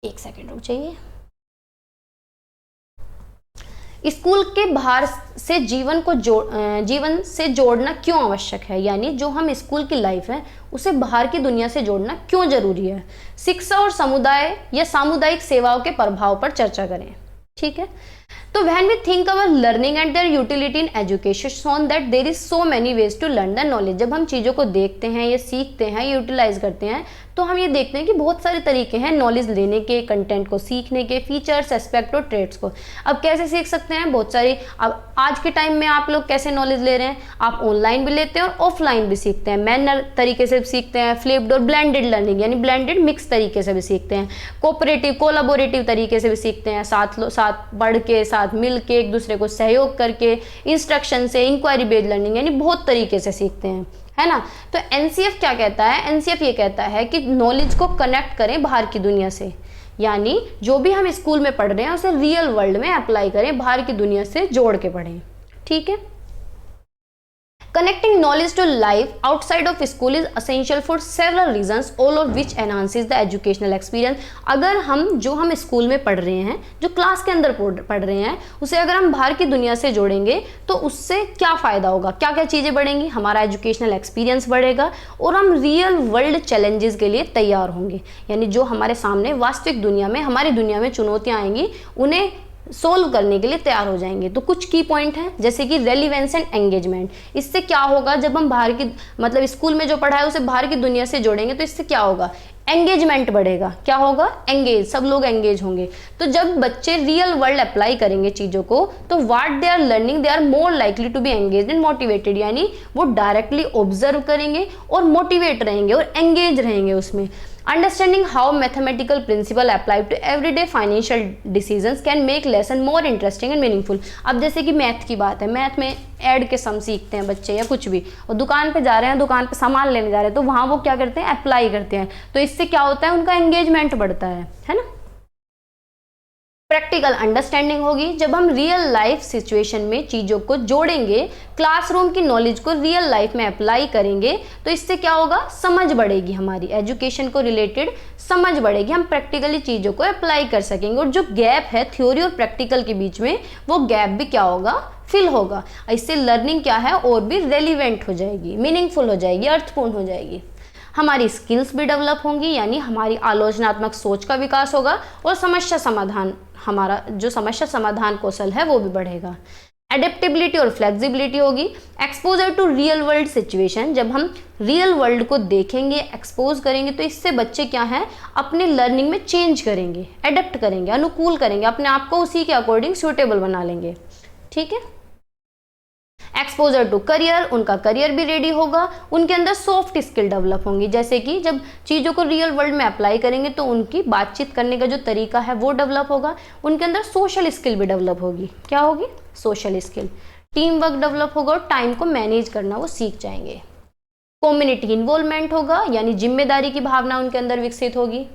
एक सेकेंड रुक जाइए। स्कूल के बाहर से जीवन से जोड़ना क्यों आवश्यक है, यानी जो हम स्कूल की लाइफ है उसे बाहर की दुनिया से जोड़ना क्यों जरूरी है। शिक्षा और समुदाय या सामुदायिक सेवाओं के प्रभाव पर चर्चा करें, ठीक है। तो when we think our learning and their utility in education shown that there is so many ways to learn the knowledge, जब हम चीज़ों को देखते हैं या सीखते हैं, यूटिलाइज करते हैं, तो हम ये देखते हैं कि बहुत सारे तरीके हैं नॉलेज लेने के, कंटेंट को सीखने के, फीचर्स, एस्पेक्ट और ट्रेड्स को। अब कैसे सीख सकते हैं, बहुत सारी। अब आज के टाइम में आप लोग कैसे नॉलेज ले रहे हैं, आप ऑनलाइन भी लेते हैं और ऑफलाइन भी सीखते हैं, मैनर तरीके से भी सीखते हैं, फ्लिप्ड और ब्लेंडेड लर्निंग, यानी ब्लेंडेड मिक्स तरीके से भी सीखते हैं, कोऑपरेटिव कोलैबोरेटिव तरीके से भी सीखते हैं, साथ पढ़ के, साथ मिल के, एक दूसरे को सहयोग करके, इंस्ट्रक्शन से, इंक्वायरी बेस्ड लर्निंग, यानी बहुत तरीके से सीखते हैं, है ना। तो एनसीएफ क्या कहता है, एनसीएफ ये कहता है कि नॉलेज को कनेक्ट करें बाहर की दुनिया से, यानी जो भी हम स्कूल में पढ़ रहे हैं उसे रियल वर्ल्ड में अप्लाई करें, बाहर की दुनिया से जोड़ के पढ़ें, ठीक है। Connecting knowledge to life outside of school is essential for several reasons, all of which enhances the educational experience. अगर हम स्कूल में पढ़ रहे हैं, जो क्लास के अंदर पढ़ रहे हैं, उसे अगर हम बाहर की दुनिया से जोड़ेंगे तो उससे क्या फ़ायदा होगा, क्या क्या चीज़ें बढ़ेंगी, हमारा एजुकेशनल एक्सपीरियंस बढ़ेगा और हम रियल वर्ल्ड चैलेंजेस के लिए तैयार होंगे, यानी जो हमारे सामने वास्तविक दुनिया में, हमारी दुनिया में चुनौतियाँ आएंगी, उन्हें सोल्व करने के लिए तैयार हो जाएंगे। तो कुछ की पॉइंट हैं, जैसे कि रेलिवेंस एंड एंगेजमेंट। इससे क्या होगा, जब हम बाहर की, मतलब स्कूल में जो पढ़ा है उसे बाहर की दुनिया से जोड़ेंगे तो इससे क्या होगा, एंगेजमेंट बढ़ेगा। क्या होगा? एंगेज, सब लोग एंगेज होंगे। तो जब बच्चे रियल वर्ल्ड अप्लाई करेंगे चीज़ों को, तो what they are learning they are more likely to be engage and motivated, यानी वो डायरेक्टली ऑब्जर्व करेंगे और मोटिवेट रहेंगे और एंगेज रहेंगे उसमें। Understanding how mathematical principle apply to everyday financial decisions can make lesson more interesting and meaningful. अब जैसे कि मैथ की बात है, मैथ में ऐड के सम सीखते हैं बच्चे या कुछ भी, और दुकान पे जा रहे हैं, दुकान पे सामान लेने जा रहे हैं, तो वहाँ वो क्या करते हैं? अप्लाई करते हैं। तो इससे क्या होता है? उनका एंगेजमेंट बढ़ता है ना। प्रैक्टिकल अंडरस्टैंडिंग होगी, जब हम रियल लाइफ सिचुएशन में चीज़ों को जोड़ेंगे, क्लासरूम की नॉलेज को रियल लाइफ में अप्लाई करेंगे, तो इससे क्या होगा? समझ बढ़ेगी, हमारी एजुकेशन को रिलेटेड समझ बढ़ेगी, हम प्रैक्टिकली चीज़ों को अप्लाई कर सकेंगे, और जो गैप है थ्योरी और प्रैक्टिकल के बीच में, वो गैप भी क्या होगा? फिल होगा। इससे लर्निंग क्या है? और भी रेलिवेंट हो जाएगी, मीनिंगफुल हो जाएगी, अर्थपूर्ण हो जाएगी। हमारी स्किल्स भी डेवलप होंगी, यानी हमारी आलोचनात्मक सोच का विकास होगा, और समस्या समाधान, हमारा जो समस्या समाधान कौशल है वो भी बढ़ेगा। एडेप्टेबिलिटी और फ्लेक्सिबिलिटी होगी। Exposure to real world situation, जब हम रियल वर्ल्ड को देखेंगे, एक्सपोज करेंगे, तो इससे बच्चे क्या है? अपने लर्निंग में चेंज करेंगे, एडेप्ट करेंगे, अनुकूल करेंगे, अपने आप को उसी के अकॉर्डिंग सूटेबल बना लेंगे। ठीक है। एक्सपोजर टू करियर, उनका करियर भी रेडी होगा, उनके अंदर सॉफ्ट स्किल डेवलप होंगी, जैसे कि जब चीज़ों को रियल वर्ल्ड में अप्लाई करेंगे तो उनकी बातचीत करने का जो तरीका है वो डेवलप होगा, उनके अंदर सोशल स्किल भी डेवलप होगी। क्या होगी? Social skill. Team work develop होगा और टाइम को मैनेज करना वो सीख जाएंगे। कम्युनिटी इन्वॉल्वमेंट होगा, यानी जिम्मेदारी की भावना उनके अंदर विकसित होगी।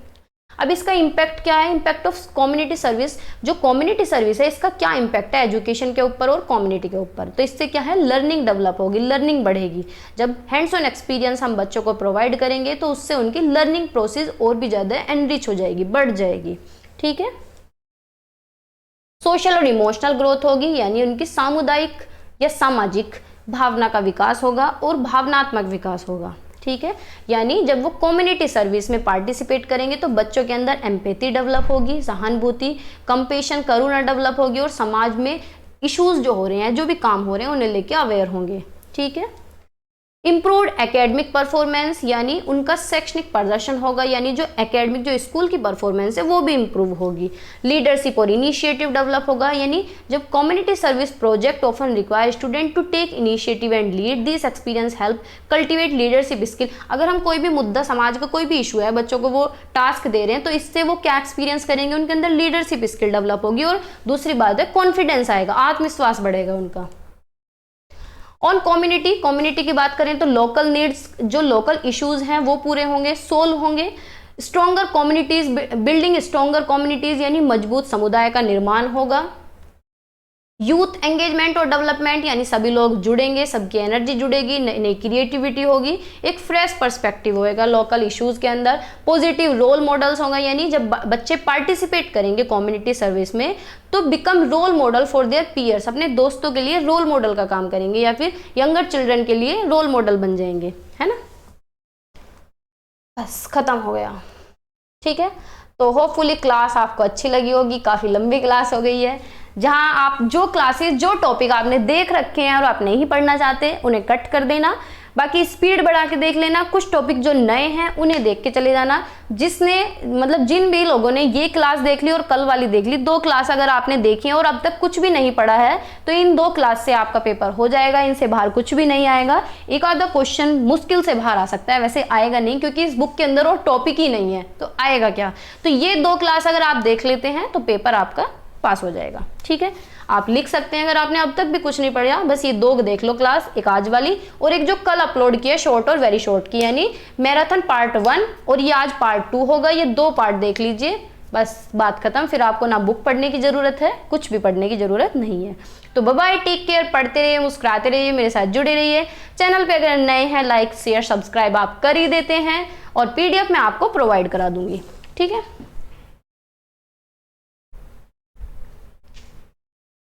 अब इसका इम्पैक्ट क्या है? इम्पैक्ट ऑफ कम्युनिटी सर्विस, जो कम्युनिटी सर्विस है इसका क्या इम्पैक्ट है एजुकेशन के ऊपर और कम्युनिटी के ऊपर? तो इससे क्या है? लर्निंग डेवलप होगी, लर्निंग बढ़ेगी। जब हैंड्स ऑन एक्सपीरियंस हम बच्चों को प्रोवाइड करेंगे तो उससे उनकी लर्निंग प्रोसेस और भी ज़्यादा एनरिच हो जाएगी, बढ़ जाएगी। ठीक है। सोशल और इमोशनल ग्रोथ होगी, यानी उनकी सामुदायिक या सामाजिक भावना का विकास होगा और भावनात्मक विकास होगा। ठीक है। यानी जब वो कम्युनिटी सर्विस में पार्टिसिपेट करेंगे तो बच्चों के अंदर एम्पैथी डेवलप होगी, सहानुभूति, कंपेशन, करुणा डेवलप होगी, और समाज में इश्यूज जो हो रहे हैं, जो भी काम हो रहे हैं, उन्हें लेके अवेयर होंगे। ठीक है। इम्प्रूव्ड एकेडमिक परफॉर्मेंस, यानी उनका शैक्षणिक प्रदर्शन होगा, यानी जो एकेडमिक जो स्कूल की परफॉर्मेंस है वो भी इम्प्रूव होगी। लीडरशिप और इनिशिएटिव डेवलप होगा, यानी जब community service project often require student to take initiative and lead, this experience help cultivate leadership skill. अगर हम कोई भी मुद्दा, समाज का कोई भी इशू है, बच्चों को वो टास्क दे रहे हैं, तो इससे वो क्या एक्सपीरियंस करेंगे? उनके अंदर लीडरशिप स्किल डेवलप होगी, और दूसरी बात है कॉन्फिडेंस आएगा, आत्मविश्वास बढ़ेगा उनका। ऑन कम्युनिटी की बात करें तो लोकल नीड्स, जो लोकल इश्यूज हैं वो पूरे होंगे, सोल्व होंगे। Stronger communities, building stronger communities, यानी मजबूत समुदाय का निर्माण होगा। यूथ एंगेजमेंट और डेवलपमेंट, यानी सभी लोग जुड़ेंगे, सबकी एनर्जी जुड़ेगी, नई क्रिएटिविटी होगी, एक फ्रेश पर्सपेक्टिव होएगा लोकल इश्यूज के अंदर। पॉजिटिव रोल मॉडल्स होगा, यानी जब बच्चे पार्टिसिपेट करेंगे कम्युनिटी सर्विस में तो become role model for their peers, अपने दोस्तों के लिए रोल मॉडल का काम करेंगे, या फिर यंगर चिल्ड्रन के लिए रोल मॉडल बन जाएंगे, है ना। बस खत्म हो गया। ठीक है। तो होपफुली क्लास आपको अच्छी लगी होगी, काफ़ी लंबी क्लास हो गई है, जहां आप जो क्लासेस, जो टॉपिक आपने देख रखे हैं और आप नहीं पढ़ना चाहते उन्हें कट कर देना, बाकी स्पीड बढ़ा के देख लेना। कुछ टॉपिक जो नए हैं उन्हें देख के चले जाना। जिसने मतलब जिन भी लोगों ने ये क्लास देख ली और कल वाली देख ली, 2 क्लास अगर आपने देखी है और अब तक कुछ भी नहीं पढ़ा है, तो इन 2 क्लास से आपका पेपर हो जाएगा, इनसे बाहर कुछ भी नहीं आएगा। एक आधा क्वेश्चन मुश्किल से बाहर आ सकता है, वैसे आएगा नहीं क्योंकि इस बुक के अंदर और टॉपिक ही नहीं है, तो आएगा क्या। तो ये 2 क्लास अगर आप देख लेते हैं तो पेपर आपका पास हो जाएगा। ठीक है। आप लिख सकते हैं अगर आपने अब तक भी कुछ नहीं पढ़ा, बस ये 2 देख लो क्लास, एक आज वाली और एक जो कल अपलोड की है शॉर्ट और वेरी शॉर्ट की, यानी मैराथन पार्ट 1 और ये आज पार्ट 2 होगा। ये 2 पार्ट देख लीजिए, बस बात खत्म। फिर आपको ना बुक पढ़ने की जरूरत है, कुछ भी पढ़ने की जरूरत नहीं है। तो बाय बाय, टेक केयर, पढ़ते रहिए, मुस्कुराते रहिए, मेरे साथ जुड़े रहिए। चैनल पे अगर नए हैं लाइक शेयर सब्सक्राइब आप कर ही देते हैं, और PDF मैं आपको प्रोवाइड करा दूंगी। ठीक है।